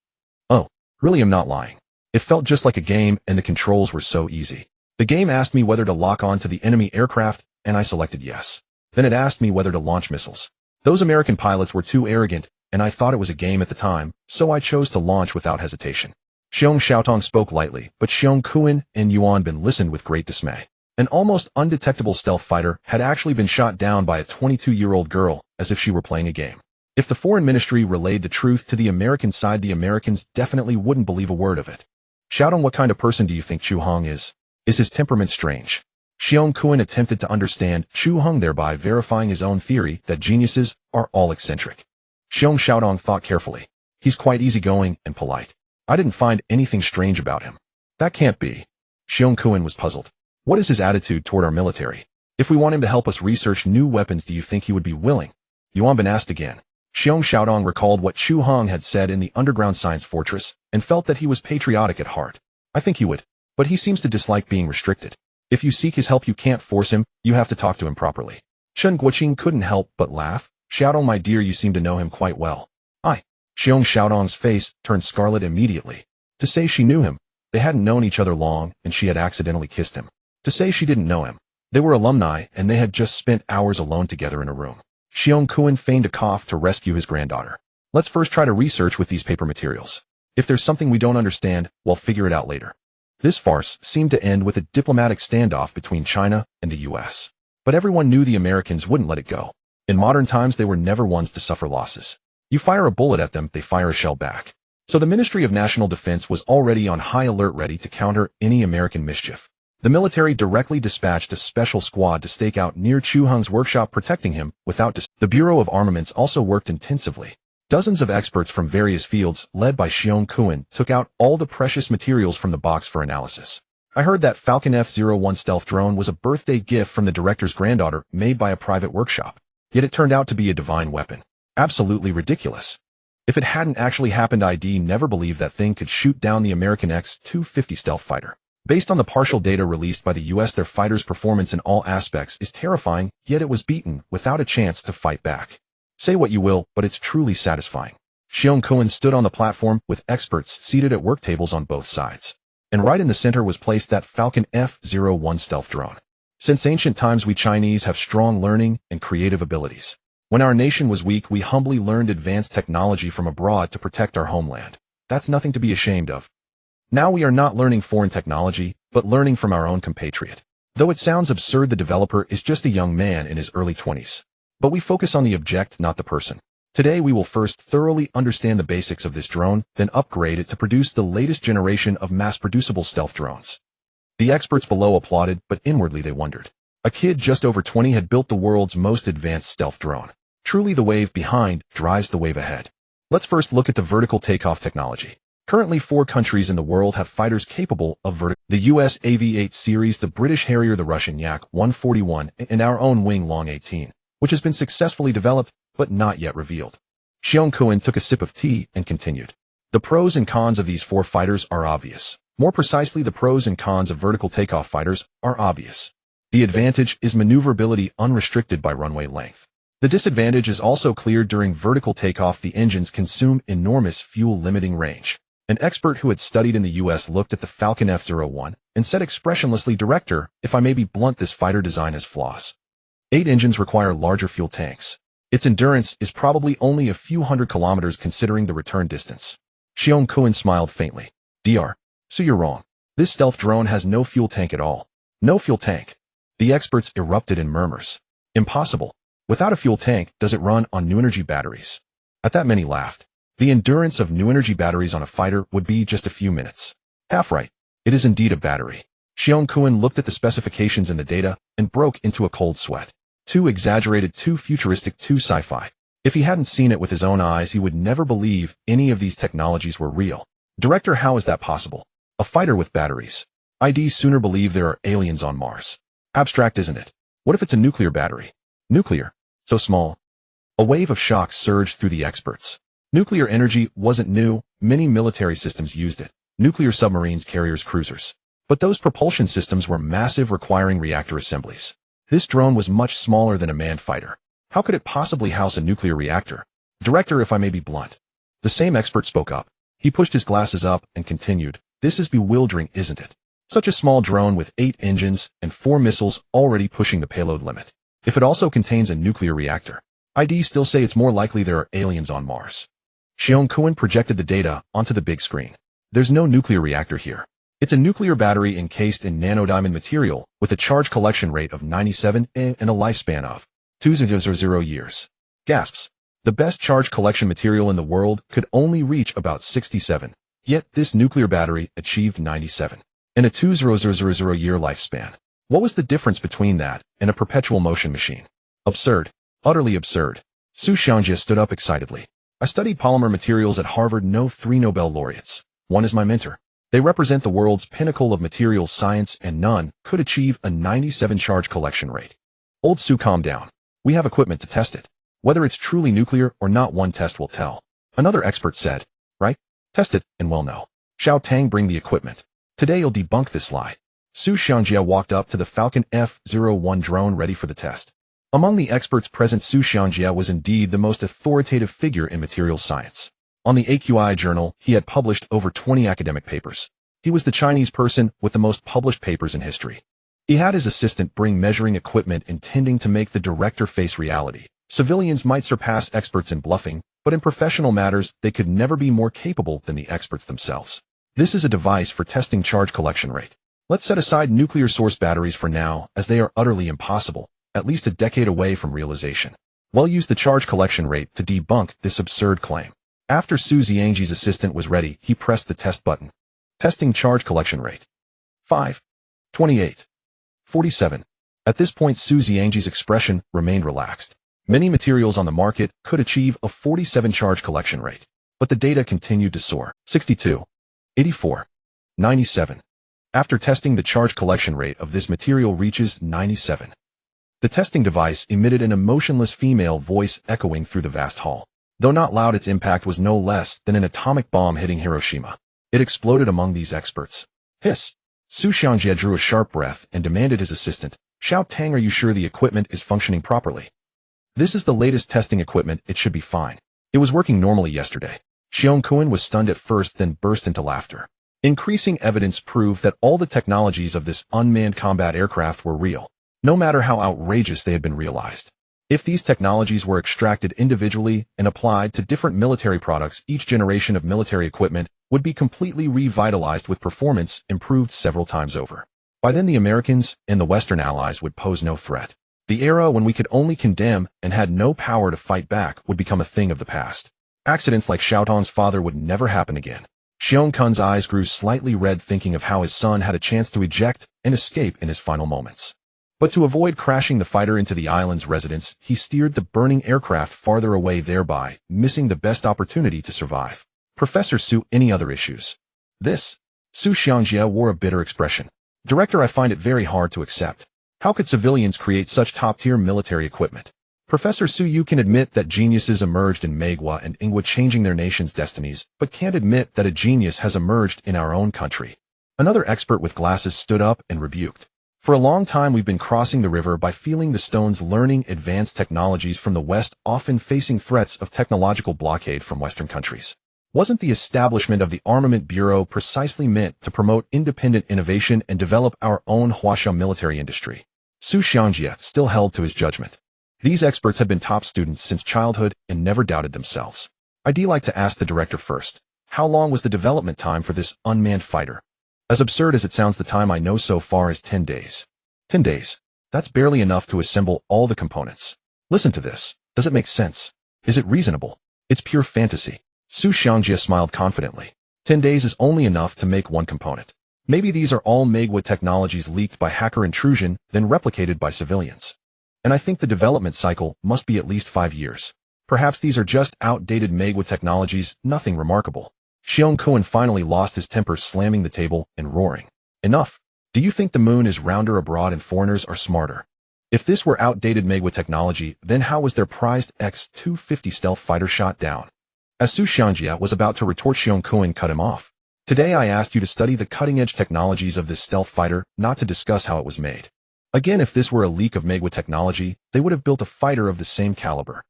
Oh, really, I'm not lying. It felt just like a game and the controls were so easy. The game asked me whether to lock on to the enemy aircraft, and I selected yes. Then it asked me whether to launch missiles. Those American pilots were too arrogant, and I thought it was a game at the time, so I chose to launch without hesitation. Xiong Xiaodong spoke lightly, but Xiong Kuan and Yuan Bin listened with great dismay. An almost undetectable stealth fighter had actually been shot down by a 22-year-old girl, as if she were playing a game. If the foreign ministry relayed the truth to the American side, the Americans definitely wouldn't believe a word of it. Xiaodong, what kind of person do you think Chu Heng is? Is his temperament strange? Xiong Kuan attempted to understand Chu Heng, thereby verifying his own theory that geniuses are all eccentric. Xiong Xiaodong thought carefully. He's quite easygoing and polite. I didn't find anything strange about him. That can't be. Xiong Kuan was puzzled. What is his attitude toward our military? If we want him to help us research new weapons, do you think he would be willing? Yuan Bin asked again. Xiong Xiaodong recalled what Chu Heng had said in the underground science fortress and felt that he was patriotic at heart. I think he would. But he seems to dislike being restricted. If you seek his help, you can't force him, you have to talk to him properly. Chen Guoqing couldn't help but laugh. Xiaodong, my dear, you seem to know him quite well. Xiong Xiaodong's face turned scarlet immediately. To say she knew him, they hadn't known each other long, and she had accidentally kissed him. To say she didn't know him, they were alumni, and they had just spent hours alone together in a room. Xiong Kuan feigned a cough to rescue his granddaughter. Let's first try to research with these paper materials. If there's something we don't understand, we'll figure it out later. This farce seemed to end with a diplomatic standoff between China and the U.S. But everyone knew the Americans wouldn't let it go. In modern times, they were never ones to suffer losses. You fire a bullet at them, they fire a shell back. So the Ministry of National Defense was already on high alert, ready to counter any American mischief. The military directly dispatched a special squad to stake out near Chu Heng's workshop, protecting him without The Bureau of Armaments also worked intensively. Dozens of experts from various fields, led by Xiong Kuan, took out all the precious materials from the box for analysis. I heard that Falcon F-01 stealth drone was a birthday gift from the director's granddaughter made by a private workshop. Yet it turned out to be a divine weapon. Absolutely ridiculous. If it hadn't actually happened, I'd never believed that thing could shoot down the American X-250 stealth fighter. Based on the partial data released by the US, their fighter's performance in all aspects is terrifying, yet it was beaten without a chance to fight back. Say what you will, but it's truly satisfying. Chu Heng stood on the platform with experts seated at work tables on both sides. And right in the center was placed that Falcon F-01 stealth drone. Since ancient times, we Chinese have strong learning and creative abilities. When our nation was weak, we humbly learned advanced technology from abroad to protect our homeland. That's nothing to be ashamed of. Now we are not learning foreign technology, but learning from our own compatriot. Though it sounds absurd, the developer is just a young man in his early 20s. But we focus on the object, not the person. Today we will first thoroughly understand the basics of this drone, then upgrade it to produce the latest generation of mass-producible stealth drones. The experts below applauded, but inwardly they wondered. A kid just over 20 had built the world's most advanced stealth drone. Truly, the wave behind drives the wave ahead. Let's first look at the vertical takeoff technology. Currently, 4 countries in the world have fighters capable of the US AV-8 series, the British Harrier, the Russian Yak-141, and our own Wing Long-18, which has been successfully developed but not yet revealed. Chu Heng took a sip of tea and continued. The pros and cons of these 4 fighters are obvious. More precisely, the pros and cons of vertical takeoff fighters are obvious. The advantage is maneuverability unrestricted by runway length. The disadvantage is also clear. During vertical takeoff, the engines consume enormous fuel-limiting range. An expert who had studied in the US looked at the Falcon F-01 and said expressionlessly, "Director, if I may be blunt, this fighter design has flaws. 8 engines require larger fuel tanks. Its endurance is probably only a few hundred kilometers considering the return distance." Chu Heng smiled faintly. So you're wrong. This stealth drone has no fuel tank at all. No fuel tank. The experts erupted in murmurs. Impossible. Without a fuel tank, does it run on new energy batteries? At that, many laughed. The endurance of new energy batteries on a fighter would be just a few minutes. Half right. It is indeed a battery. Chu Heng looked at the specifications in the data and broke into a cold sweat. Too exaggerated, too futuristic, too sci-fi. If he hadn't seen it with his own eyes, he would never believe any of these technologies were real. Director, how is that possible? A fighter with batteries. I'd sooner believe there are aliens on Mars. Abstract, isn't it? What if it's a nuclear battery? Nuclear? So small. A wave of shock surged through the experts. Nuclear energy wasn't new. Many military systems used it. Nuclear submarines, carriers, cruisers. But those propulsion systems were massive, requiring reactor assemblies. This drone was much smaller than a manned fighter. How could it possibly house a nuclear reactor? Director, if I may be blunt. The same expert spoke up. He pushed his glasses up and continued. This is bewildering, isn't it? Such a small drone with 8 engines and 4 missiles already pushing the payload limit. If it also contains a nuclear reactor, I'd still say it's more likely there are aliens on Mars. Chu Heng projected the data onto the big screen. There's no nuclear reactor here. It's a nuclear battery encased in nanodiamond material with a charge collection rate of 97 and a lifespan of 200 years. Gasps. The best charge collection material in the world could only reach about 67. Yet this nuclear battery achieved 97 and a 200-year lifespan. What was the difference between that and a perpetual motion machine? Absurd. Utterly absurd. Su Xiangjie stood up excitedly. I studied polymer materials at Harvard, know 3 Nobel laureates. One is my mentor. They represent the world's pinnacle of materials science, and none could achieve a 97 charge collection rate. Old Su, calm down. We have equipment to test it. Whether it's truly nuclear or not, one test will tell. Another expert said. Right? Test it, and we'll know. Xiao Tang, bring the equipment. Today you'll debunk this lie. Su Xiangjie walked up to the Falcon F-01 drone ready for the test. Among the experts present, Su Xiangjie was indeed the most authoritative figure in materials science. On the AQI journal, he had published over 20 academic papers. He was the Chinese person with the most published papers in history. He had his assistant bring measuring equipment intending to make the director face reality. Civilians might surpass experts in bluffing, but in professional matters, they could never be more capable than the experts themselves. This is a device for testing charge collection rate. Let's set aside nuclear source batteries for now, as they are utterly impossible, at least a decade away from realization. We'll use the charge collection rate to debunk this absurd claim. After Su Xiangjie's assistant was ready, he pressed the test button. Testing charge collection rate. 5. 28. 47. At this point, Su Xiangjie's expression remained relaxed. Many materials on the market could achieve a 47 charge collection rate, but the data continued to soar. 62. 84. 97. After testing, the charge collection rate of this material reaches 97. The testing device emitted an emotionless female voice echoing through the vast hall. Though not loud, its impact was no less than an atomic bomb hitting Hiroshima. It exploded among these experts. Hiss! Su Xiangjie drew a sharp breath and demanded his assistant, Xiao Tang, are you sure the equipment is functioning properly? This is the latest testing equipment, it should be fine. It was working normally yesterday. Xiong Kuan was stunned at first, then burst into laughter. Increasing evidence proved that all the technologies of this unmanned combat aircraft were real, no matter how outrageous they had been realized. If these technologies were extracted individually and applied to different military products, each generation of military equipment would be completely revitalized with performance improved several times over. By then the Americans and the Western allies would pose no threat. The era when we could only condemn and had no power to fight back would become a thing of the past. Accidents like Xiao Tong's father would never happen again. Xiong Kun's eyes grew slightly red, thinking of how his son had a chance to eject and escape in his final moments. But to avoid crashing the fighter into the island's residence, he steered the burning aircraft farther away, thereby missing the best opportunity to survive. Professor Su, any other issues? This? Su Xiangjie wore a bitter expression. Director, I find it very hard to accept. How could civilians create such top-tier military equipment? Professor Su, you can admit that geniuses emerged in Megwa and Ingwa, changing their nation's destinies, but can't admit that a genius has emerged in our own country. Another expert with glasses stood up and rebuked. For a long time we've been crossing the river by feeling the stones, learning advanced technologies from the West, often facing threats of technological blockade from Western countries. Wasn't the establishment of the Armament Bureau precisely meant to promote independent innovation and develop our own Huaxia military industry? Su Xiangjie still held to his judgment. These experts had been top students since childhood and never doubted themselves. I'd like to ask the director first. How long was the development time for this unmanned fighter? As absurd as it sounds, the time I know so far is 10 days. 10 days. That's barely enough to assemble all the components. Listen to this. Does it make sense? Is it reasonable? It's pure fantasy. Su Xiangjie smiled confidently. 10 days is only enough to make one component. Maybe these are all Megwa technologies leaked by hacker intrusion, then replicated by civilians. And I think the development cycle must be at least 5 years. Perhaps these are just outdated Megwa technologies, nothing remarkable. Xiong Kuan finally lost his temper, slamming the table and roaring. Enough! Do you think the moon is rounder abroad and foreigners are smarter? If this were outdated Megwa technology, then how was their prized X-250 stealth fighter shot down? As Su Xiangjie was about to retort, Xiong Kuan cut him off. Today I asked you to study the cutting-edge technologies of this stealth fighter, not to discuss how it was made. Again, if this were a leak of Megwa technology, they would have built a fighter of the same caliber.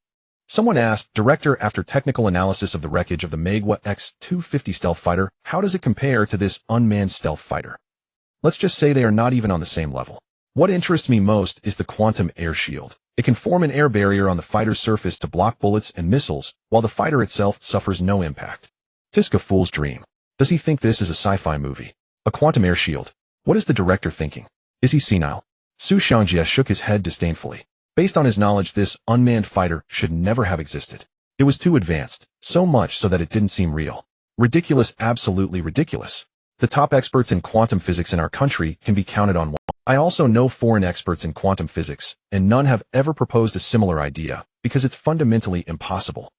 Someone asked, Director, after technical analysis of the wreckage of the Megwa X-250 stealth fighter, how does it compare to this unmanned stealth fighter? Let's just say they are not even on the same level. What interests me most is the quantum air shield. It can form an air barrier on the fighter's surface to block bullets and missiles, while the fighter itself suffers no impact. Tisk, a fool's dream. Does he think this is a sci-fi movie? A quantum air shield? What is the director thinking? Is he senile? Su Xiangjie shook his head disdainfully. Based on his knowledge, this unmanned fighter should never have existed. It was too advanced, so much so that it didn't seem real. Ridiculous, absolutely ridiculous. The top experts in quantum physics in our country can be counted on one. I also know foreign experts in quantum physics, and none have ever proposed a similar idea, because it's fundamentally impossible.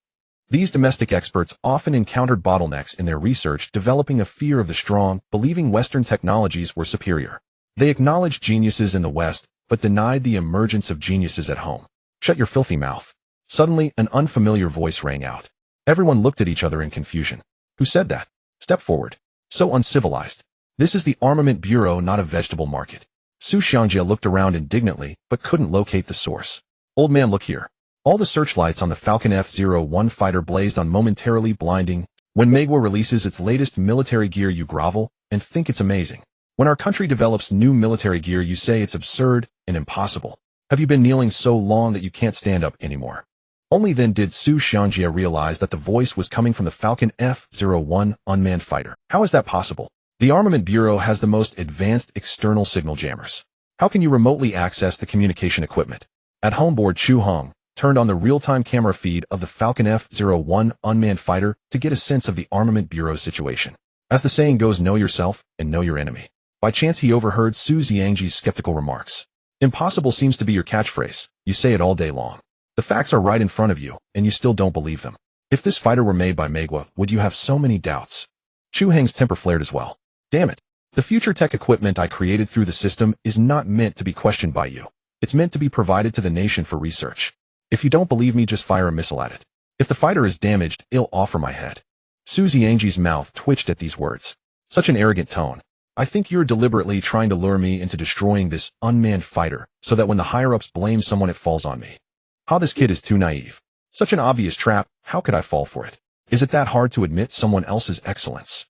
These domestic experts often encountered bottlenecks in their research, developing a fear of the strong, believing Western technologies were superior. They acknowledged geniuses in the West, but denied the emergence of geniuses at home. Shut your filthy mouth. Suddenly, an unfamiliar voice rang out. Everyone looked at each other in confusion. Who said that? Step forward. So uncivilized. This is the Armament Bureau, not a vegetable market. Su Xiangjie looked around indignantly, but couldn't locate the source. Old man, look here. All the searchlights on the Falcon F-01 fighter blazed on, momentarily blinding. When Megwa releases its latest military gear, you grovel and think it's amazing. When our country develops new military gear, you say it's absurd and impossible. Have you been kneeling so long that you can't stand up anymore? Only then did Su Xiangjie realize that the voice was coming from the Falcon F-01 unmanned fighter. How is that possible? The Armament Bureau has the most advanced external signal jammers. How can you remotely access the communication equipment? At home, board Chu Heng turned on the real-time camera feed of the Falcon F-01 unmanned fighter to get a sense of the Armament Bureau's situation. As the saying goes, know yourself and know your enemy. By chance, he overheard Su Xiangjie's skeptical remarks. Impossible seems to be your catchphrase. You say it all day long. The facts are right in front of you, and you still don't believe them. If this fighter were made by Megwa, would you have so many doubts? Chu Heng's temper flared as well. Damn it. The future tech equipment I created through the system is not meant to be questioned by you. It's meant to be provided to the nation for research. If you don't believe me, just fire a missile at it. If the fighter is damaged, I'll offer my head. Su Xiangji's mouth twitched at these words. Such an arrogant tone. I think you're deliberately trying to lure me into destroying this unmanned fighter so that when the higher-ups blame someone, it falls on me. How this kid is too naive. Such an obvious trap, how could I fall for it? Is it that hard to admit someone else's excellence?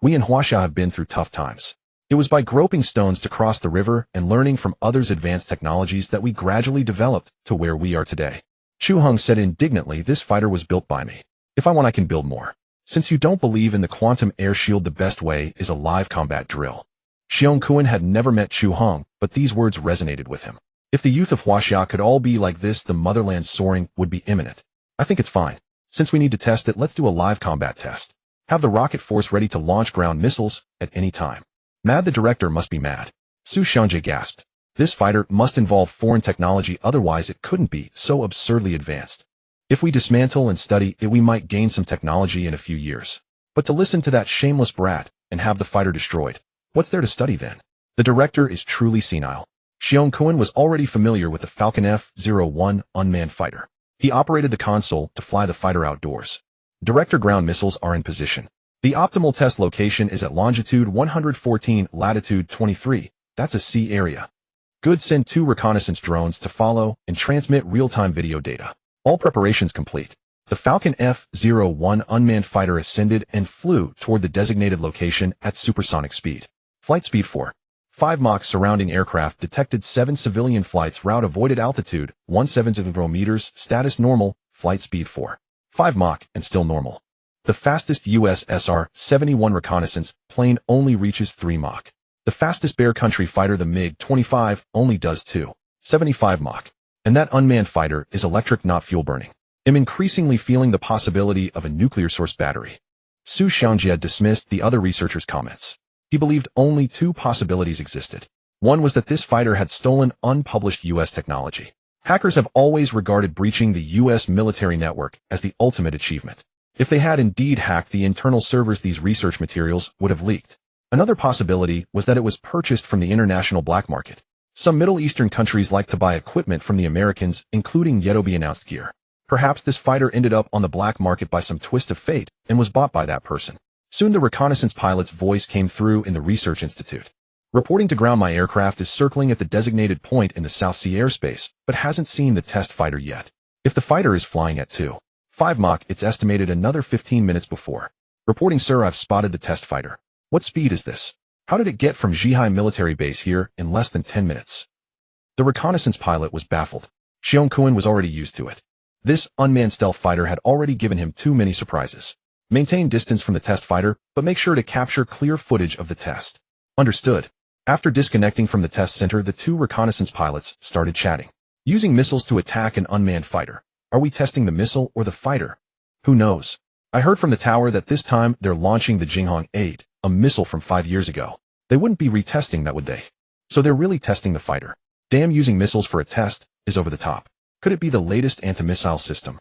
We in Huaxia have been through tough times. It was by groping stones to cross the river and learning from others' advanced technologies that we gradually developed to where we are today. Chu Heng said indignantly, this fighter was built by me. If I want, I can build more. Since you don't believe in the quantum air shield, the best way is a live combat drill. Xiong Kuan had never met Chu Heng, but these words resonated with him. If the youth of Huaxia could all be like this, the motherland's soaring would be imminent. I think it's fine. Since we need to test it, let's do a live combat test. Have the rocket force ready to launch ground missiles at any time. Mad, the director must be mad. Su Xiangji gasped. This fighter must involve foreign technology, otherwise it couldn't be so absurdly advanced. If we dismantle and study it, we might gain some technology in a few years. But to listen to that shameless brat and have the fighter destroyed, what's there to study then? The director is truly senile. Xiong Kuan was already familiar with the Falcon F-01 unmanned fighter. He operated the console to fly the fighter outdoors. Director ground missiles are in position. The optimal test location is at longitude 114, latitude 23. That's a sea area. Good, send 2 reconnaissance drones to follow and transmit real-time video data. All preparations complete. The Falcon F-01 unmanned fighter ascended and flew toward the designated location at supersonic speed. Flight speed 4. 5 Mach. Surrounding aircraft detected 7 civilian flights. Route avoided. Altitude 170 meters. Status normal. Flight speed 4. 5 Mach and still normal. The fastest US SR-71 reconnaissance plane only reaches 3 Mach. The fastest Bear Country fighter, the MiG-25, only does 2.75 Mach. And that unmanned fighter is electric, not fuel burning. I'm increasingly feeling the possibility of a nuclear source battery. Su Xiangji had dismissed the other researchers' comments. He believed only 2 possibilities existed. One was that this fighter had stolen unpublished US technology. Hackers have always regarded breaching the US military network as the ultimate achievement. If they had indeed hacked the internal servers, these research materials would have leaked. Another possibility was that it was purchased from the international black market. Some Middle Eastern countries like to buy equipment from the Americans, including yet to be announced gear. Perhaps this fighter ended up on the black market by some twist of fate and was bought by that person. Soon the reconnaissance pilot's voice came through in the research institute. Reporting to ground, my aircraft is circling at the designated point in the South Sea airspace, but hasn't seen the test fighter yet. If the fighter is flying at 2.5 Mach, it's estimated another 15 minutes before. Reporting, sir, I've spotted the test fighter. What speed is this? How did it get from Zhihai military base here in less than 10 minutes? The reconnaissance pilot was baffled. Xiong Kuan was already used to it. This unmanned stealth fighter had already given him too many surprises. Maintain distance from the test fighter, but make sure to capture clear footage of the test. Understood. After disconnecting from the test center, the 2 reconnaissance pilots started chatting. Using missiles to attack an unmanned fighter. Are we testing the missile or the fighter? Who knows? I heard from the tower that this time they're launching the Jinghong 8, a missile from 5 years ago. They wouldn't be retesting that, would they? So they're really testing the fighter. Damn, using missiles for a test is over the top. Could it be the latest anti-missile system?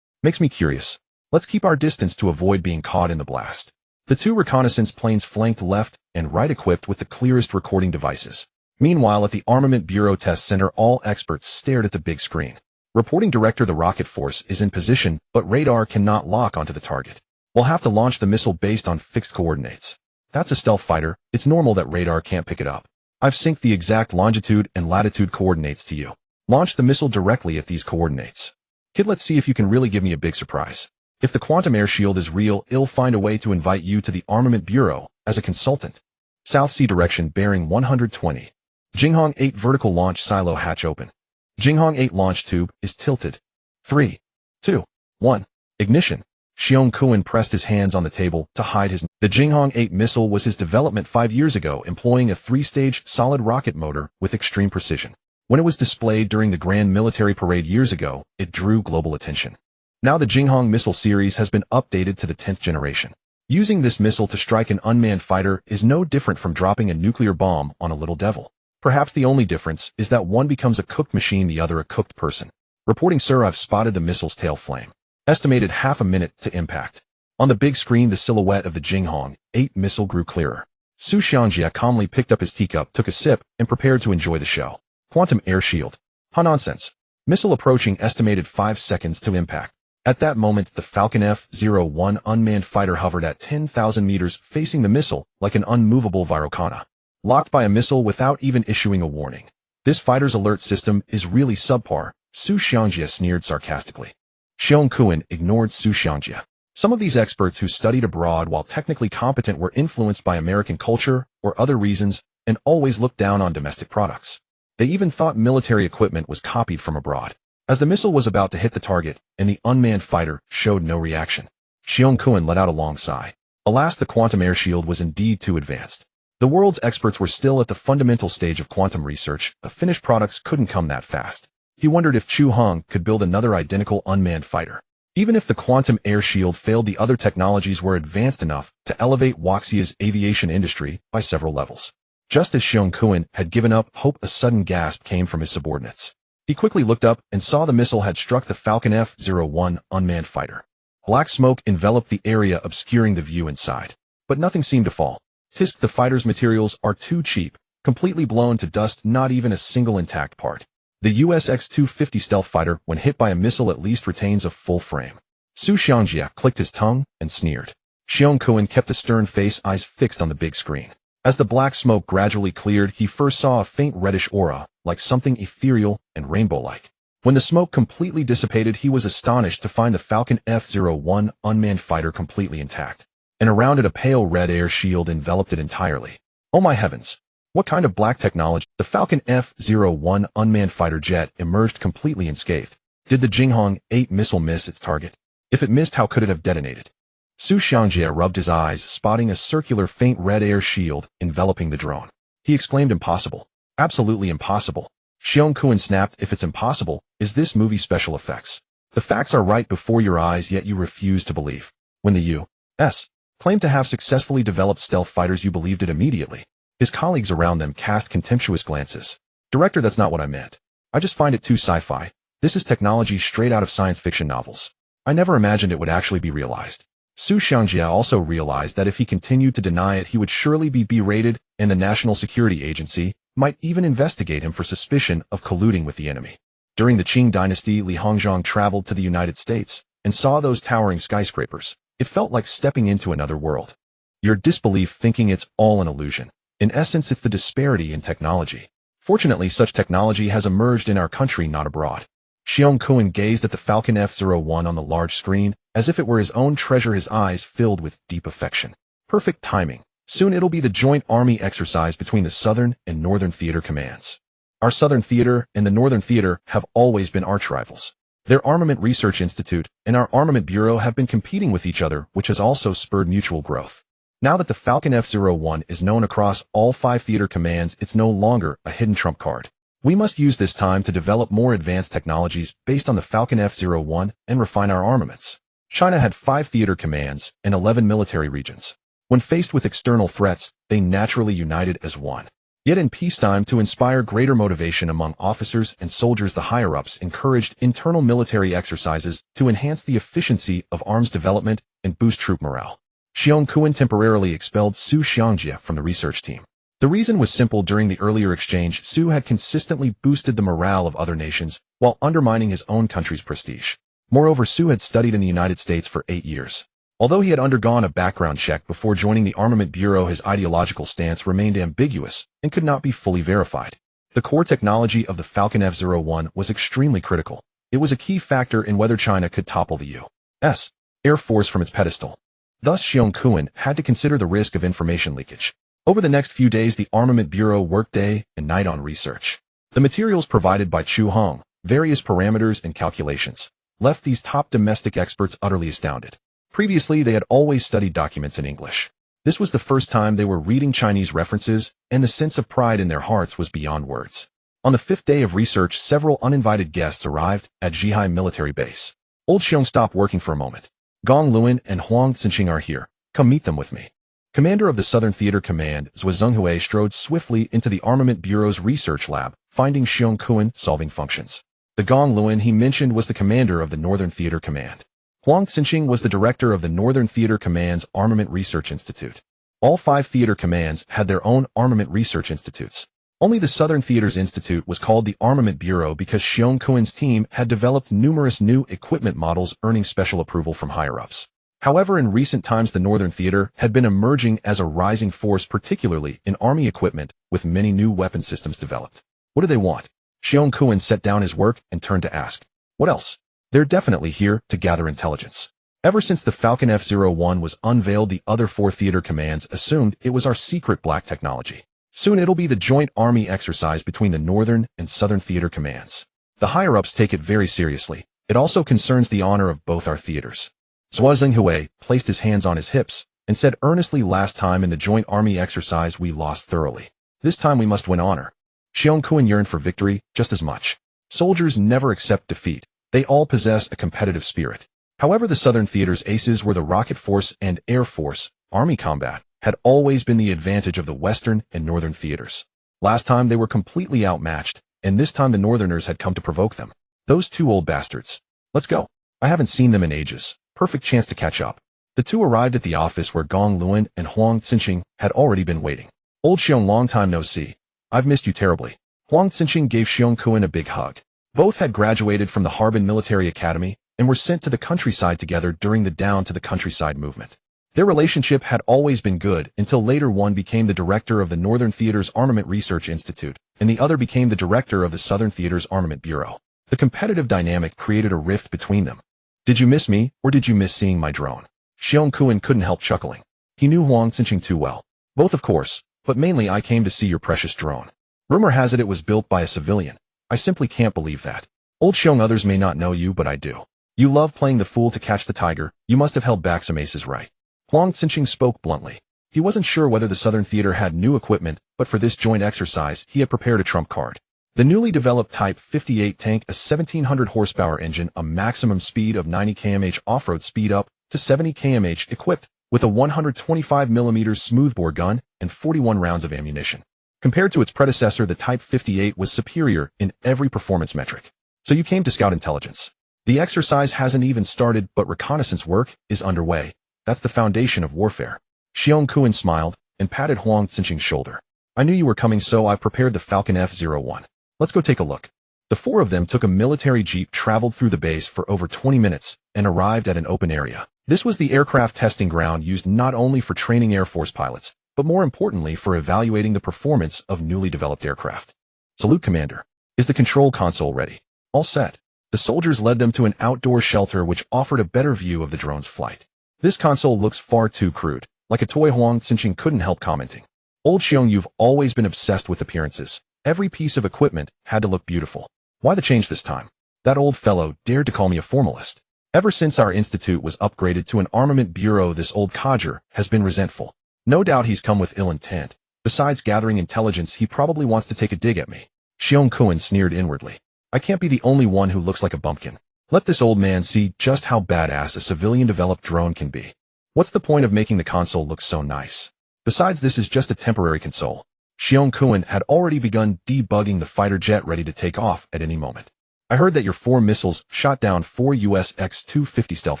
Makes me curious. Let's keep our distance to avoid being caught in the blast. The 2 reconnaissance planes flanked left and right, equipped with the clearest recording devices. Meanwhile, at the Armament Bureau Test Center, all experts stared at the big screen. Reporting, director, the rocket force is in position, but radar cannot lock onto the target. We'll have to launch the missile based on fixed coordinates. That's a stealth fighter. It's normal that radar can't pick it up. I've synced the exact longitude and latitude coordinates to you. Launch the missile directly at these coordinates. Kid, let's see if you can really give me a big surprise. If the quantum air shield is real, I'll find a way to invite you to the Armament Bureau as a consultant. South Sea direction, bearing 120. Jinghong 8 vertical launch silo hatch open. Jinghong 8 launch tube is tilted. 3, 2, 1. Ignition. Xiong Kuan pressed his hands on the table to hide his... The Jinghong 8 missile was his development 5 years ago, employing a 3-stage solid rocket motor with extreme precision. When it was displayed during the Grand Military Parade years ago, it drew global attention. Now the Jinghong missile series has been updated to the 10th generation. Using this missile to strike an unmanned fighter is no different from dropping a nuclear bomb on a little devil. Perhaps the only difference is that one becomes a cooked machine, the other a cooked person. Reporting, sir, I've spotted the missile's tail flame. Estimated half a minute to impact. On the big screen, the silhouette of the Jinghong 8 missile grew clearer. Su Xiangjia calmly picked up his teacup, took a sip, and prepared to enjoy the show. Quantum air shield. Ha nonsense. Missile approaching estimated 5 seconds to impact. At that moment, the Falcon F-01 unmanned fighter hovered at 10,000 meters facing the missile like an unmovable Virokana. Locked by a missile without even issuing a warning. This fighter's alert system is really subpar, Su Xiangjia sneered sarcastically. Xiong Kuan ignored Su Xiangjia. Some of these experts who studied abroad while technically competent were influenced by American culture or other reasons and always looked down on domestic products. They even thought military equipment was copied from abroad. As the missile was about to hit the target and the unmanned fighter showed no reaction, Xiong Kuan let out a long sigh. Alas, the quantum air shield was indeed too advanced. The world's experts were still at the fundamental stage of quantum research. The finished products couldn't come that fast. He wondered if Chu Heng could build another identical unmanned fighter. Even if the quantum air shield failed, the other technologies were advanced enough to elevate Wuxia's aviation industry by several levels. Just as Xiong Kuan had given up hope, a sudden gasp came from his subordinates. He quickly looked up and saw the missile had struck the Falcon F-01 unmanned fighter. Black smoke enveloped the area, obscuring the view inside. But nothing seemed to fall. Tisk, the fighter's materials are too cheap, completely blown to dust, not even a single intact part. The US X-250 stealth fighter, when hit by a missile, at least retains a full frame. Su Xiangjia clicked his tongue and sneered. Xiong Kuan kept a stern face, eyes fixed on the big screen. As the black smoke gradually cleared, he first saw a faint reddish aura, like something ethereal and rainbow-like. When the smoke completely dissipated, he was astonished to find the Falcon F-01 unmanned fighter completely intact. And around it a pale red air shield enveloped it entirely. Oh my heavens! What kind of black technology? The Falcon F-01 unmanned fighter jet emerged completely unscathed. Did the Jinghong 8 missile miss its target? If it missed, how could it have detonated? Su Xiangjia rubbed his eyes, spotting a circular faint red air shield enveloping the drone. He exclaimed, impossible. Absolutely impossible. Xiong Kuan snapped, if it's impossible, is this movie special effects? The facts are right before your eyes, yet you refuse to believe. When the U.S. claimed to have successfully developed stealth fighters, you believed it immediately. His colleagues around them cast contemptuous glances. Director, that's not what I meant. I just find it too sci-fi. This is technology straight out of science fiction novels. I never imagined it would actually be realized. Su Xiangjia also realized that if he continued to deny it, he would surely be berated, and the National Security Agency might even investigate him for suspicion of colluding with the enemy. During the Qing dynasty, Li Hongzhang traveled to the United States and saw those towering skyscrapers. It felt like stepping into another world. Your disbelief, thinking it's all an illusion. In essence, it's the disparity in technology. Fortunately, such technology has emerged in our country, not abroad. Xiong Kuan gazed at the Falcon F-01 on the large screen, as if it were his own treasure, his eyes filled with deep affection. Perfect timing. Soon it'll be the joint army exercise between the Southern and Northern Theater commands. Our Southern Theater and the Northern Theater have always been arch rivals. Their Armament Research Institute and our Armament Bureau have been competing with each other, which has also spurred mutual growth. Now that the Falcon F-01 is known across all 5 theater commands, it's no longer a hidden trump card. We must use this time to develop more advanced technologies based on the Falcon F-01 and refine our armaments. China had 5 theater commands and 11 military regions. When faced with external threats, they naturally united as one. Yet in peacetime, to inspire greater motivation among officers and soldiers, the higher-ups encouraged internal military exercises to enhance the efficiency of arms development and boost troop morale. Xiong Kuan temporarily expelled Su Xiangjia from the research team. The reason was simple. During the earlier exchange, Su had consistently boosted the morale of other nations while undermining his own country's prestige. Moreover, Su had studied in the United States for 8 years. Although he had undergone a background check before joining the Armament Bureau, his ideological stance remained ambiguous and could not be fully verified. The core technology of the Falcon F-01 was extremely critical. It was a key factor in whether China could topple the U.S. Air Force from its pedestal. Thus, Xiong Kuan had to consider the risk of information leakage. Over the next few days, the Armament Bureau worked day and night on research. The materials provided by Chu Heng, various parameters and calculations, left these top domestic experts utterly astounded. Previously, they had always studied documents in English. This was the first time they were reading Chinese references, and the sense of pride in their hearts was beyond words. On the 5th day of research, several uninvited guests arrived at Zhihai military base. Old Xiong stopped working for a moment. Gong Luan and Huang Xinqing are here. Come meet them with me. Commander of the Southern Theater Command, Zhou Zhenghui, strode swiftly into the Armament Bureau's research lab, finding Xiong Kuan solving functions. The Gong Luan he mentioned was the commander of the Northern Theater Command. Huang Xinqing was the director of the Northern Theater Command's Armament Research Institute. All 5 theater commands had their own armament research institutes. Only the Southern Theater's Institute was called the Armament Bureau because Chu Heng's team had developed numerous new equipment models earning special approval from higher-ups. However, in recent times the Northern Theater had been emerging as a rising force, particularly in Army equipment, with many new weapon systems developed. What do they want? Chu Heng set down his work and turned to ask. What else? They're definitely here to gather intelligence. Ever since the Falcon F-01 was unveiled, the other 4 theater commands assumed it was our secret black technology. Soon it'll be the joint army exercise between the Northern and Southern Theater commands. The higher-ups take it very seriously. It also concerns the honor of both our theaters. Zhua Zhenghui placed his hands on his hips and said earnestly, last time in the joint army exercise we lost thoroughly. This time we must win honor. Chu Heng yearned for victory just as much. Soldiers never accept defeat. They all possess a competitive spirit. However, the Southern Theater's aces were the Rocket Force and Air Force. Army combat had always been the advantage of the Western and Northern theaters. Last time they were completely outmatched, and this time the Northerners had come to provoke them. Those 2 old bastards. Let's go. I haven't seen them in ages. Perfect chance to catch up. The 2 arrived at the office where Gong Luan and Huang Xinqing had already been waiting. Old Xiong, long time no see. I've missed you terribly. Huang Xinqing gave Xiong a big hug. Both had graduated from the Harbin Military Academy and were sent to the countryside together during the Down to the Countryside movement. Their relationship had always been good until later one became the director of the Northern Theater's Armament Research Institute, and the other became the director of the Southern Theater's Armament Bureau. The competitive dynamic created a rift between them. Did you miss me, or did you miss seeing my drone? Xiong couldn't help chuckling. He knew Huang Xinqing too well. Both, of course, but mainly I came to see your precious drone. Rumor has it was built by a civilian. I simply can't believe that. Old Xiong, others may not know you, but I do. You love playing the fool to catch the tiger. You must have held back some aces, right? Huang Xinqing spoke bluntly. He wasn't sure whether the Southern Theater had new equipment, but for this joint exercise, he had prepared a trump card. The newly developed Type 58 tank, a 1700 horsepower engine, a maximum speed of 90 km/h off-road speed up to 70 km/h, equipped with a 125mm smoothbore gun and 41 rounds of ammunition. Compared to its predecessor, the Type 58 was superior in every performance metric. So you came to scout intelligence. The exercise hasn't even started, but reconnaissance work is underway. That's the foundation of warfare. Xiong smiled and patted Huang Xinqing's shoulder. I knew you were coming, so I prepared the Falcon F-01. Let's go take a look. The 4 of them took a military jeep, traveled through the base for over 20 minutes, and arrived at an open area. This was the aircraft testing ground used not only for training Air Force pilots, but more importantly for evaluating the performance of newly developed aircraft. Salute, Commander. Is the control console ready? All set. The soldiers led them to an outdoor shelter which offered a better view of the drone's flight. This console looks far too crude, like a toy. Huang Xinqing couldn't help commenting. Old Xiong, you've always been obsessed with appearances. Every piece of equipment had to look beautiful. Why the change this time? That old fellow dared to call me a formalist. Ever since our institute was upgraded to an armament bureau, this old codger has been resentful. No doubt he's come with ill intent. Besides gathering intelligence, he probably wants to take a dig at me. Xiong sneered inwardly. I can't be the only one who looks like a bumpkin. Let this old man see just how badass a civilian-developed drone can be. What's the point of making the console look so nice? Besides, this is just a temporary console. Xiong had already begun debugging the fighter jet, ready to take off at any moment. I heard that your 4 missiles shot down 4 US X-250 stealth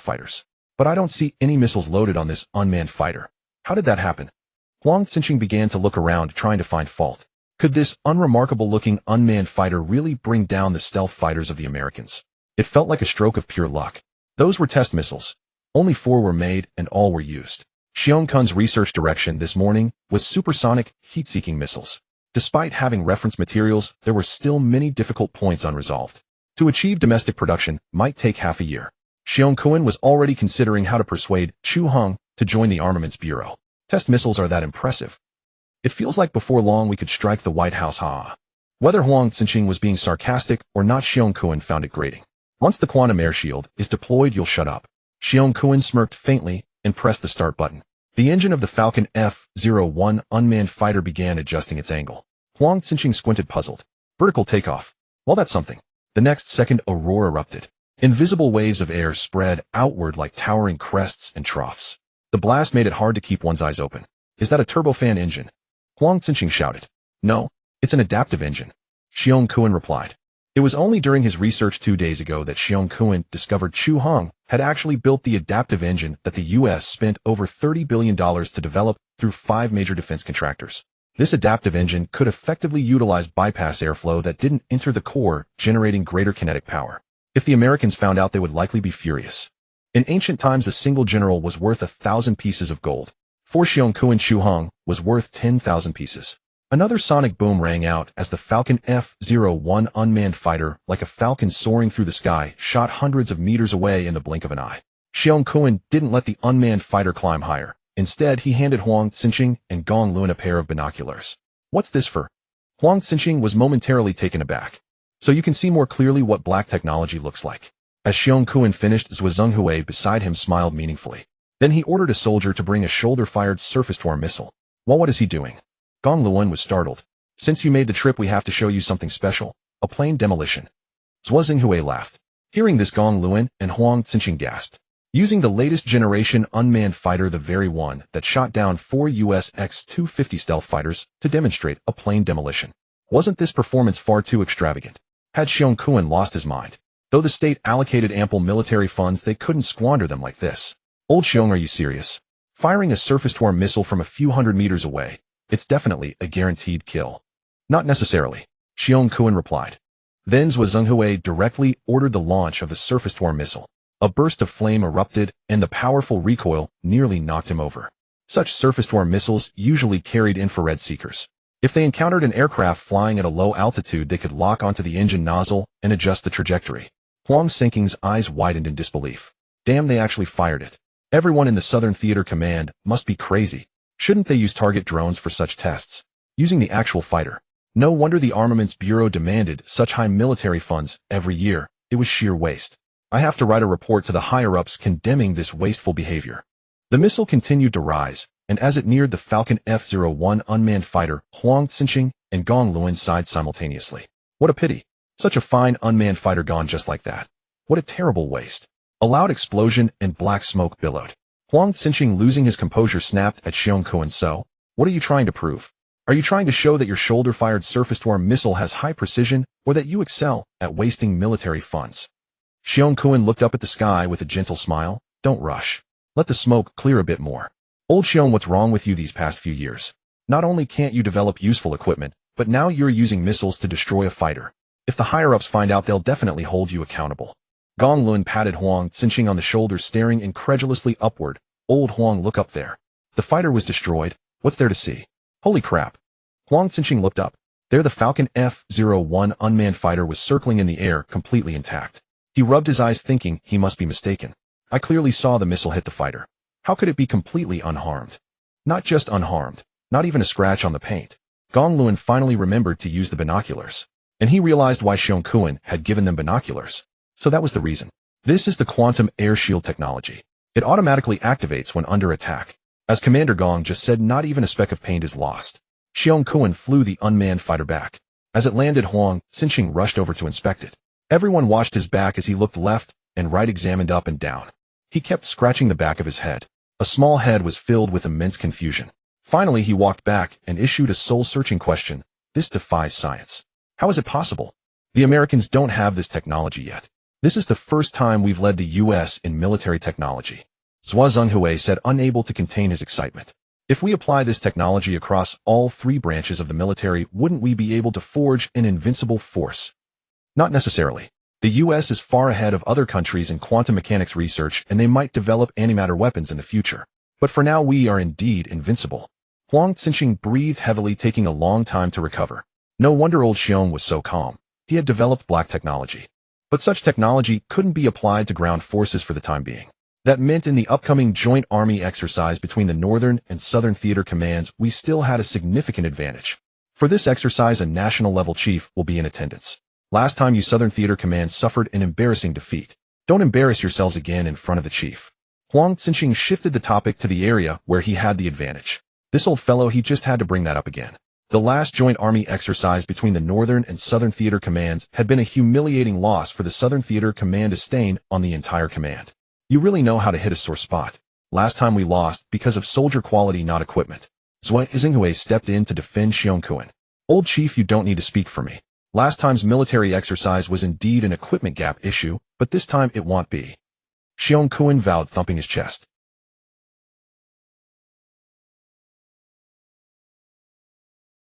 fighters. But I don't see any missiles loaded on this unmanned fighter. How did that happen? Huang Xinqing began to look around, trying to find fault. Could this unremarkable-looking unmanned fighter really bring down the stealth fighters of the Americans? It felt like a stroke of pure luck. Those were test missiles. Only 4 were made, and all were used. Xiong's research direction this morning was supersonic, heat-seeking missiles. Despite having reference materials, there were still many difficult points unresolved. To achieve domestic production might take half a year. Xiong was already considering how to persuade Chu Heng to join the Armaments Bureau. Test missiles are that impressive. It feels like before long we could strike the White House. Whether Huang Xinqing was being sarcastic or not, Xiong found it grating. Once the quantum air shield is deployed, you'll shut up. Xiong smirked faintly and pressed the start button. The engine of the Falcon F-01 unmanned fighter began adjusting its angle. Huang Xinqing squinted, puzzled. Vertical takeoff. Well, that's something. The next second, a roar erupted. Invisible waves of air spread outward like towering crests and troughs. The blast made it hard to keep one's eyes open. Is that a turbofan engine? Huang Xinqing shouted. No, it's an adaptive engine. Xiong replied. It was only during his research 2 days ago that Xiong discovered Chu Heng had actually built the adaptive engine that the U.S. spent over $30 billion to develop through 5 major defense contractors. This adaptive engine could effectively utilize bypass airflow that didn't enter the core, generating greater kinetic power. If the Americans found out, they would likely be furious. In ancient times, a single general was worth 1,000 pieces of gold. For Chu Heng was worth 10,000 pieces. Another sonic boom rang out as the Falcon F-01 unmanned fighter, like a falcon soaring through the sky, shot hundreds of meters away in the blink of an eye. Chu Heng didn't let the unmanned fighter climb higher. Instead, he handed Huang Xinqing and Gong Luan a pair of binoculars. "What's this for?" Huang Xinqing was momentarily taken aback. "So you can see more clearly what black technology looks like." As Chu Heng finished, Zhuo Zhenghui beside him smiled meaningfully. Then he ordered a soldier to bring a shoulder-fired surface-to-air missile. "Well, what is he doing?" Gong Luan was startled. "Since you made the trip, we have to show you something special. A plane demolition." Zhuo Zhenghui laughed. Hearing this, Gong Luan and Huang Xinqing gasped. Using the latest generation unmanned fighter, the very one that shot down 4 US X-250 stealth fighters, to demonstrate a plane demolition. Wasn't this performance far too extravagant? Had Chu Heng lost his mind? Though the state allocated ample military funds, they couldn't squander them like this. "Old Xiong, are you serious? Firing a surface-to-air missile from a few hundred meters away, it's definitely a guaranteed kill." "Not necessarily," Chu Heng replied. Then Zhuo Zhenghui directly ordered the launch of the surface-to-air missile. A burst of flame erupted, and the powerful recoil nearly knocked him over. Such surface-to-air missiles usually carried infrared seekers. If they encountered an aircraft flying at a low altitude, they could lock onto the engine nozzle and adjust the trajectory. Huang Xinqing's eyes widened in disbelief. Damn, they actually fired it. Everyone in the Southern Theater Command must be crazy. Shouldn't they use target drones for such tests? Using the actual fighter. No wonder the Armaments Bureau demanded such high military funds every year. It was sheer waste. I have to write a report to the higher-ups condemning this wasteful behavior. The missile continued to rise, and as it neared the Falcon F-01 unmanned fighter, Huang Xinqing and Gong Luan sighed simultaneously. What a pity. Such a fine unmanned fighter gone just like that. What a terrible waste. A loud explosion and black smoke billowed. Huang Xinqing, losing his composure, snapped at Chu Heng. "So, what are you trying to prove? Are you trying to show that your shoulder-fired surface-to-air missile has high precision, or that you excel at wasting military funds?" Chu Heng looked up at the sky with a gentle smile. "Don't rush. Let the smoke clear a bit more. Old Xiong, what's wrong with you these past few years? Not only can't you develop useful equipment, but now you're using missiles to destroy a fighter. If the higher-ups find out, they'll definitely hold you accountable." Gong Luan patted Huang Xinqing on the shoulder, staring incredulously upward. "Old Huang, look up there. The fighter was destroyed. What's there to see?" "Holy crap." Huang Xinqing looked up. There the Falcon F-01 unmanned fighter was circling in the air, completely intact. He rubbed his eyes, thinking he must be mistaken. I clearly saw the missile hit the fighter. How could it be completely unharmed? Not just unharmed, not even a scratch on the paint. Gong Luan finally remembered to use the binoculars. And he realized why Chu Heng had given them binoculars. So that was the reason. This is the quantum air shield technology. It automatically activates when under attack. As Commander Gong just said, not even a speck of paint is lost. Chu Heng flew the unmanned fighter back. As it landed, Huang Xinqing rushed over to inspect it. Everyone watched his back as he looked left and right, examined up and down. He kept scratching the back of his head. A small head was filled with immense confusion. Finally, he walked back and issued a soul-searching question. "This defies science. How is it possible? The Americans don't have this technology yet. This is the first time we've led the U.S. in military technology." Zhuo Zhenghui said, unable to contain his excitement. "If we apply this technology across all 3 branches of the military, wouldn't we be able to forge an invincible force?" Not necessarily. The U.S. is far ahead of other countries in quantum mechanics research, and they might develop antimatter weapons in the future. But for now, we are indeed invincible. Huang Xinqing breathed heavily, taking a long time to recover. No wonder old Xiong was so calm. He had developed black technology. But such technology couldn't be applied to ground forces for the time being. That meant in the upcoming joint army exercise between the Northern and Southern Theater Commands, we still had a significant advantage. For this exercise, a national-level chief will be in attendance. Last time, you Southern Theater Command suffered an embarrassing defeat. Don't embarrass yourselves again in front of the chief. Huang Xinqing shifted the topic to the area where he had the advantage. This old fellow, he just had to bring that up again. The last joint army exercise between the Northern and Southern Theater Commands had been a humiliating loss for the Southern Theater Command, a stain on the entire command. You really know how to hit a sore spot. Last time we lost because of soldier quality, not equipment. Zhuo Zhenghui stepped in to defend Chu Heng. "Old chief, you don't need to speak for me. Last time's military exercise was indeed an equipment gap issue, but this time it won't be." Chu Heng vowed, thumping his chest.